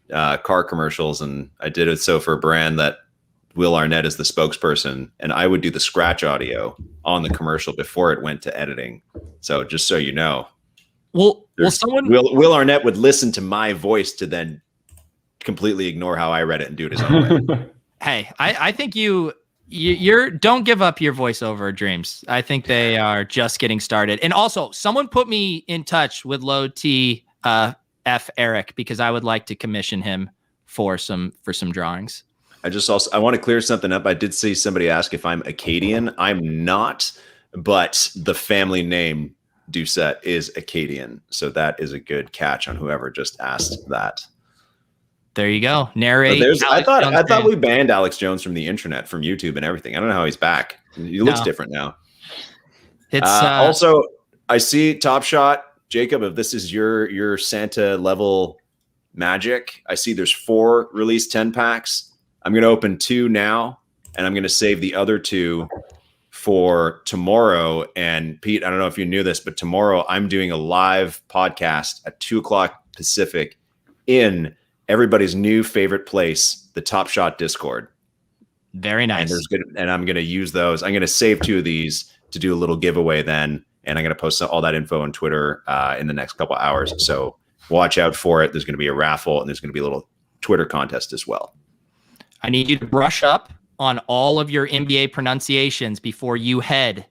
car commercials, and I did it so for a brand that Will Arnett is the spokesperson, and I would do the scratch audio on the commercial before it went to editing. So just so you know, Will Arnett would listen to my voice to then completely ignore how I read it and do it his own way. Hey, I think you're don't give up your voiceover dreams. I think they are just getting started. And also, someone put me in touch with Low T F Eric, because I would like to commission him for some drawings. I want to clear something up. I did see somebody ask if I'm Acadian. I'm not, but the family name Doucet is Acadian. So that is a good catch on whoever just asked that. There you go. Narrate. I thought we banned Alex Jones from the internet, from YouTube and everything. I don't know how he's back. He looks different now. It's also, I see Top Shot, Jacob, if this is your Santa level magic, I see there's 4 release 10 packs. I'm going to open 2 now, and I'm going to save the other 2 for tomorrow. And Pete, I don't know if you knew this, but tomorrow I'm doing a live podcast at 2:00 Pacific in everybody's new favorite place, the Top Shot Discord. Very nice. And I'm going to use those. I'm going to save 2 of these to do a little giveaway then. And I'm going to post all that info on Twitter in the next couple hours. So watch out for it. There's going to be a raffle, and there's going to be a little Twitter contest as well. I need you to brush up on all of your NBA pronunciations before you head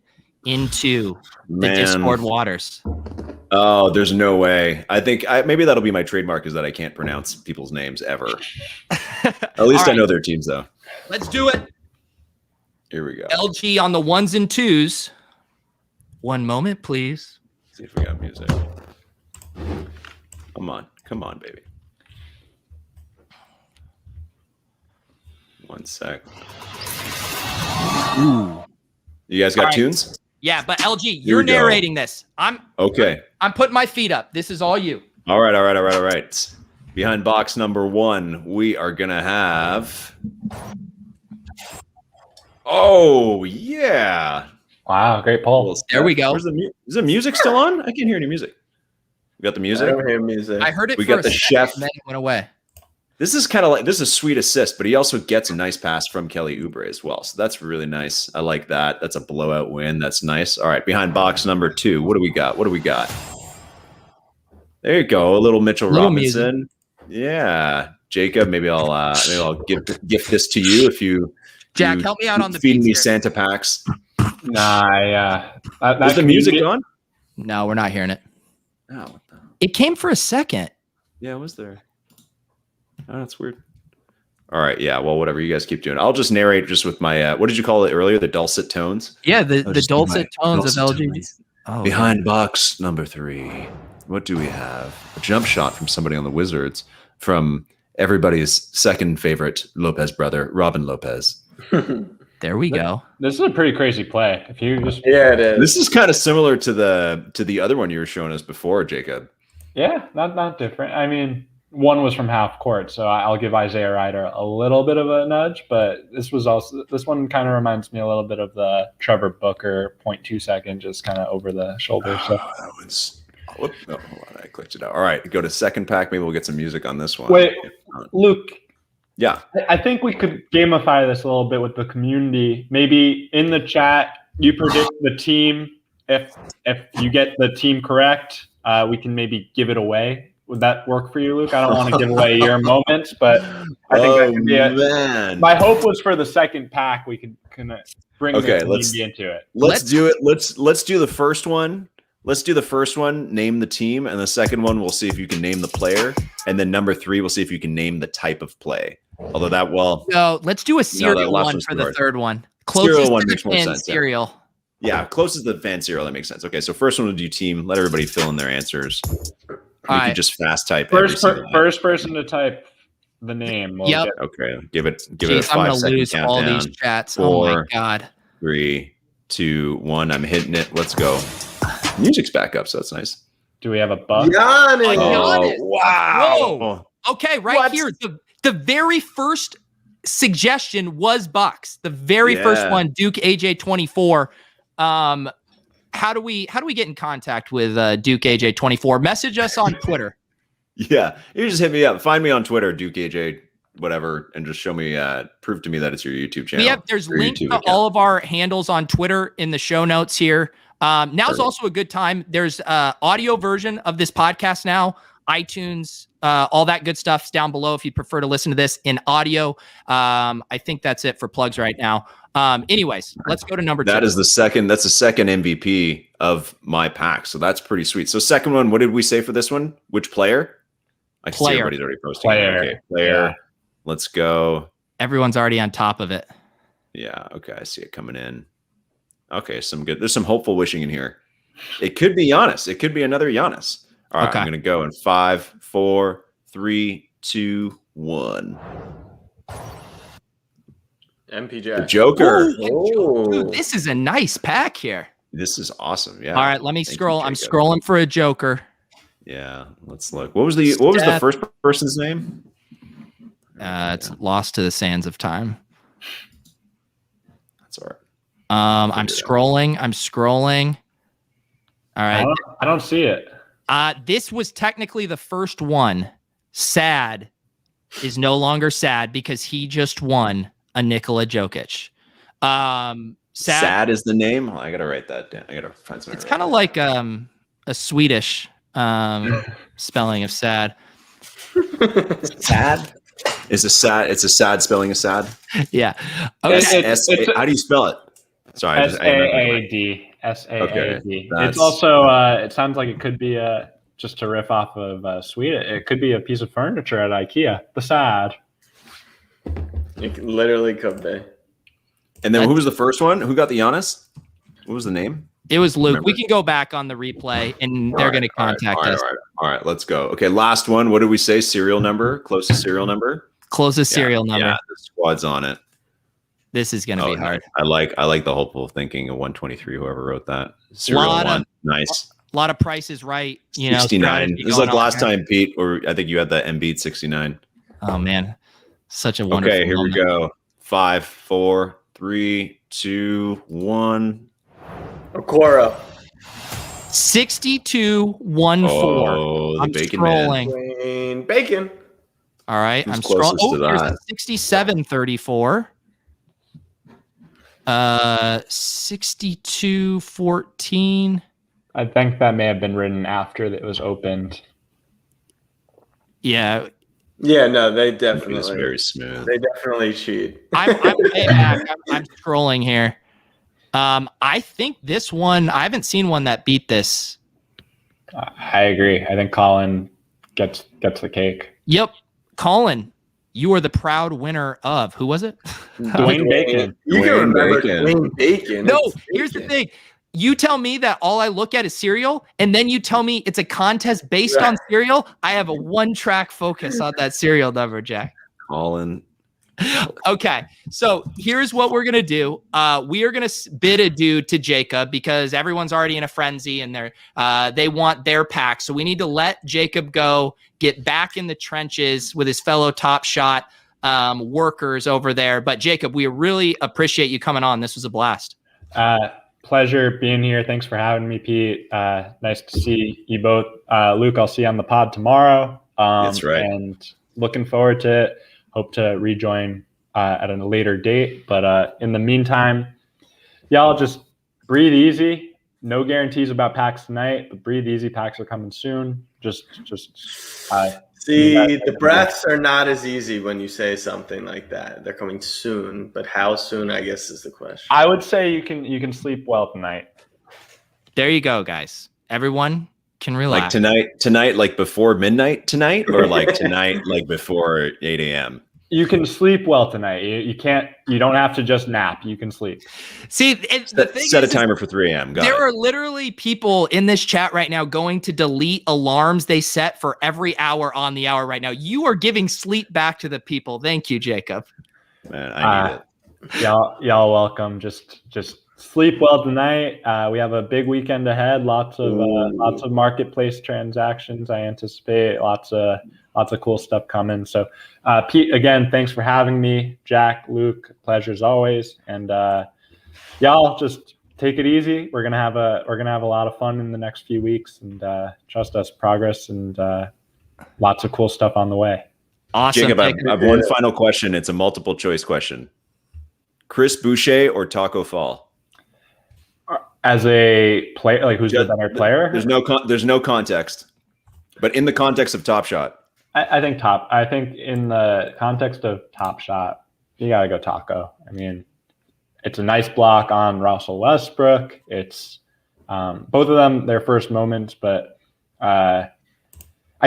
into the Discord waters. Oh, there's no way. I think maybe that'll be my trademark, is that I can't pronounce people's names ever. At least I know their teams, though. Let's do it. Here we go. LG on the 1s and 2s. One moment, please. Let's see if we got music. Come on, baby. One sec. Ooh. You guys got tunes? Yeah, but LG, you're narrating this. I'm putting my feet up. This is all you. All right. Behind box number 1, we are gonna have. Oh yeah! Wow, great poll. There we go. Is the music still on? I can't hear any music. We got the music. I don't hear music. I heard it. We got the chef. And then it went away. This is kind of like, this is a sweet assist, but he also gets a nice pass from Kelly Oubre as well. So that's really nice. I like that. That's a blowout win. That's nice. All right, behind box number 2, what do we got? There you go, a little Mitchell Robinson. Music. Yeah, Jacob. Maybe I'll gift this to you if you. Jack, help me out on the feeding me Santa packs. Nah, is the music on? No, we're not hearing it. Oh, what the? It came for a second. Yeah, was there? Oh, that's weird. All right, yeah. Well, whatever. You guys keep doing. I'll just narrate just with my what did you call it earlier? The dulcet tones. Yeah, the dulcet tones of LG. Oh, behind box number 3, what do we have? A jump shot from somebody on the Wizards, from everybody's second favorite Lopez brother, Robin Lopez. There we go. This is a pretty crazy play. If you just it is. This is kind of similar to the other one you were showing us before, Jacob. Yeah, not different. I mean, one was from half court, so I'll give Isaiah Ryder a little bit of a nudge, but this one kind of reminds me a little bit of the Trevor Booker 0.2 second, just kind of over the shoulder. So that was. Hold on, I clicked it out. All right, go to second pack. Maybe we'll get some music on this one. Wait, Luke. Yeah, I think we could gamify this a little bit with the community. Maybe in the chat, you predict the team. If you get the team correct, we can maybe give it away. Would that work for you, Luke? I don't want to give away your moments, but I think that could be it. Man. My hope was for the second pack, we could kind of bring the community into it. Let's do it. Let's do the first one. Let's do the first one, name the team, and the second one, we'll see if you can name the player. And then number 3, we'll see if you can name the type of play. Although No, let's do a serial one for the third one. Closest one to makes the more fan sense. serial. Yeah, closest to the fan serial, that makes sense. Okay, so first one, we'll do team. Let everybody fill in their answers. We could just fast type every single first person to type the name. Yep. Okay. Give it a I'm 5 gonna second lose countdown. all these chats. 4, oh my god. 3, 2, 1. I'm hitting it. Let's go. Music's back up, so that's nice. Do we have a buck? Giannis. Giannis. Wow. Whoa. Okay, right here. The very first suggestion was Bucks. The very first one, Duke AJ24. How do we get in contact with Duke AJ24? Message us on Twitter. Yeah, you just hit me up. Find me on Twitter, Duke AJ, whatever, and just show me, prove to me that it's your YouTube channel. There's links to all of our handles on Twitter in the show notes here. Now's also a good time. There's audio version of this podcast now, iTunes, all that good stuff's down below if you prefer to listen to this in audio. I think that's it for plugs right now. Anyways, let's go to number 2. That's the second MVP of my pack. So that's pretty sweet. So second one, what did we say for this one? Which player? I see everybody's already posting. Player. Yeah. Let's go. Everyone's already on top of it. Yeah. Okay. I see it coming in. Okay. There's some hopeful wishing in here. It could be Giannis. It could be another Giannis. All right. Okay. I'm going to go in 5, 4, 3, 2, 1. MPJ. The Joker. Dude, this is a nice pack here. This is awesome. Yeah. All right, let me scroll. I'm scrolling for a Joker. Yeah, let's look. What was the first person's name? It's Lost to the Sands of Time. That's all right. I'm scrolling. All right. I don't see it. This was technically the first one. Sad is no longer sad because he just won a Nikola Jokic. Sad is the name. Oh, I gotta write that down. I gotta find something. It's kind of like a Swedish spelling of sad. Sad is a sad. It's a sad spelling of sad. Yeah. Okay. How do you spell it? Sorry. SAAD. SAAD. It's also. It sounds like it could be just to riff off of Sweden. It could be a piece of furniture at IKEA. The sad. It literally could be. And then who was the first one? Who got the Giannis? What was the name? It was Luke. Remember? We can go back on the replay and they're going to contact us. All right, let's go. Okay, last one. What did we say? Serial number? Closest serial number? Closest serial number. Yeah, the squad's on it. This is going to be hard. I like the hopeful thinking of 123, whoever wrote that. Serial one. Nice. A lot of prices right. 69. This is like last time, Pete, or I think you had the Embiid 69. Oh, man. Such a wonderful Okay, here moment. we go. 5, 4, 3, 2, 1. Okoro. 6214. Oh, the I'm bacon scrolling. Man. Bacon. All right, Who's I'm scrolling. closest to Here's that? a 6734. 6214. I think that may have been written after it was opened. Yeah. Yeah, no, they definitely. It's very smooth. They definitely cheat. I'm way back. I'm scrolling here. I think this one, I haven't seen one that beat this. I agree. I think Colin gets the cake. Yep. Colin, you are the proud winner of, who was it? Dwayne Bacon. You can remember Dwayne Bacon. No, here's the thing. You tell me that all I look at is cereal, and then you tell me it's a contest based on cereal. I have a one-track focus on that cereal number, Jack. Colin. Okay, so here's what we're gonna do. We are gonna bid adieu to Jacob because everyone's already in a frenzy and they want their pack. So we need to let Jacob go, get back in the trenches with his fellow Top Shot workers over there. But Jacob, we really appreciate you coming on. This was a blast. Pleasure being here. Thanks for having me, Pete. Nice to see you both. Luke, I'll see you on the pod tomorrow. That's right. And looking forward to it. Hope to rejoin at a later date. But in the meantime, y'all just breathe easy. No guarantees about packs tonight, but breathe easy. Packs are coming soon. Just see, the breaths are not as easy when you say something like that. They're coming soon, but how soon, I guess, is the question. I would say you can sleep well tonight. There you go, guys. Everyone can relax. Like tonight, like before midnight tonight, or like tonight, like before 8 a.m. You can sleep well tonight. You don't have to just nap. You can sleep. See, set a timer for 3 a.m. There are literally people in this chat right now going to delete alarms they set for every hour on the hour right now. You are giving sleep back to the people. Thank you, Jacob. Man, I need it. Y'all welcome. Just sleep well tonight. We have a big weekend ahead. Lots of marketplace transactions. I anticipate lots of cool stuff coming. So, Pete, again, thanks for having me. Jack, Luke, pleasure as always. And y'all just take it easy. We're gonna have a lot of fun in the next few weeks, and trust us, progress and lots of cool stuff on the way. Awesome. Jacob, I have one final question. It's a multiple choice question. Chris Boucher or Taco Fall? As a player, like who's the better player? There's no context, but in the context of Top Shot. I think in the context of Top Shot, you gotta go Taco. I mean, it's a nice block on Russell Westbrook. It's both of them their first moments, but I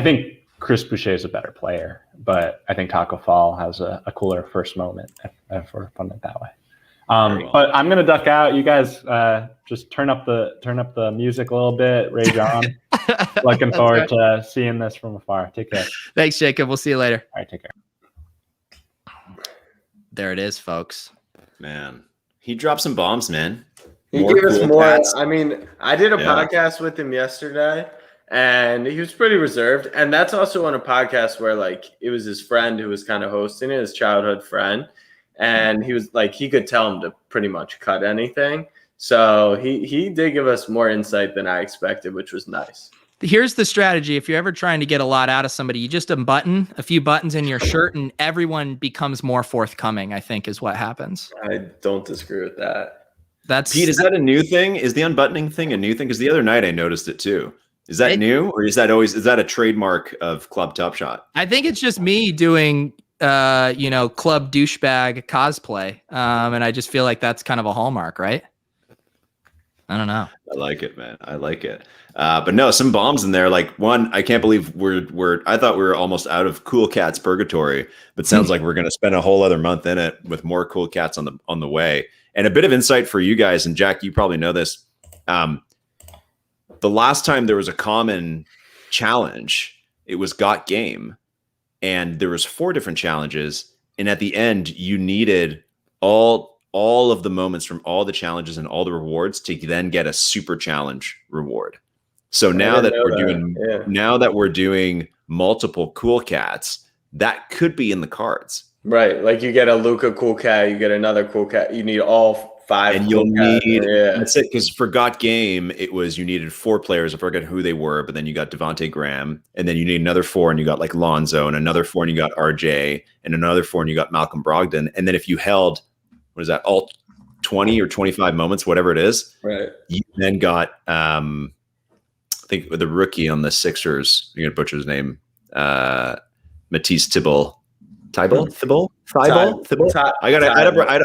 think Chris Boucher is a better player. But I think Taco Fall has a cooler first moment, if we're putting it that way. But I'm gonna duck out. You guys just turn up the music a little bit. Rage on. Looking forward to seeing this from afar. Take care. Thanks, Jacob. We'll see you later. All right, take care. There it is, folks. Man, he dropped some bombs, man. He gave us more. Cats. I mean, I did a podcast with him yesterday, and he was pretty reserved. And that's also on a podcast where, like, it was his friend who was kind of hosting it, his childhood friend. And he was like, he could tell him to pretty much cut anything. So he did give us more insight than I expected, which was nice. Here's the strategy. If you're ever trying to get a lot out of somebody, you just unbutton a few buttons in your shirt and everyone becomes more forthcoming, I think is what happens. I don't disagree with that. Pete, is that a new thing? Is the unbuttoning thing a new thing? Because the other night I noticed it too. Is that new, or is that a trademark of Club Top Shot? I think it's just me doing club douchebag cosplay. And I just feel like that's kind of a hallmark, right? I don't know. I like it, man. I like it. But no, some bombs in there. Like one, I can't believe I thought we were almost out of Cool Cats purgatory, but sounds like we're going to spend a whole other month in it with more Cool Cats on the way. And a bit of insight for you guys, and Jack, you probably know this. The last time there was a common challenge, it was Got Game. And there was 4 different challenges. And at the end, you needed all of the moments from all the challenges and all the rewards to then get a super challenge reward. So now that we're doing multiple Cool Cats, that could be in the cards. Right. Like you get a Luka Cool Cat, you get another Cool Cat. You need all 5. And you'll need, that's it. Because for Got Game, you needed 4 players. I forget who they were, but then you got Devontae Graham, and then you need another 4, and you got like Lonzo, and another 4, and you got RJ, and another 4, and you got Malcolm Brogdon. And then if you held, what is that, all 20 or 25 moments, whatever it is, right? You then got, I think the rookie on the Sixers, you're gonna butcher his name, Matisse Thybulle. I don't know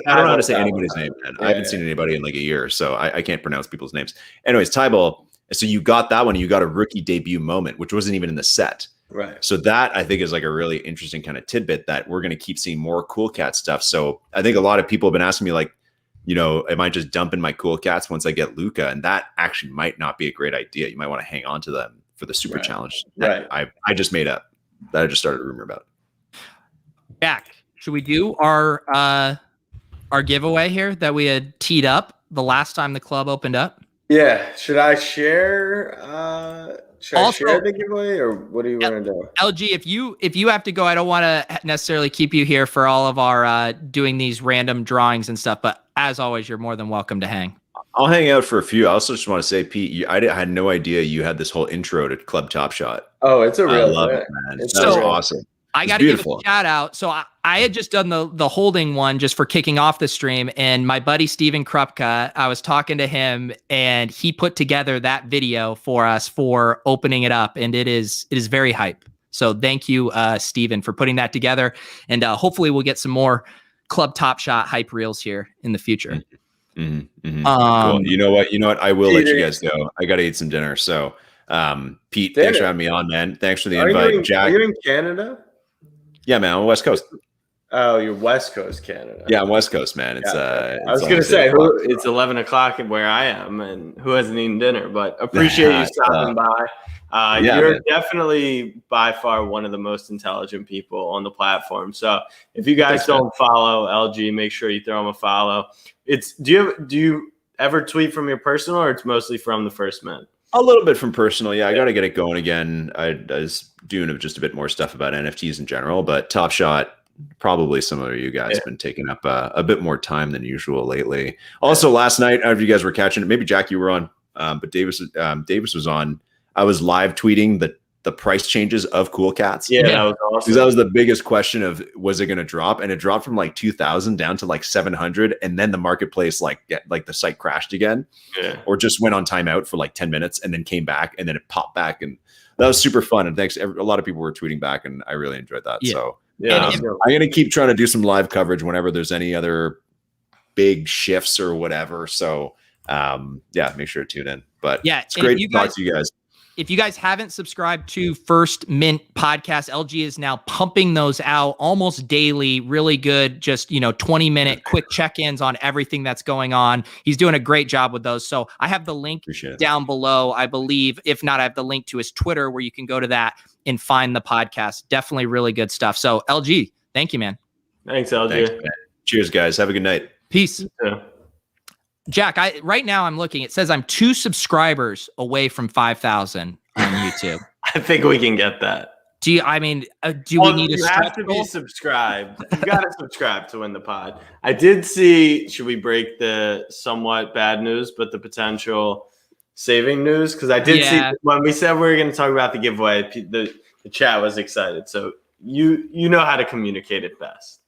how to say anybody's name, man. I haven't seen anybody in like a year, so I can't pronounce people's names. Anyways, Thybulle. So you got that one, and you got a rookie debut moment, which wasn't even in the set. Right. So that I think is like a really interesting kind of tidbit that we're going to keep seeing more Cool Cat stuff. So I think a lot of people have been asking me like, am I just dumping my Cool Cats once I get Luka? And that actually might not be a great idea. You might want to hang on to them for the super challenge. That I just made up. That I just started a rumor about. Jack, should we do our giveaway here that we had teed up the last time the club opened up? Yeah. Should I share? I share the giveaway, or what do you want to do? LG, if you have to go, I don't want to necessarily keep you here for all of our doing these random drawings and stuff. But as always, you're more than welcome to hang. I'll hang out for a few. I also just want to say, Pete, I had no idea you had this whole intro to Club Top Shot. Oh, it's a real. I love it, man. That was awesome. I got to give a shout out. So I had just done the holding one just for kicking off the stream, and my buddy Steven Krupka, I was talking to him, and he put together that video for us for opening it up, and it is very hype. So thank you, Steven, for putting that together, and hopefully we'll get some more Club Top Shot hype reels here in the future. Mm-hmm, mm-hmm. Cool. You know what? I will let you guys go. I got to eat some dinner. So, Pete, thanks for having me on, man. Thanks for the invite, Jack. Are you in Canada? Yeah, man, on the West Coast. Oh, you're West Coast Canada. Yeah, I'm West Coast, man. It's I was gonna say it's 11 o'clock where I am, and who hasn't eaten dinner. But appreciate you stopping by. You're definitely by far one of the most intelligent people on the platform. So if you guys don't follow LG, make sure you throw him a follow. Do you ever tweet from your personal, or it's mostly from the First Mint? A little bit from personal. Yeah, I got to get it going again. I was doing just a bit more stuff about NFTs in general, but Top Shot, probably similar to you guys, been taking up a bit more time than usual lately. Also, last night, if you guys were catching it, maybe Jack, you were on, but Davis was on. I was live tweeting the price changes of Cool Cats. Yeah, that was awesome. Because that was the biggest question of, was it going to drop? And it dropped from like 2,000 down to like 700. And then the marketplace, like the site crashed again, or just went on timeout for like 10 minutes and then came back, and then it popped back. And that was super fun. And thanks. A lot of people were tweeting back, and I really enjoyed that. Yeah. So I'm going to keep trying to do some live coverage whenever there's any other big shifts or whatever. So make sure to tune in. But it's great to talk to you guys. If you guys haven't subscribed to First Mint podcast, LG is now pumping those out almost daily. Really good, just 20-minute quick check-ins on everything that's going on. He's doing a great job with those. So I have the link down below, I believe. If not, I have the link to his Twitter where you can go to that and find the podcast. Definitely really good stuff. So LG, thank you, man. Thanks, LG. Thanks, man. Cheers, guys. Have a good night. Peace. Yeah. Jack, right now I'm looking. It says I'm 2 subscribers away from 5,000 on YouTube. I think we can get that. Do we need a you have to be subscribed. You got to subscribe to win the pod. I did see, should we break the somewhat bad news, but the potential saving news? Because I did see when we said we were going to talk about the giveaway, the chat was excited. So you know how to communicate it best.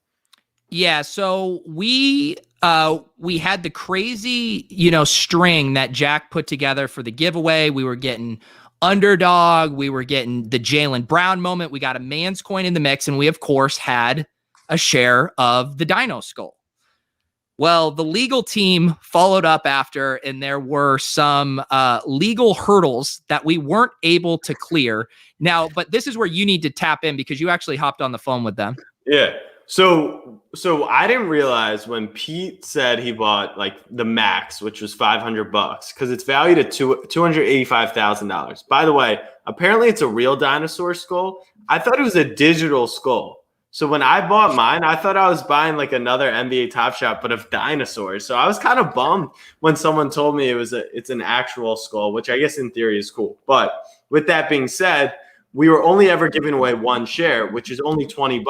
Yeah, so we had the crazy, string that Jack put together for the giveaway. We were getting Underdog. We were getting the Jaylen Brown moment. We got a man's coin in the mix, and we, of course, had a share of the Dino Skull. Well, the legal team followed up after, and there were some legal hurdles that we weren't able to clear. Now, but this is where you need to tap in because you actually hopped on the phone with them. Yeah. So I didn't realize when Pete said he bought like the max, which was $500, because it's valued at $285,000. By the way, apparently it's a real dinosaur skull. I thought it was a digital skull. So when I bought mine, I thought I was buying like another NBA Top Shot, but of dinosaurs. So I was kind of bummed when someone told me it's an actual skull, which I guess in theory is cool. But with that being said, we were only ever giving away 1 share, which is only $20.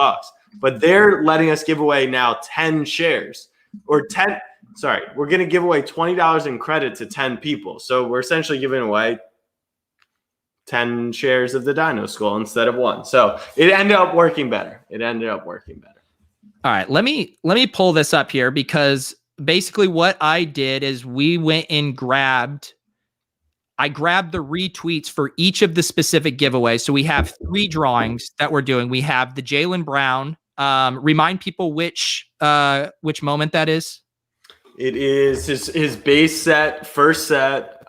But they're letting us give away now 10 shares or 10. Sorry, we're going to give away $20 in credit to 10 people. So we're essentially giving away 10 shares of the Dino Skull instead of 1. So it ended up working better. All right, let me pull this up here because basically what I did is we went and I grabbed the retweets for each of the specific giveaways. So we have 3 drawings that we're doing. We have the Jaylen Brown. Remind people which moment that is. It is his base set, first set,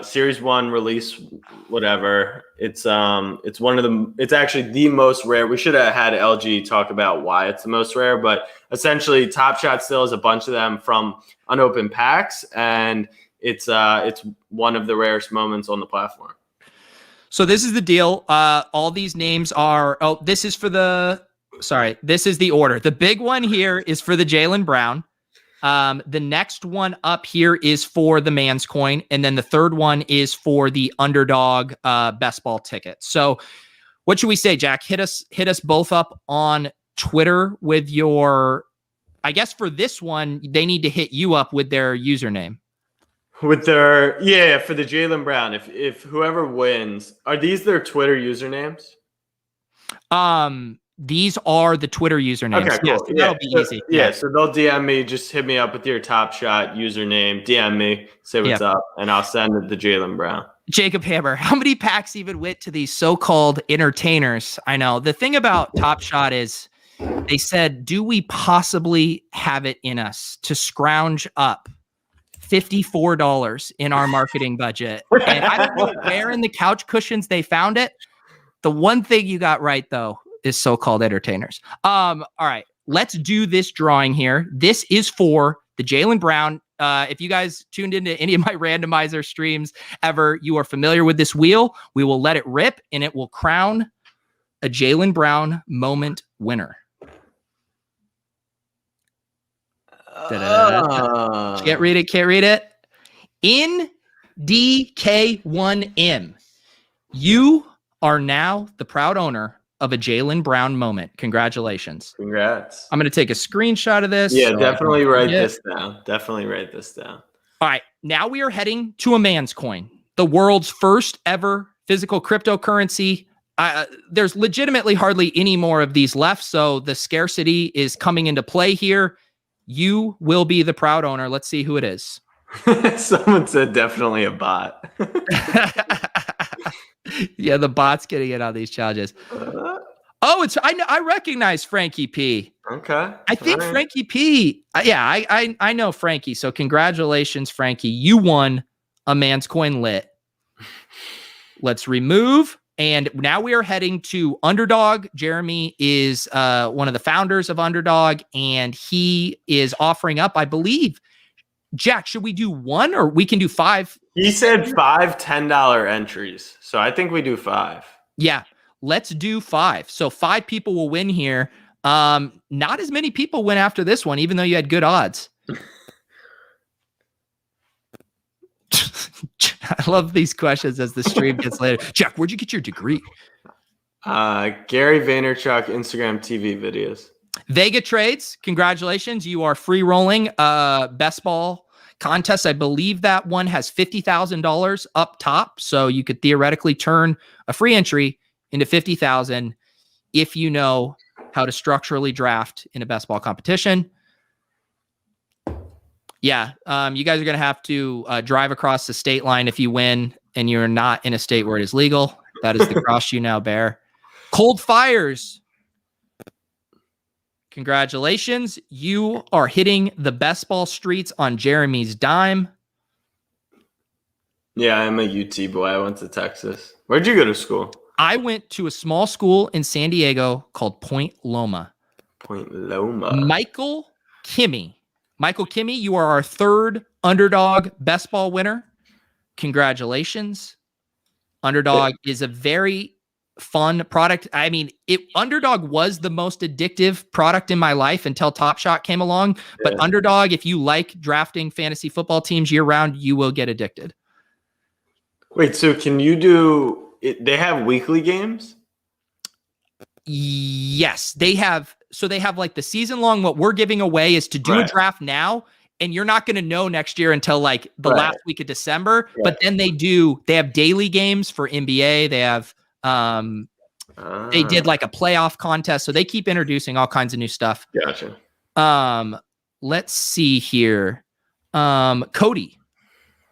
series 1 release, whatever. It's actually the most rare. We should have had LG talk about why it's the most rare, but essentially Top Shot still has a bunch of them from unopened packs, and it's one of the rarest moments on the platform. So this is the deal. All these names are, this is the order. The big one here is for the Jaylen Brown. The next one up here is for the man's coin. And then the third one is for the Underdog best ball ticket. So what should we say, Jack? Hit us both up on Twitter with your, I guess for this one, they need to hit you up with their username. With for the Jaylen Brown, if whoever wins, are these their Twitter usernames? These are the Twitter usernames. Okay, cool. Yes, that'll be easy. Yeah, so they'll DM me, just hit me up with your Top Shot username, DM me, say what's up, and I'll send it to Jaylen Brown. Jacob Hammer, how many packs even went to these so-called entertainers? I know. The thing about Top Shot is they said, do we possibly have it in us to scrounge up $54 in our marketing budget? And I don't know where in the couch cushions they found it. The one thing you got right, though, is so-called entertainers. All right, let's do this drawing here. This is for the Jaylen Brown. If you guys tuned into any of my randomizer streams ever, you are familiar with this wheel. We will let it rip, and it will crown a Jaylen Brown moment winner. Can't read it. In DK1M, you are now the proud owner of a Jaylen Brown moment. Congratulations. Congrats. I'm going to take a screenshot of this. Yeah, definitely write this down. Definitely write this down. All right. Now we are heading to a man's coin, the world's first ever physical cryptocurrency. There's legitimately hardly any more of these left. So the scarcity is coming into play here. You will be the proud owner. Let's see who it is. Someone said definitely a bot. Yeah, the bot's getting it on these challenges. Oh, I recognize Frankie P. Okay. I think Frankie P. I know Frankie. So congratulations, Frankie. You won a man's coin lit. Let's remove. And now we are heading to Underdog. Jeremy is one of the founders of Underdog, and he is offering up, I believe. Jack, should we do one or we can do 5? He said 5 $10 entries. So I think we do 5. Yeah, let's do 5. So 5 people will win here. Not as many people win after this one, even though you had good odds. I love these questions as the stream gets later. Jack, where'd you get your degree? Gary Vaynerchuk, Instagram TV videos. Vega Trades, congratulations. You are free rolling best ball contest. I believe that one has $50,000 up top. So you could theoretically turn a free entry into $50,000 if you know how to structurally draft in a best ball competition. Yeah, you guys are going to have to drive across the state line if you win and you're not in a state where it is legal. That is the cross you now bear. Cold Fires. Congratulations. You are hitting the best ball streets on Jeremy's dime. Yeah, I'm a UT boy. I went to Texas. Where'd you go to school? I went to a small school in San Diego called Point Loma. Point Loma. Michael Kimmy, you are our 3rd Underdog best ball winner. Congratulations. Underdog is a very fun product. I mean, Underdog was the most addictive product in my life until Top Shot came along. But Underdog, if you like drafting fantasy football teams year round, you will get addicted. Wait, so can you do it? They have weekly games? Yes, they have. So they have like the season long. What we're giving away is to do a draft now. And you're not going to know next year until like the last week of December. Right. But then they have daily games for NBA. They have, they did like a playoff contest. So they keep introducing all kinds of new stuff. Gotcha. Let's see here. Cody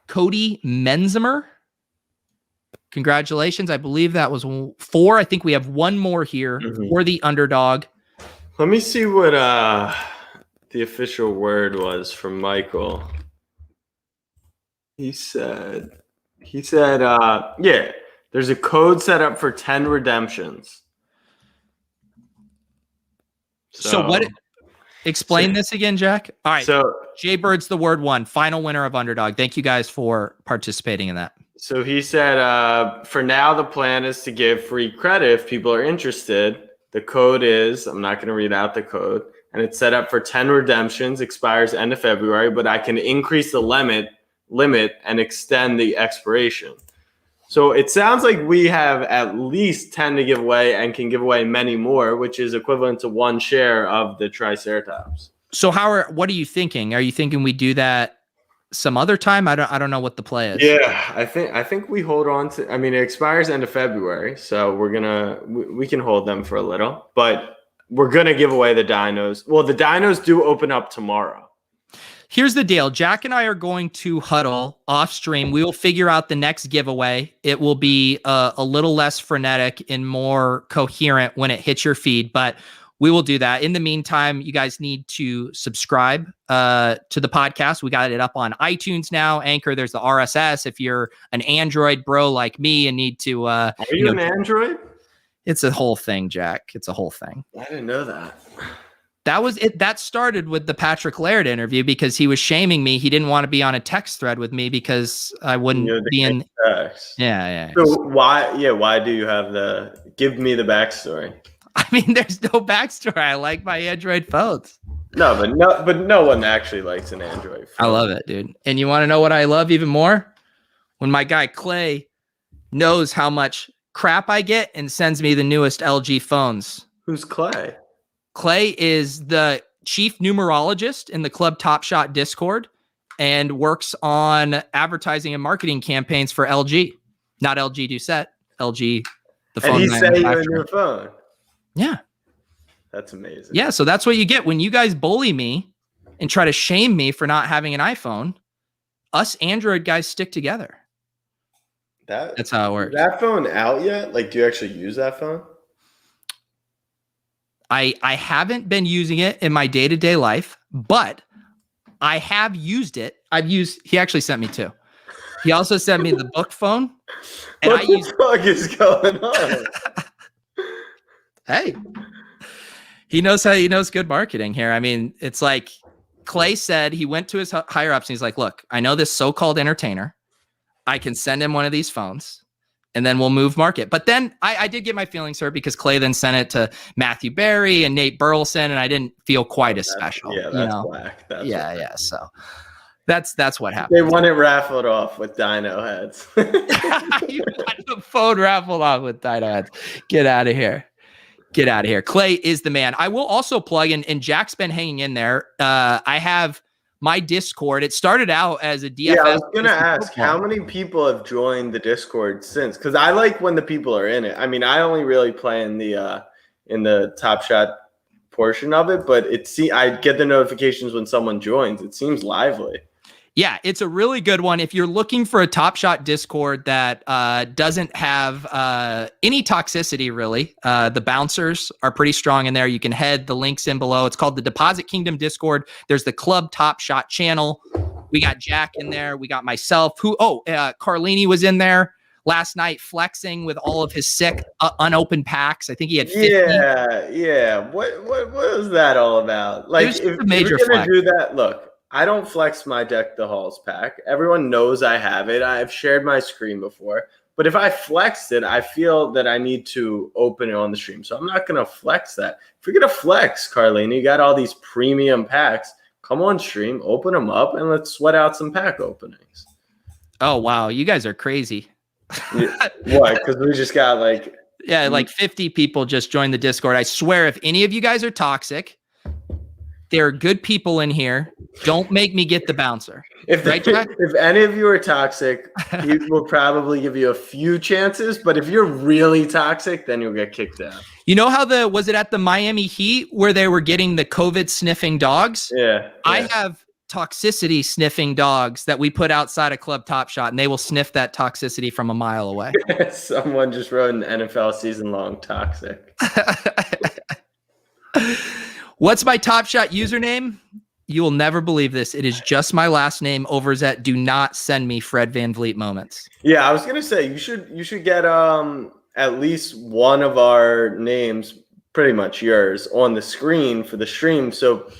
Menzimer. Congratulations. I believe that was 4. I think we have one more here for the Underdog. Let me see what, the official word was from Michael. He said, yeah, there's a code set up for 10 redemptions. So what, explain this again, Jack. All right. So Jay Bird's the word 1, final winner of Underdog. Thank you guys for participating in that. So he said, for now, the plan is to give free credit if people are interested. The code is, I'm not going to read out the code. And it's set up for 10 redemptions, expires end of February, but I can increase the limit and extend the expiration. So it sounds like we have at least 10 to give away and can give away many more, which is equivalent to 1 share of the Triceratops. So what are you thinking? Are you thinking we do that some other time? I don't know what the play is. Yeah, I think we hold on to, I mean, it expires end of February, so we can hold them for a little, but we're going to give away the dinos. Well, the dinos do open up tomorrow. Here's the deal. Jack and I are going to huddle off stream. We will figure out the next giveaway. It will be a little less frenetic and more coherent when it hits your feed, but we will do that. In the meantime, you guys need to subscribe to the podcast. We got it up on iTunes now. Anchor, there's the RSS. If you're an Android bro like me and need to... Are you an Android? It's a whole thing, Jack. It's a whole thing. I didn't know that. That was it. That started with the Patrick Laird interview because he was shaming me. He didn't want to be on a text thread with me because I wouldn't be in. Text. Yeah. So why do you have give me the backstory? I mean, there's no backstory. I like my Android phones. But no one actually likes an Android phone. I love it, dude. And you want to know what I love even more? When my guy Clay knows how much crap I get and sends me the newest LG phones. Who's Clay? Clay is the chief numerologist in the Club Top Shot Discord and works on advertising and marketing campaigns for LG. Not LG Doucet, LG, the phone. And he sent you a new phone. Yeah. That's amazing. Yeah, so that's what you get when you guys bully me and try to shame me for not having an iPhone. Us Android guys stick together. That's how it works. Is that phone out yet? Like, do you actually use that phone? I haven't been using it in my day-to-day life, but I have used it. He actually sent me two. He also sent me the book phone. And what the fuck is going on? Hey, he knows good marketing here. I mean, it's like Clay said, he went to his higher ups and he's like, look, I know this so-called entertainer. I can send him one of these phones and then we'll move market. But then I did get my feelings hurt because Clay then sent it to Matthew Berry and Nate Burleson, and I didn't feel quite as special. Yeah, that's whack. Yeah. So that's what happened. They want it raffled off with dino heads. You got the phone raffled off with dino heads. Get out of here. Clay is the man. I will also plug in, and Jack's been hanging in there. I have my Discord. It started out as a DFS. Yeah, I was gonna ask how many people have joined the Discord since, because I like when the people are in it. I mean, I only really play in the Top Shot portion of it, but I get the notifications when someone joins. It seems lively. Yeah, it's a really good one. If you're looking for a Top Shot Discord that doesn't have any toxicity, really, the bouncers are pretty strong in there. You can head the links in below. It's called the Deposit Kingdom Discord. There's the Club Top Shot channel. We got Jack in there. We got myself. Carlini was in there last night flexing with all of his sick unopened packs. I think he had 50. Yeah. What was that all about? Like, if you're gonna do that, look. I don't flex my Deck the Halls pack. Everyone knows I have it. I've shared my screen before. But if I flexed it, I feel that I need to open it on the stream. So I'm not going to flex that. If you're going to flex, Carlene, you got all these premium packs. Come on stream, open them up, and let's sweat out some pack openings. Oh, wow. You guys are crazy. What? Because we just got like 50 people just joined the Discord. I swear, if any of you guys are toxic, there are good people in here. Don't make me get the bouncer. If any of you are toxic, he will probably give you a few chances. But if you're really toxic, then you'll get kicked out. You know how was it at the Miami Heat where they were getting the COVID sniffing dogs? Yeah. I have toxicity sniffing dogs that we put outside a Club Top Shot, and they will sniff that toxicity from a mile away. Someone just wrote an NFL season long toxic. What's my Top Shot username? You will never believe this. It is just my last name. Overzet. Do not send me Fred VanVleet moments. Yeah, I was gonna say you should get at least one of our names, pretty much yours, on the screen for the stream, so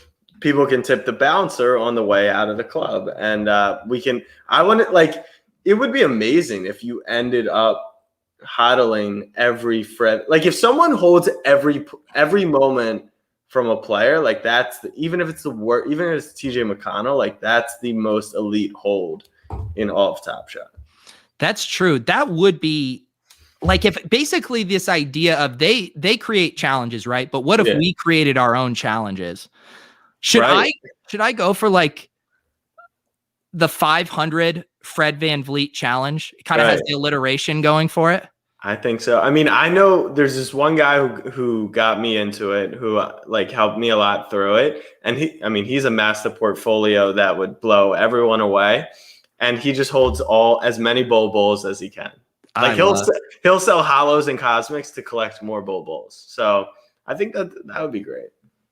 people can tip the bouncer on the way out of the club, and it would be amazing if you ended up hodling every Fred. Like if someone holds every moment from a player, like even if it's TJ McConnell, like that's the most elite hold in all of Top Shot. That's true. That would be like if basically this idea of they create challenges, right? But what if we created our own challenges? Should I go for like the 500 Fred VanVleet challenge? It kind of has the alliteration going for it. I think so. I mean, I know there's this one guy who got me into it, who like helped me a lot through it. And he's amassed a portfolio that would blow everyone away. And he just holds as many bowls as he can. Like he'll sell hollows and cosmics to collect more bowls. So I think that would be great.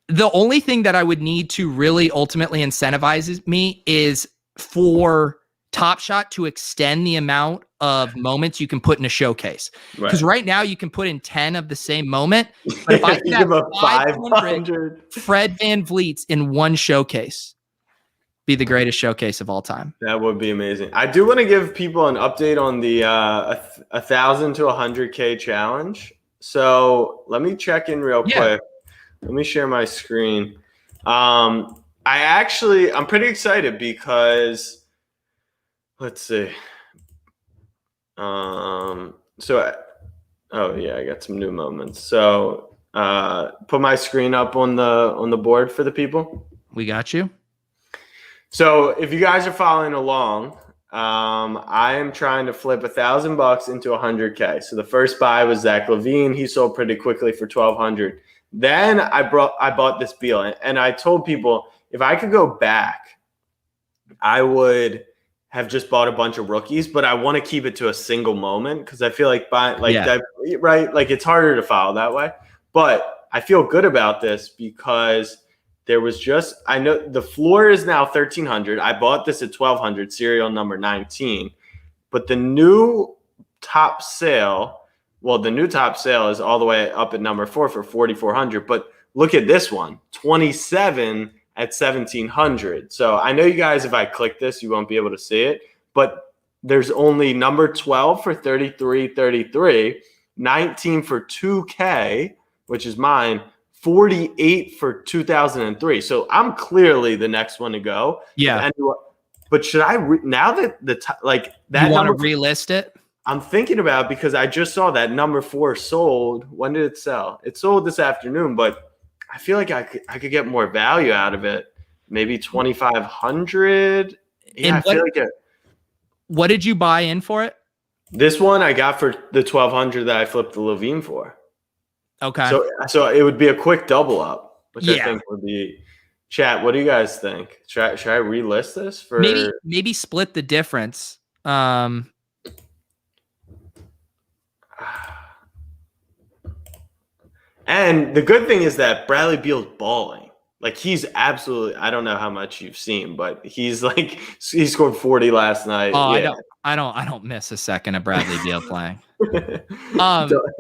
The only thing that I would need to really ultimately incentivize me is for Top Shot to extend the amount of moments you can put in a showcase. Because right now you can put in 10 of the same moment. But if I could have 500 Fred VanVleets in one showcase, be the greatest showcase of all time. That would be amazing. I do want to give people an update on the 1,000 to 100K challenge. So let me check in real quick. Let me share my screen. I'm pretty excited because let's see. I got some new moments. So put my screen up on the board for the people. We got you. So if you guys are following along, I am trying to flip $1,000 into 100K. So the first buy was Zach Levine. He sold pretty quickly for 1,200. Then I bought this Beal, and I told people if I could go back, I would have just bought a bunch of rookies, but I want to keep it to a single moment because I feel like that, right? Like it's harder to follow that way. But I feel good about this because there was I know the floor is now 1,300. I bought this at 1,200, serial number 19. But the new top sale, is all the way up at number 4 for 4,400. But look at this one, 27 at 1,700. So I know you guys, if I click this, you won't be able to see it. But there's only number 12 for 33.33, 19 for 2K, which is mine, 48 for 2003. So I'm clearly the next one to go. Yeah. But should I now that that you want to relist it? I'm thinking about it because I just saw that number 4 sold. When did it sell? It sold this afternoon, but I feel like I could get more value out of it. Maybe 2,500. Yeah, what did you buy in for it? This one I got for the 1,200 that I flipped the Levine for. Okay. So it would be a quick double up, which I think would be. Chat, what do you guys think? Should I relist this for maybe split the difference? And the good thing is that Bradley Beal's balling. Like he's absolutely. I don't know how much you've seen, but he scored 40 last night. Oh, yeah. I don't miss a second of Bradley Beal playing.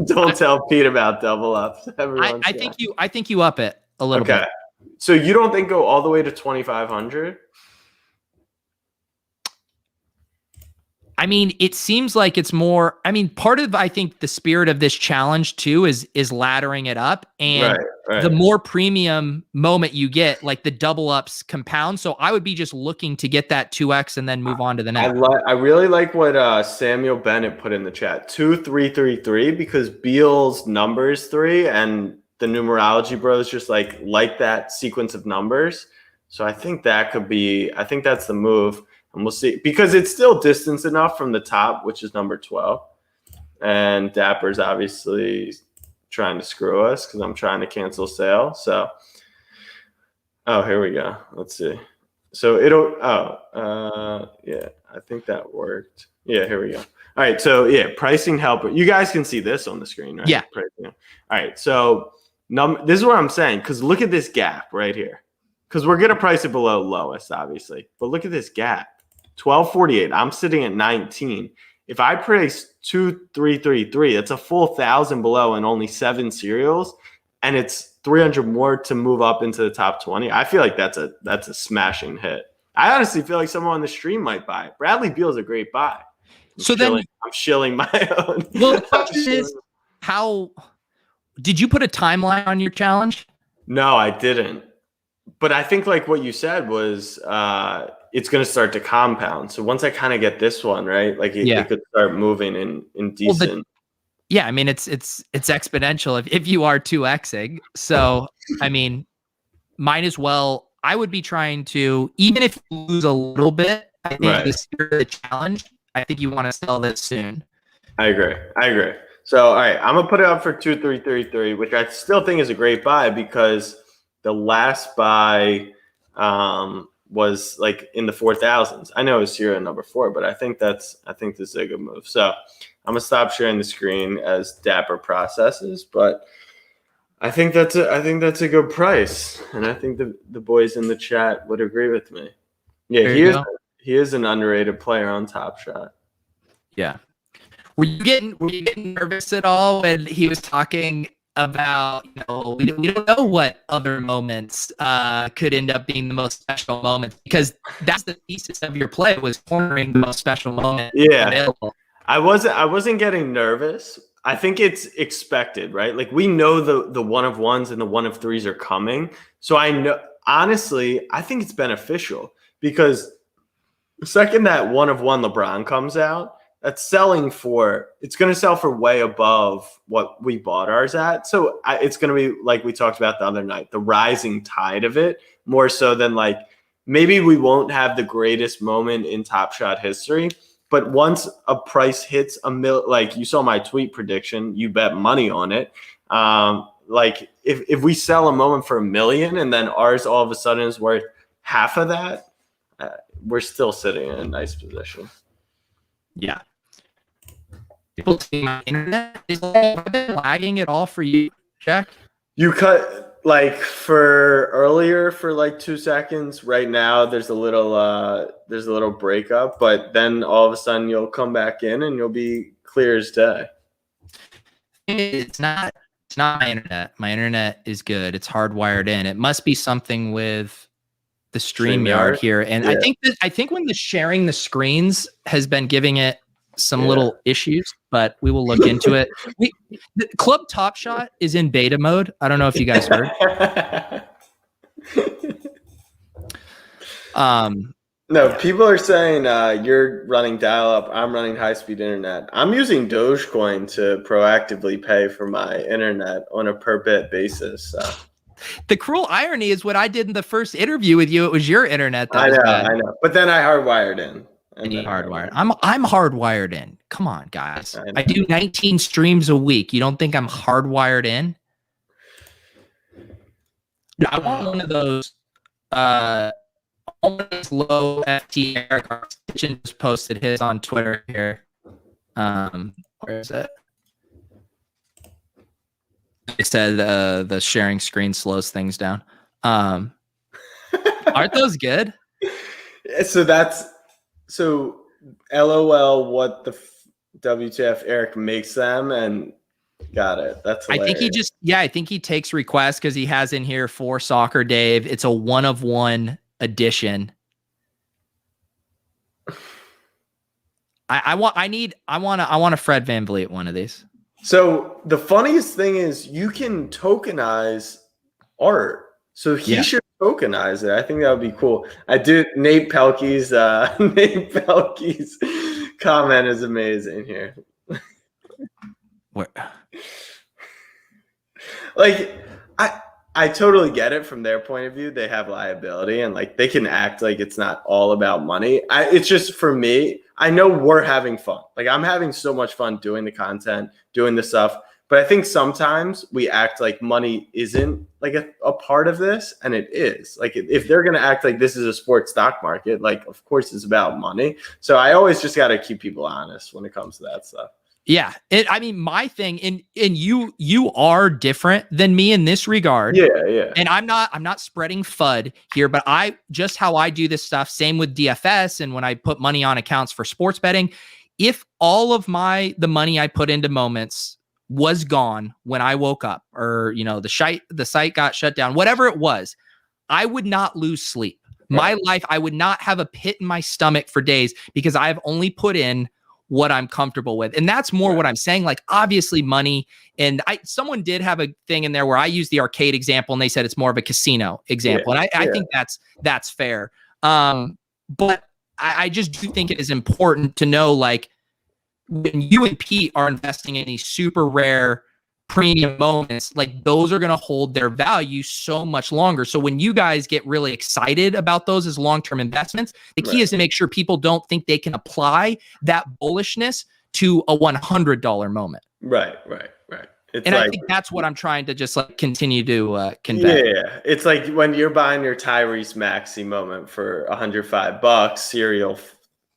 Don't tell Pete about double ups. I think you up it a little bit. So you don't think go all the way to 2,500? I mean, it seems like it's more. I mean, part of I think the spirit of this challenge too is laddering it up, and the more premium moment you get, like the double ups compound. So I would be just looking to get that 2x and then move on to the next. I really like what Samuel Bennett put in the chat, 2-3-3-3, because Beal's numbers 3 and the numerology bros just like that sequence of numbers. So I think that could be. I think that's the move. And we'll see, because it's still distance enough from the top, which is number 12. And Dapper's obviously trying to screw us because I'm trying to cancel sale. So, here we go. Let's see. So I think that worked. Yeah, here we go. All right. So pricing helper. You guys can see this on the screen, right? Yeah. Pricing. All right. So this is what I'm saying, because look at this gap right here. Because we're going to price it below lowest, obviously. But look at this gap. 1248. I'm sitting at 19. If I price 2,333, it's a full 1,000 below and only 7 serials, and it's 300 more to move up into the top 20. I feel like that's a smashing hit. I honestly feel like someone on the stream might buy it. Bradley Beal is a great buy. I'm shilling my own. Well, the question is, how did you put a timeline on your challenge? No, I didn't. But I think like what you said was it's going to start to compound. So once I kind of get this one, right, like it could start moving in decent. I mean, it's exponential if you are 2xing. So, I mean, might as well. I would be trying to, even if you lose a little bit, I think the spirit of the challenge, I think you want to sell this soon. I agree. So, all right, I'm going to put it up for 2,333, which I still think is a great buy because the last buy was like in the 4,000s. I know it's serial number 4, but I think this is a good move. So I'm gonna stop sharing the screen as Dapper processes, but I think that's a good price, and I think the boys in the chat would agree with me. Yeah, He is an underrated player on Top Shot. Yeah. Were you getting nervous at all when he was talking about, we don't know what other moments could end up being the most special moments, because that's the thesis of your play, was cornering the most special moment available. I wasn't getting nervous. I think it's expected, right? Like, we know the one of ones and the one of threes are coming. So I know, honestly, I think it's beneficial, because the second that one of one LeBron comes out, it's going to sell for way above what we bought ours at. So it's going to be like we talked about the other night, the rising tide of it, more so than like, maybe we won't have the greatest moment in Top Shot history, but once a price hits like you saw my tweet prediction, you bet money on it. Like if we sell a moment for $1 million and then ours all of a sudden is worth half of that, we're still sitting in a nice position. Yeah. People see my internet. Is it lagging at all for you, Jack? You cut like for earlier for like 2 seconds. Right now, there's a little breakup, but then all of a sudden you'll come back in and you'll be clear as day. It's not my internet. My internet is good. It's hardwired in. It must be something with the StreamYard here. And yeah. I think when the sharing the screens has been giving it some little issues, but we will look into it. The Club Top Shot is in beta mode. I don't know if you guys heard. No, people are saying you're running dial-up. I'm running high-speed internet. I'm using Dogecoin to proactively pay for my internet on a per-bit basis. So. The cruel irony is what I did in the first interview with you. It was your internet. I know. But then I hardwired in. And you hardwired. I'm hardwired in. Come on, guys. I do 19 streams a week. You don't think I'm hardwired in? I want one of those low FT Eric Kitchen just posted his on Twitter here. Where is it? It said the sharing screen slows things down. Aren't those good? So LOL, what the WTF Eric makes them, and got it. That's hilarious. I think he takes requests because he has in here for Soccer Dave. It's a 1-of-1 edition. I want a Fred VanVleet one of these. So the funniest thing is you can tokenize art. So he should tokenize it. I think that would be cool. I do. Nate Pelkey's comment is amazing here. What? Like, I totally get it from their point of view. They have liability and like they can act like it's not all about money. It's just for me, I know we're having fun. Like, I'm having so much fun doing the content, doing the stuff. But I think sometimes we act like money isn't like a part of this, and it is. Like, if they're going to act like this is a sports stock market, like, of course it's about money. So I always just got to keep people honest when it comes to that stuff. Yeah. My thing, and you are different than me in this regard. Yeah. And I'm not spreading FUD here, but how I do this stuff, same with DFS and when I put money on accounts for sports betting, if all of the money I put into moments was gone when I woke up, or the site got shut down, whatever it was, I would not lose sleep. My life, I would not have a pit in my stomach for days because I've only put in what I'm comfortable with. And that's more what I'm saying. Like, obviously money, and someone did have a thing in there where I used the arcade example and they said it's more of a casino example. And I think that's fair. But I just do think it is important to know, like, when you and Pete are investing in these super rare premium moments, like, those are going to hold their value so much longer. So when you guys get really excited about those as long-term investments, the key is to make sure people don't think they can apply that bullishness to a $100 moment. Right. I think that's what I'm trying to just like continue to convey. Yeah. It's like when you're buying your Tyrese Maxey moment for $105, serial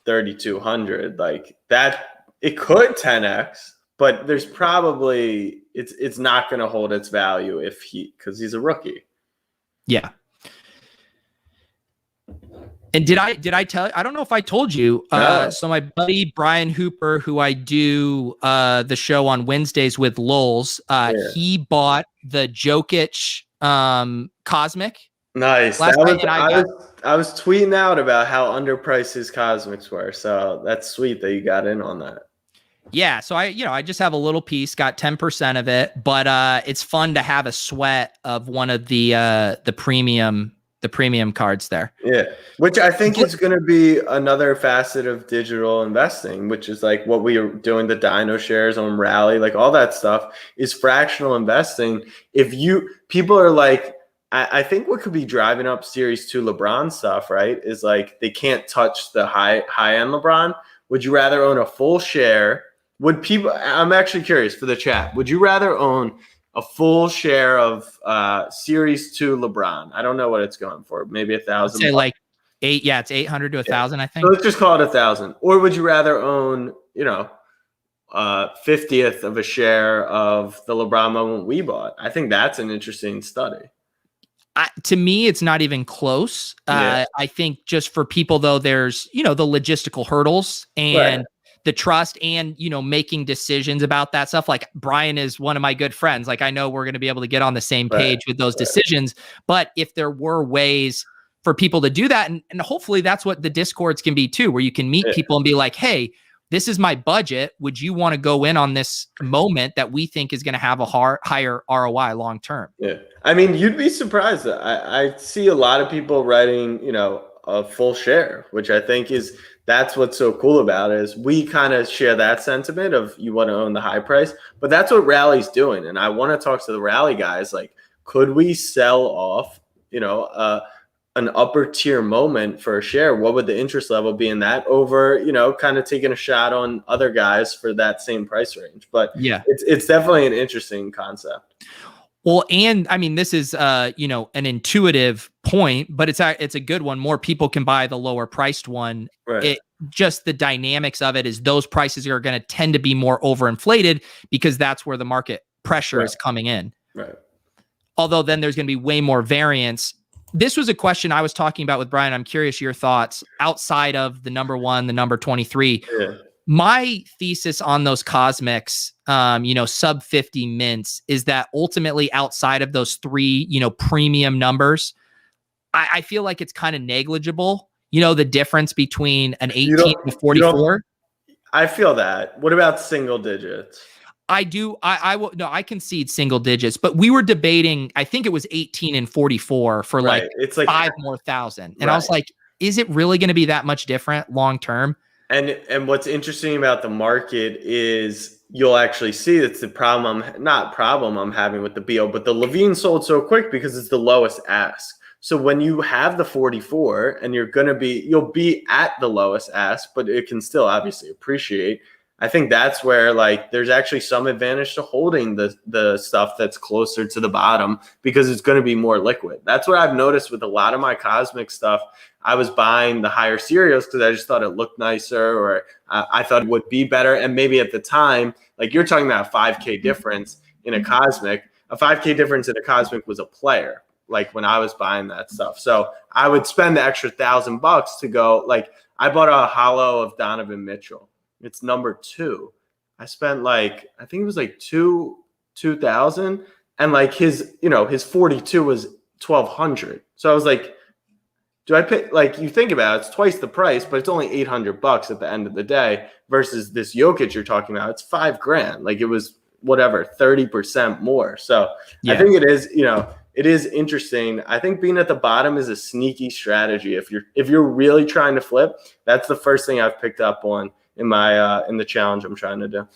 3,200, like that, it could 10x, but there's probably it's not going to hold its value because he's a rookie. Yeah. And did I tell you? I don't know if I told you. So my buddy Brian Hooper, who I do the show on Wednesdays with Lulz, he bought the Jokic Cosmic. Nice. I was tweeting out about how underpriced his Cosmics were. So that's sweet that you got in on that. Yeah, so I just have a little piece, got 10% of it, but it's fun to have a sweat of one of the premium cards there. Yeah, which I think is going to be another facet of digital investing, which is like what we are doing, the Dino shares on Rally, like all that stuff is fractional investing. People are like, I think what could be driving up Series 2 LeBron stuff, right, is like they can't touch the high end LeBron. Would you rather own a full share? I'm actually curious for the chat. Would you rather own a full share of Series 2 LeBron? I don't know what it's going for. Maybe 1,000. Say like eight. Yeah, it's 800 to 1,000. I think. So let's just call it 1,000. Or would you rather own, 50th of a share of the LeBron moment we bought? I think that's an interesting study. To me, it's not even close. I think just for people though, there's the logistical hurdles and. Right. The trust and, making decisions about that stuff. Like Brian is one of my good friends. Like I know we're going to be able to get on the same page with those decisions. But if there were ways for people to do that, and hopefully that's what the Discords can be too, where you can meet people and be like, hey, this is my budget. Would you want to go in on this moment that we think is going to have a higher ROI long term? Yeah. I mean, you'd be surprised. I see a lot of people writing, a full share, which I think that's what's so cool about it, is we kind of share that sentiment of you want to own the high price, but that's what Rally's doing. And I want to talk to the Rally guys. Like, could we sell off, an upper tier moment for a share? What would the interest level be in that over, kind of taking a shot on other guys for that same price range? But yeah, it's definitely an interesting concept. Well, and I mean, this is, an intuitive point, but it's a good one. More people can buy the lower priced one. Right. Just the dynamics of it is those prices are going to tend to be more overinflated because that's where the market pressure is coming in. Right. Although then there's going to be way more variance. This was a question I was talking about with Brian. I'm curious your thoughts outside of the number 1, the number 23. Yeah. My thesis on those Cosmics, sub 50 mints, is that ultimately outside of those 3, premium numbers, I feel like it's kind of negligible. The difference between an 18 to 44. I feel that. What about single digits? I do. I concede single digits, but we were debating, I think it was 18 and 44 for it's like 5 more thousand. And I was like, is it really going to be that much different long term? And what's interesting about the market is you'll actually see it's the problem I'm having with the BO, but the Levine sold so quick because it's the lowest ask. So when you have the 44 and you'll be at the lowest ask, but it can still obviously appreciate. I think that's where there's actually some advantage to holding the stuff that's closer to the bottom because it's going to be more liquid. That's what I've noticed with a lot of my Cosmic stuff. I was buying the higher serials because I just thought it looked nicer, or I thought it would be better. And maybe at the time, like you're talking about a 5K difference in a Cosmic, a 5K difference in a Cosmic was a player. Like when I was buying that stuff. So I would spend the extra $1,000 to go, I bought a hollow of Donovan Mitchell. It's number 2. I spent I think it was $2,000, and his 42 was $1,200. So I was like, do I pay, you think about it, it's twice the price, but it's only $800 at the end of the day versus this Jokic you're talking about. It's $5,000. It was whatever, 30% more. So yeah. I think it is, it is interesting. I think being at the bottom is a sneaky strategy. If you're really trying to flip, that's the first thing I've picked up on in my in the challenge I'm trying to do.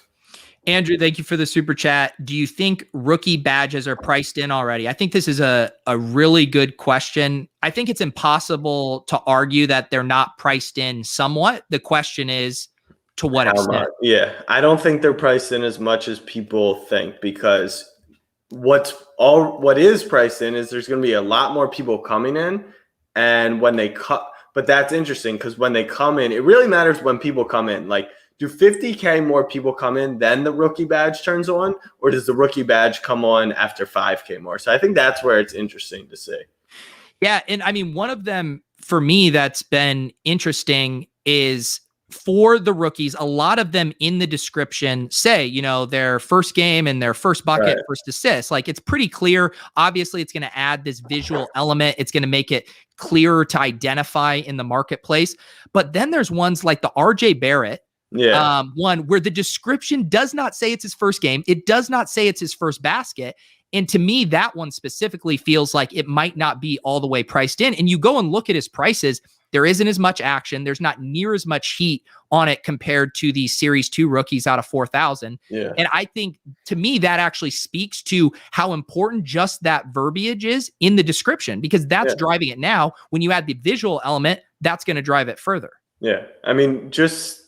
Andrew, thank you for the super chat. Do you think rookie badges are priced in already? I think this is a really good question. I think it's impossible to argue that they're not priced in somewhat. The question is to what extent? Yeah, I don't think they're priced in as much as people think, because what is priced in is there's going to be a lot more people coming in, and when they cut. But that's interesting because when they come in, it really matters when people come in. Do 50K more people come in, then the rookie badge turns on, or does the rookie badge come on after 5K more? So I think that's where it's interesting to see. Yeah, and I mean, one of them for me that's been interesting is for the rookies, a lot of them in the description say, their first game and their first bucket, first assist. Like, it's pretty clear. Obviously, it's going to add this visual element. It's going to make it clearer to identify in the marketplace. But then there's ones like the RJ Barrett. One where the description does not say it's his first game. It does not say it's his first basket. And to me, that one specifically feels like it might not be all the way priced in. And you go and look at his prices, there isn't as much action. There's not near as much heat on it compared to the Series 2 rookies out of 4,000. Yeah. And I think, to me, that actually speaks to how important just that verbiage is in the description, because that's driving it now. When you add the visual element, that's going to drive it further. Yeah. I mean, just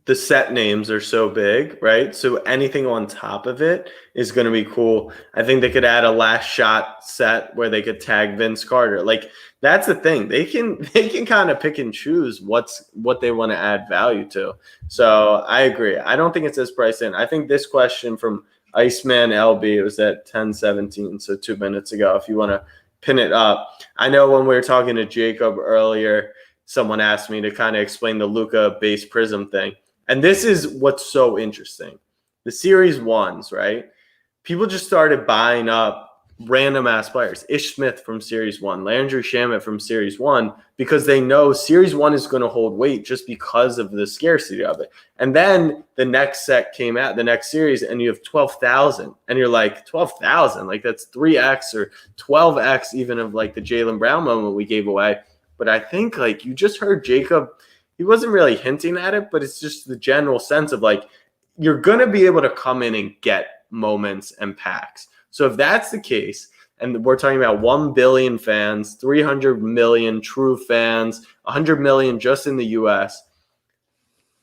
the set names are so big, right? So anything on top of it is going to be cool. I think they could add a last shot set where they could tag Vince Carter. Like, that's the thing. They can kind of pick and choose what they want to add value to. So I agree. I don't think it's this priced in. I think this question from Iceman LB, it was at 10:17, so 2 minutes ago, if you want to pin it up. I know when we were talking to Jacob earlier, someone asked me to kind of explain the Luka base prism thing. And this is what's so interesting. The Series 1s, right? People just started buying up random ass players. Ish Smith from Series 1, Landry Shamet from Series 1, because they know Series 1 is going to hold weight just because of the scarcity of it. And then the next set came out, the next series, and you have 12,000. And you're like, 12,000? Like, that's 3x or 12x even of like the Jaylen Brown moment we gave away. But I think, like, you just heard Jacob, he wasn't really hinting at it, but it's just the general sense of, like, you're going to be able to come in and get moments and packs. So if that's the case, and we're talking about 1 billion fans, 300 million true fans, 100 million just in the US,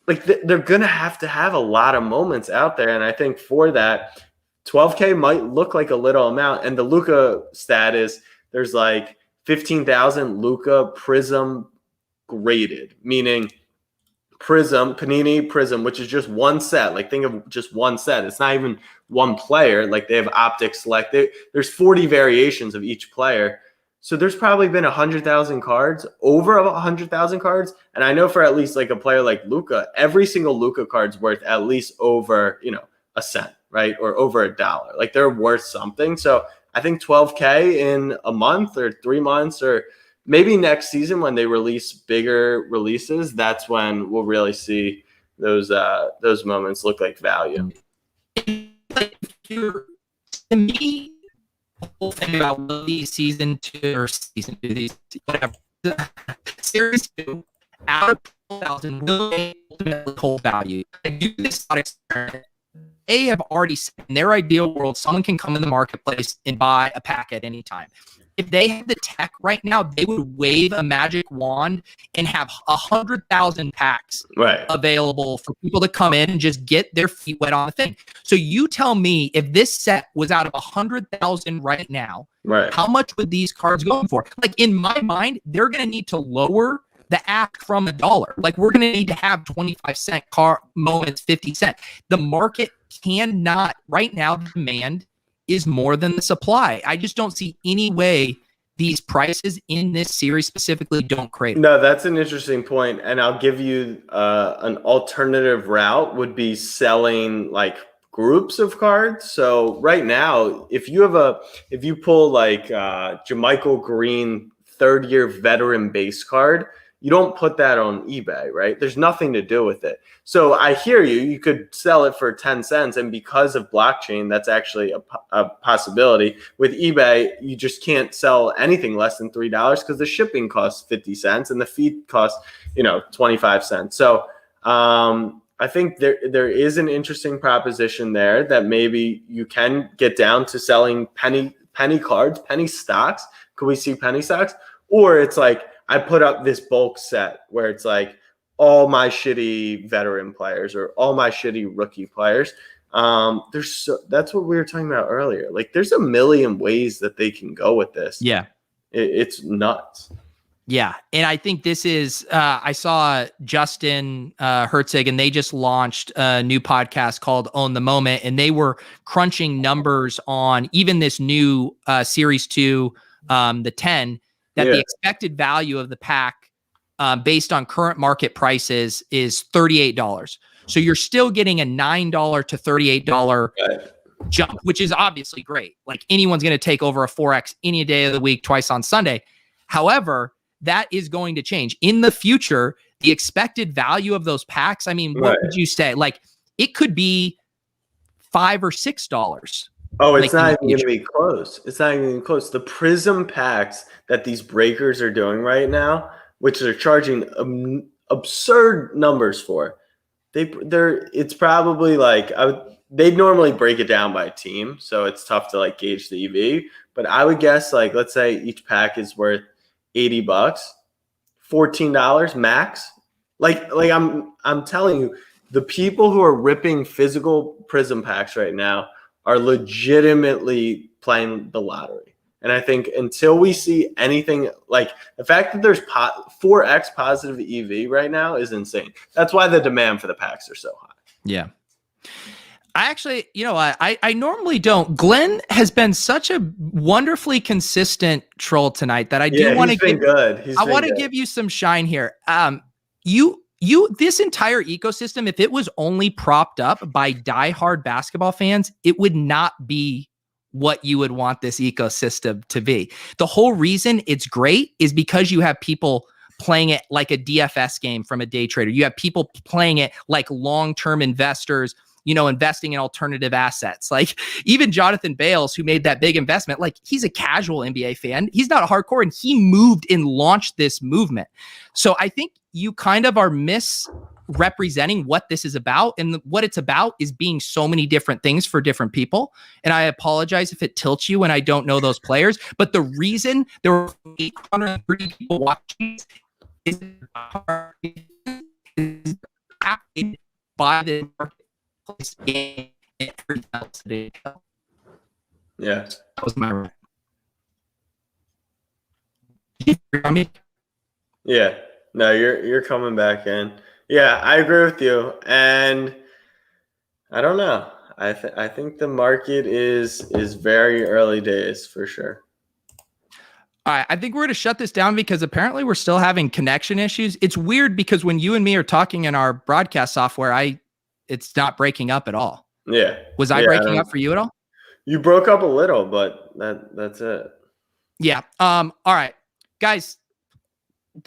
like, they're going to have a lot of moments out there. And I think for that, 12K might look like a little amount. And the Luka stat is there's like 15,000 Luka Prism graded, meaning Panini Prism, which is just one set. Like, think of just one set. It's not even one player. Like, they have optic select. There's 40 variations of each player. So there's probably been 100,000 cards, over 100,000 cards. And I know for at least like a player like Luka, every single Luka card's worth at least over, a cent, right? Or over $1. Like, they're worth something. So I think 12K in a month or 3 months, or maybe next season when they release bigger releases, that's when we'll really see those moments look like value. To me, the whole thing about these season 2 or season 2, these whatever Series 2 out of 12,000 will ultimately hold value. I do this thought experiment. They have already said in their ideal world, someone can come in the marketplace and buy a pack at any time. If they had the tech right now, they would wave a magic wand and have 100,000 packs available for people to come in and just get their feet wet on the thing. So you tell me, if this set was out of 100,000 right now, how much would these cards go for? Like, in my mind, they're going to need to lower the ask from $1. Like, we're going to need to have 25-cent car moments, 50 cent. The market cannot right now. The demand is more than the supply. I just don't see any way these prices in this series specifically don't create. No, that's an interesting point. And I'll give you an alternative route would be selling like groups of cards. So right now, if you pull like Jermichael Green 3rd-year veteran base card, you don't put that on eBay, right? There's nothing to do with it. So I hear you. You could sell it for 10 cents. And because of blockchain, that's actually a possibility. With eBay, you just can't sell anything less than $3 because the shipping costs 50 cents and the fee costs, 25 cents. So I think there is an interesting proposition there that maybe you can get down to selling penny cards, penny stocks. Could we see penny stocks? Or it's like, I put up this bulk set where it's like all my shitty veteran players or all my shitty rookie players. That's what we were talking about earlier. Like, there's a million ways that they can go with this. Yeah. It's nuts. Yeah. And I think this is, I saw Justin Herzig, and they just launched a new podcast called Own the Moment. And they were crunching numbers on even this new Series 2, the 10, that the expected value of the pack based on current market prices is $38. So you're still getting a $9 to $38 jump, which is obviously great. Like anyone's going to take over a 4X any day of the week, twice on Sunday. However, that is going to change in the future. The expected value of those packs, I mean, what would you say? Like it could be $5 or $6. Oh, it's not even going to be close. It's not even close. The Prism packs that these breakers are doing right now, which they're charging absurd numbers for, it's probably like they'd normally break it down by team, so it's tough to like gauge the EV. But I would guess like let's say each pack is worth $80, $14 max. Like I'm telling you, the people who are ripping physical Prism packs right now are legitimately playing the lottery. And I think until we see anything like the fact that there's 4X positive EV right now is insane. That's why the demand for the packs are so high. Yeah. I actually, I normally don't. Glenn has been such a wonderfully consistent troll tonight that I do want to give good. I want to give you some shine here. This entire ecosystem, if it was only propped up by diehard basketball fans, it would not be what you would want this ecosystem to be. The whole reason it's great is because you have people playing it like a DFS game from a day trader. You have people playing it like long-term investors, investing in alternative assets. Like even Jonathan Bales, who made that big investment, like he's a casual NBA fan. He's not a hardcore, and he moved and launched this movement. So I think you kind of are misrepresenting what this is about. And what it's about is being so many different things for different people. And I apologize if it tilts you when I don't know those players. But the reason there were 830 people watching is by the marketplace game and everything else today. Yeah. That was my right. Did you hear me? Yeah. No, you're coming back in. Yeah, I agree with you. And I don't know. I think the market is very early days for sure. All right, I think we're going to shut this down because apparently we're still having connection issues. It's weird because when you and me are talking in our broadcast software, it's not breaking up at all. Yeah. Was I breaking up for you at all? You broke up a little, but that's it. Yeah. All right, guys.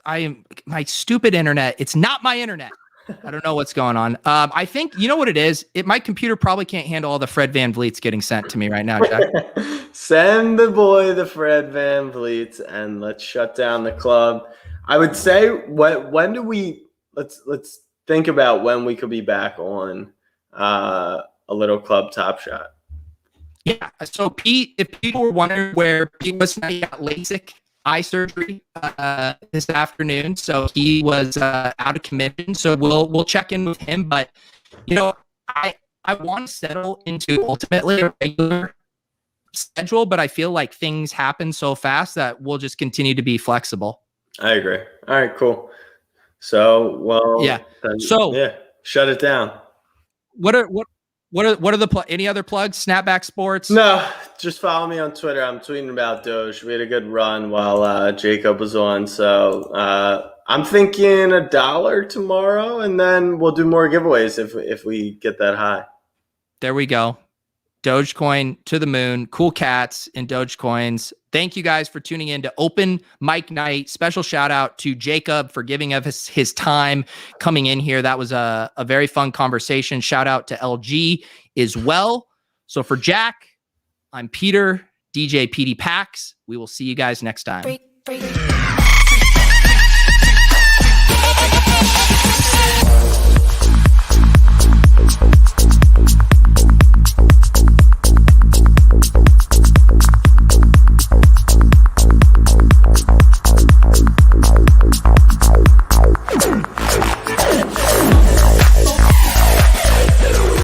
My stupid internet. It's not my internet. I don't know what's going on. I think you know what it is. My computer probably can't handle all the Fred VanVleets getting sent to me right now, Jack. Send the boy the Fred VanVleets and let's shut down the club. I would say when do we let's think about when we could be back on a little club Top Shot. Yeah. So Pete, if people were wondering where Pete was, he got LASIK eye surgery this afternoon, so he was out of commission. So we'll check in with him. But I want to settle into ultimately a regular schedule, but I feel like things happen so fast that we'll just continue to be flexible. I agree. All right, cool. So shut it down. What are the any other plugs? Snapback Sports? No, just follow me on Twitter. I'm tweeting about Doge. We had a good run while Jacob was on. So I'm thinking $1 tomorrow, and then we'll do more giveaways if we get that high. There we go. Dogecoin to the moon. Cool cats and Dogecoins. Thank you guys for tuning in to Open Mic Night. Special shout out to Jacob for giving us his time coming in here. That was a very fun conversation. Shout out to LG as well. So for Jack, I'm Peter, DJ PD Pax. We will see you guys next time.